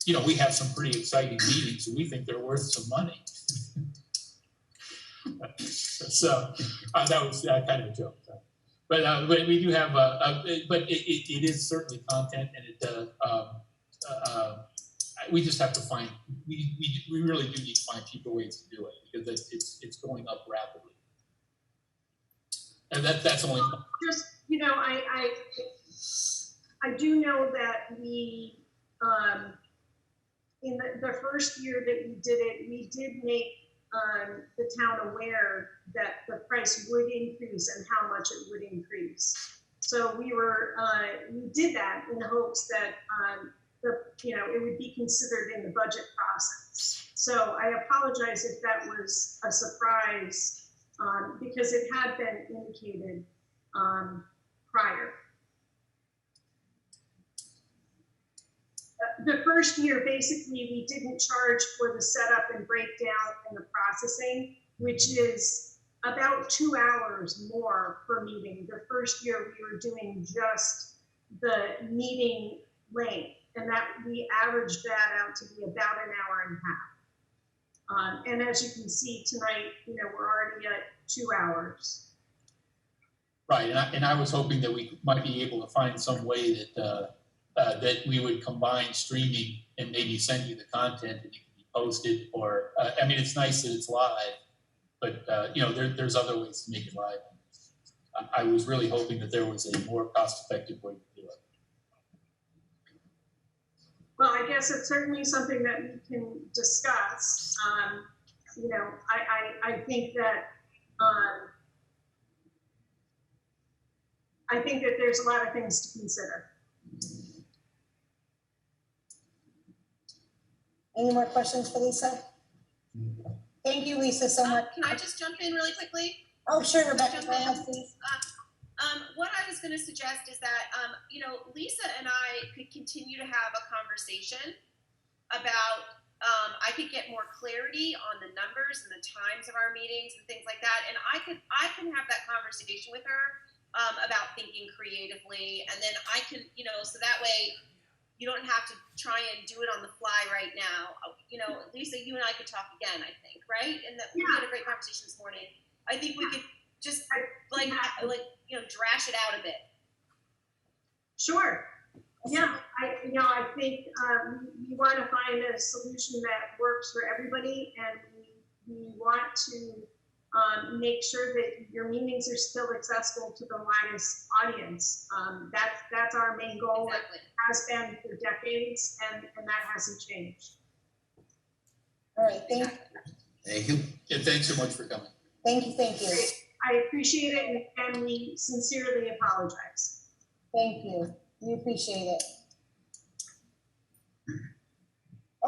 you know, we have some pretty exciting meetings, and we think they're worth some money. So that was kind of a joke. But we do have, but it is certainly content, and it we just have to find, we really do need to find cheaper ways to do it, because it's going up rapidly. And that's only just, you know, I do know that we in the first year that we did it, we did make the town aware that the price would increase and how much it would increase. So we did that in hopes that it would be considered in the budget process. So I apologize if that was a surprise, because it had been indicated prior. The first year, basically, we didn't charge for the setup and breakdown and the processing, which is about 2 hours more per meeting. The first year, we were doing just the meeting length, and that we averaged that out to be about an hour and a half. And as you can see tonight, you know, we're already at 2 hours. right. And I was hoping that we might be able to find some way that that we would combine streaming and maybe send you the content and it can be posted, or I mean, it's nice that it's live, but you know, there's other ways to make it live. I was really hoping that there was a more cost-effective way to do it. Well, I guess it's certainly something that we can discuss. You know, I think that there's a lot of things to consider. Any more questions for Lisa? Thank you, Lisa, so much. Can I just jump in really quickly? Oh, sure, Rebecca, Jump go in? ahead, please. What I was going to suggest is that, you know, Lisa and I could continue to have a conversation about, I could get more clarity on the numbers and the times of our meetings and things like that. And I can have that conversation with her about thinking creatively. And then I can, you know, so that way you don't have to try and do it on the fly right now. You know, Lisa, you and I could talk again, I think, right? And that we had a great conversation this morning. I think we could just like you know, drash it out a bit. Sure. Yeah, I think we want to find a solution that works for everybody, and we want to make sure that your meetings are still accessible to the widest audience. That's our main goal. Exactly. It has been for decades, and that hasn't changed. All right, Thank you. And thanks so much for coming. Thank you. I appreciate it, and we sincerely apologize. Thank you. We appreciate it.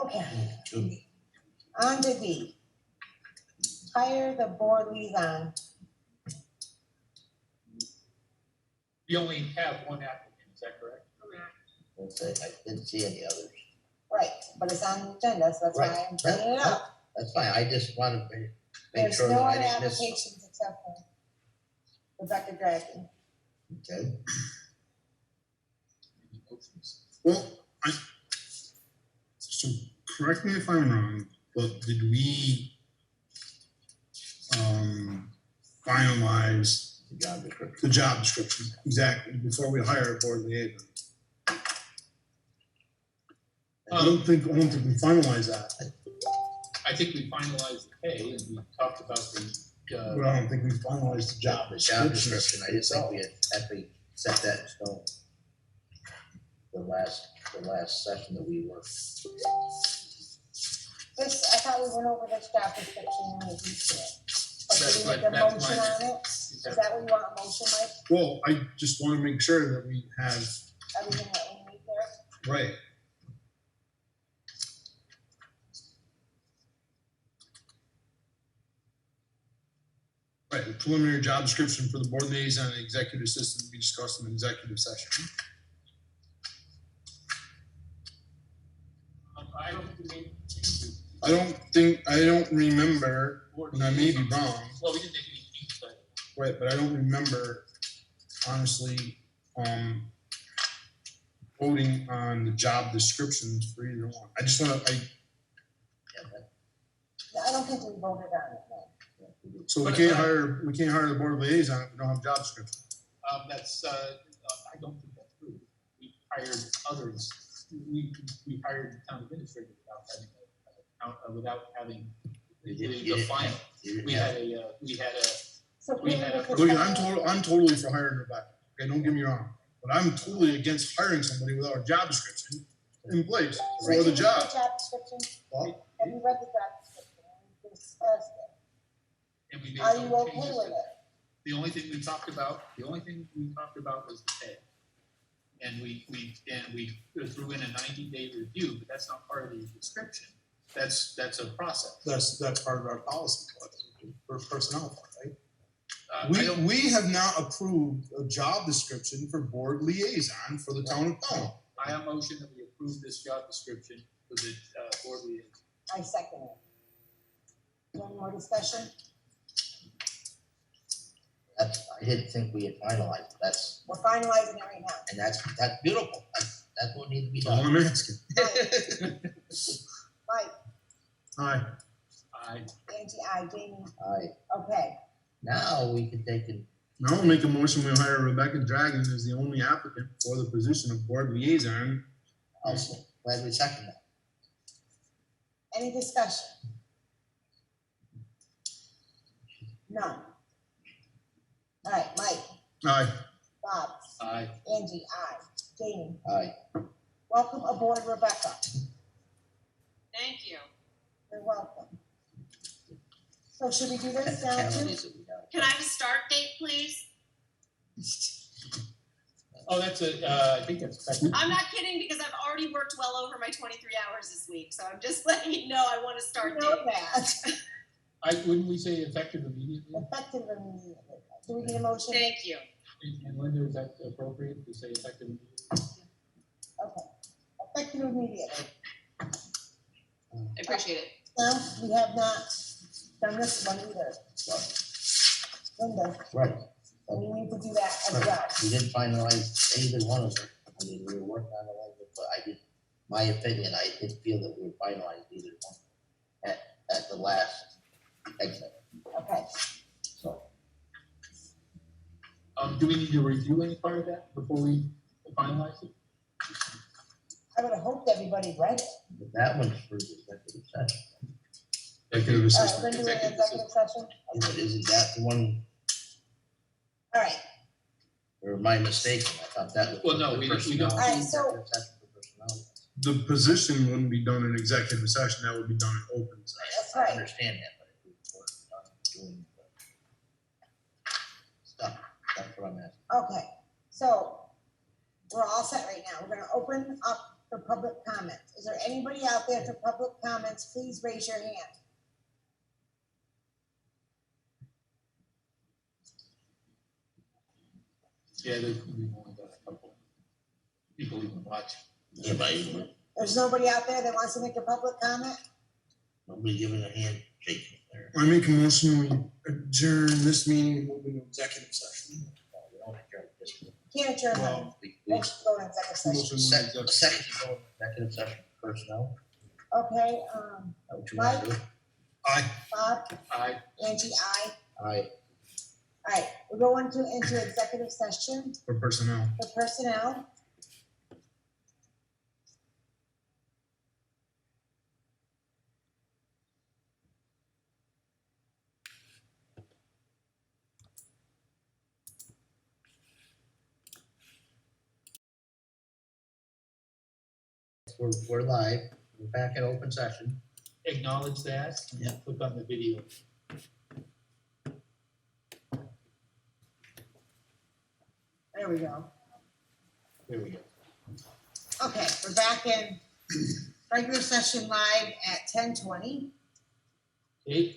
Okay, on to D. Hire the board liaison. You only have one applicant, is that correct? I didn't see any others. Right, but it's on the agenda, so that's why I'm bringing it up. That's fine, I just wanted to make There's sure no that I other didn't miss. applications except for Rebecca Dragon. Okay. Well, so correct me if I'm wrong, but did we finalize The job description. the job description exactly before we hire a board liaison? I don't think we finalized that. I think we finalized the pay and we talked about the, But I don't think we finalized the job The job description. description, I just think we had actually set that in stone. The last session that we were. This, I thought we went over this job description in the detail. But That's do we what- make a that's motion my- on it? Is that what you want, a motion, Mike? Well, I just want to make sure that we have, Everything that we need there? right. Right, the preliminary job description for the board liaison and executive assistant to be discussed in executive session. I don't think we made changes. I don't remember, and I may be wrong, Well, we didn't make any changes, but right, but I don't remember honestly, voting on the job descriptions for either one. I just wanna, I don't think we voted on it, no. so we can't hire the board liaison if we don't have job description. that's, I don't think that's true. We hired others, we hired the town administrator without having the final. We had a, So We can had a- make a Look, second? I'm totally for hiring Rebecca, okay, don't get me wrong, but I'm totally against hiring somebody without a job description in place So for have the you read job. the job description? Well, Have you read the job description? We discussed it. and we made Are some you okay changes with to it? The only thing we talked about was the pay. And we threw in a 90-day review, but that's not part of the description. That's a process. that's part of our policy for personnel, right? I don't- We have not approved a job description for board liaison for the town of Pownal. I have a motion that we approve this job description for the board liaison. I second it. Any more discussion? I didn't think we had finalized, We're finalizing it right now. and that's beautiful, that's what needs to be That's all done. I'm asking. Mike, Aye. Angie, I, Jamie, Alright, okay. now we can take it, Now I'll make a motion, we'll hire Rebecca Dragon as the only applicant for the position of board liaison. also, glad we second that. Any discussion? None. All right, Mike, Aye. Bob, Aye. Angie, I, Jamie, Alright, welcome aboard, Rebecca. Thank you. You're welcome. So should we do this now too? penalties that we got. Can I have a start date, please? Oh, that's I think that's effective. I'm not kidding because I've already worked well over my 23 hours this week, so I'm just letting you know I want a You start know date. that. Wouldn't we say effective immediately? Effective immediately. Do we need a motion? Thank you. And Linda, is that appropriate to say effective immediately? Okay. Effective immediately. I appreciate it. No, we have not done this one either. Linda, Right, so we need to do that as well. we didn't finalize either one of them, I mean, we were working on it, but my opinion, I didn't feel that we were finalized either one at the last exit, Okay. so. Do we need to review any part of that before we finalize it? I would have hoped everybody read it. But that one's for the executive session. Executive All right, assistant. we're gonna do an executive session. Isn't that the one, All right, or am I mistaken? I thought that was. Well, no, the we don't- personnel. All right, so- Executive session for personnel. The position wouldn't be done in executive session, that would be done in open session. that's I right. understand that, but if we were doing the stuff, that's what I'm asking. Okay, so we're all set right now. We're gonna open up for public comments. Is there anybody out there for public comments? Please raise your hand. Yeah, we've only got a couple people even watching. Anybody, There's nobody out there that wants to make a public comment? nobody giving a hand shaking there. I make a motion, we adjourn this meeting, move into executive session. We don't adjourn this one. Can't adjourn them. Well, We Motion to go to executive session. motion to second, executive a second to go into executive session for personnel. Okay, Is that what you want to do? Aye. Bob, Aye. Angie, I. Aye. All right, we're going into executive session For personnel. for personnel. We're live, we're back in open session. Acknowledge that, and then click on the video. There we go. There we go. Okay, we're back in regular session live at 10:20. Okay,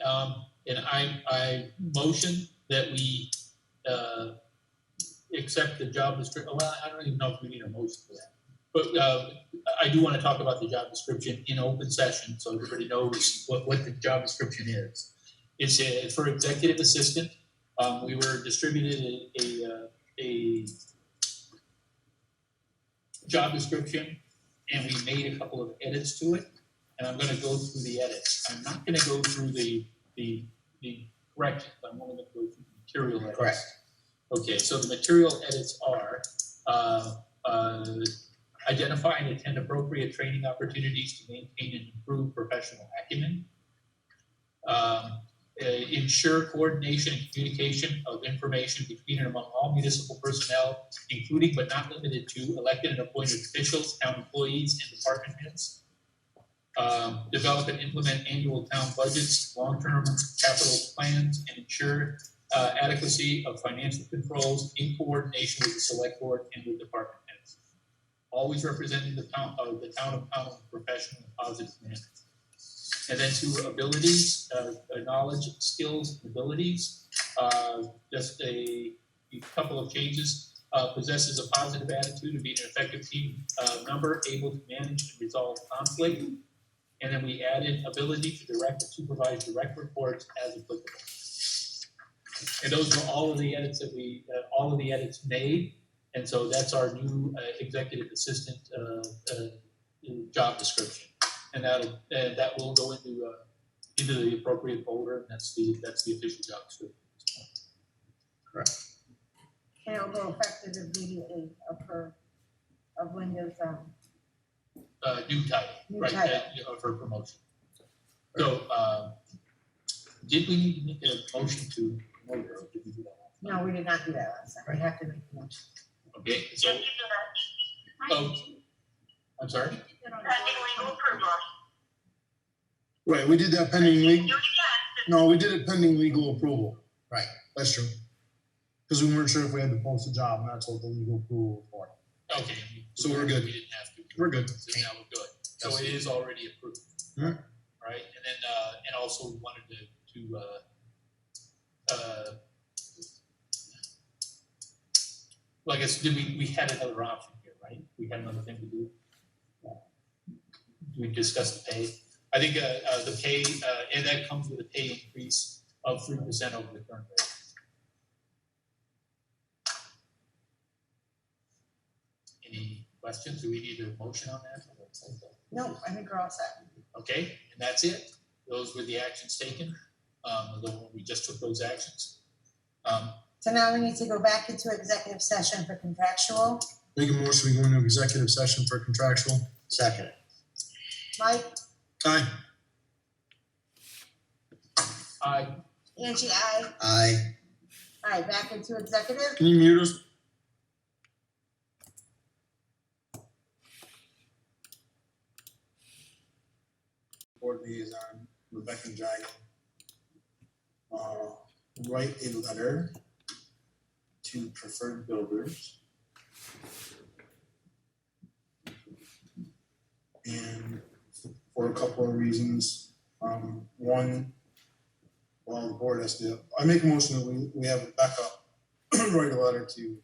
and I motion that we, accept the job description. Well, I don't even know if we need a motion for that. But I do want to talk about the job description in open session, so everybody knows what the job description is. It's for executive assistant. We were distributed a job description, and we made a couple of edits to it. And I'm going to go through the edits. I'm not going to go through the corrections. I'm only going to go through the material edits. Correct. Okay, so the material edits are identify and attend appropriate training opportunities to maintain and improve professional acumen. Ensure coordination and communication of information between and among all municipal personnel, including but not limited to elected and appointed officials, town employees, and department heads. Develop and implement annual town budgets, long-term capital plans, and ensure adequacy of financial controls in coordination with the select board and with department heads. Always representing the town of Pownal in a professional and positive manner. And then to abilities, knowledge, skills, and abilities. Just a couple of changes. Possesses a positive attitude of being an effective team member, able to manage and resolve conflict. And then we added ability to direct and supervise direct reports as applicable. And those were all of the edits that all of the edits made. And so that's our new executive assistant job description. And that will go into the appropriate folder. And that's the official job description. Correct. And it'll go effective immediately of Linda's, New title, right, title. Of her promotion. So, did we need to make a motion to promote her, or did we do that? No, we did not do that last time. We have to make the motion. Okay, so, oh, I'm sorry? Right, we did that pending legal. No, we did it pending legal approval. Right. That's true. Because we weren't sure if we had to post a job, and that's what the legal approval was for. Okay. So we're good. We didn't have to. We're good. So now we're good. So it is already approved. Alright. Right, and then, and also we wanted well, I guess, we had another option here, right? We had another thing to do. We discussed the pay. I think, the pay, and that comes with a pay increase of 3% over the current rate. Any questions? Do we need a motion on that? No, I think we're all set. Okay, and that's it. Those were the actions taken. We just took those actions. So now we need to go back into executive session for contractual. Make a motion, we go into executive session for contractual. Second. Mike, Aye. Aye. Angie, aye. Aye. All right, back into executive. Can you mute us? Board liaison, Rebecca Jagan. Write a letter to preferred builders. And for a couple of reasons. One, well, the board has to, I make a motion that we have Rebecca write a letter to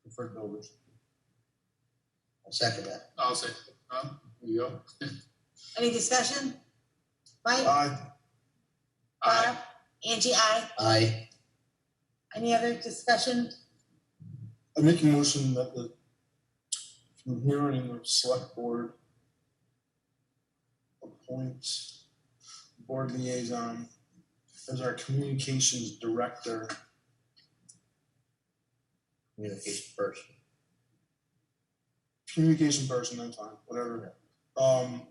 preferred builders. I'll second that. I'll say, here you go. Any discussion? Mike, Aye. Bob, Angie, aye. Aye. Any other discussion? I make a motion that from here in the select board appoints board liaison as our communications director. Communication person. Communication person, that's fine, whatever. From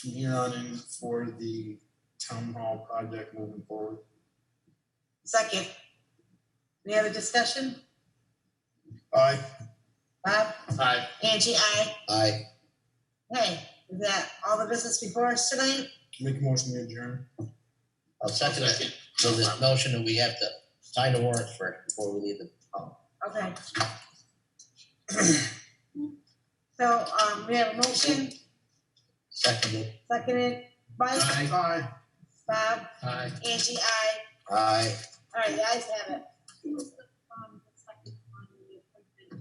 here on in for the town hall project moving forward. Second. Any other discussion? Aye. Bob, Aye. Angie, aye. Aye. Hey, is that all the business before us tonight? Make a motion to adjourn. I'll second it. So this notion that we have to sign the warrants first before we leave the hall. Okay. So, we have a motion, Seconded. seconded, Mike, Aye. Bob, Aye. Angie, aye. Aye. All right, the ayes have it.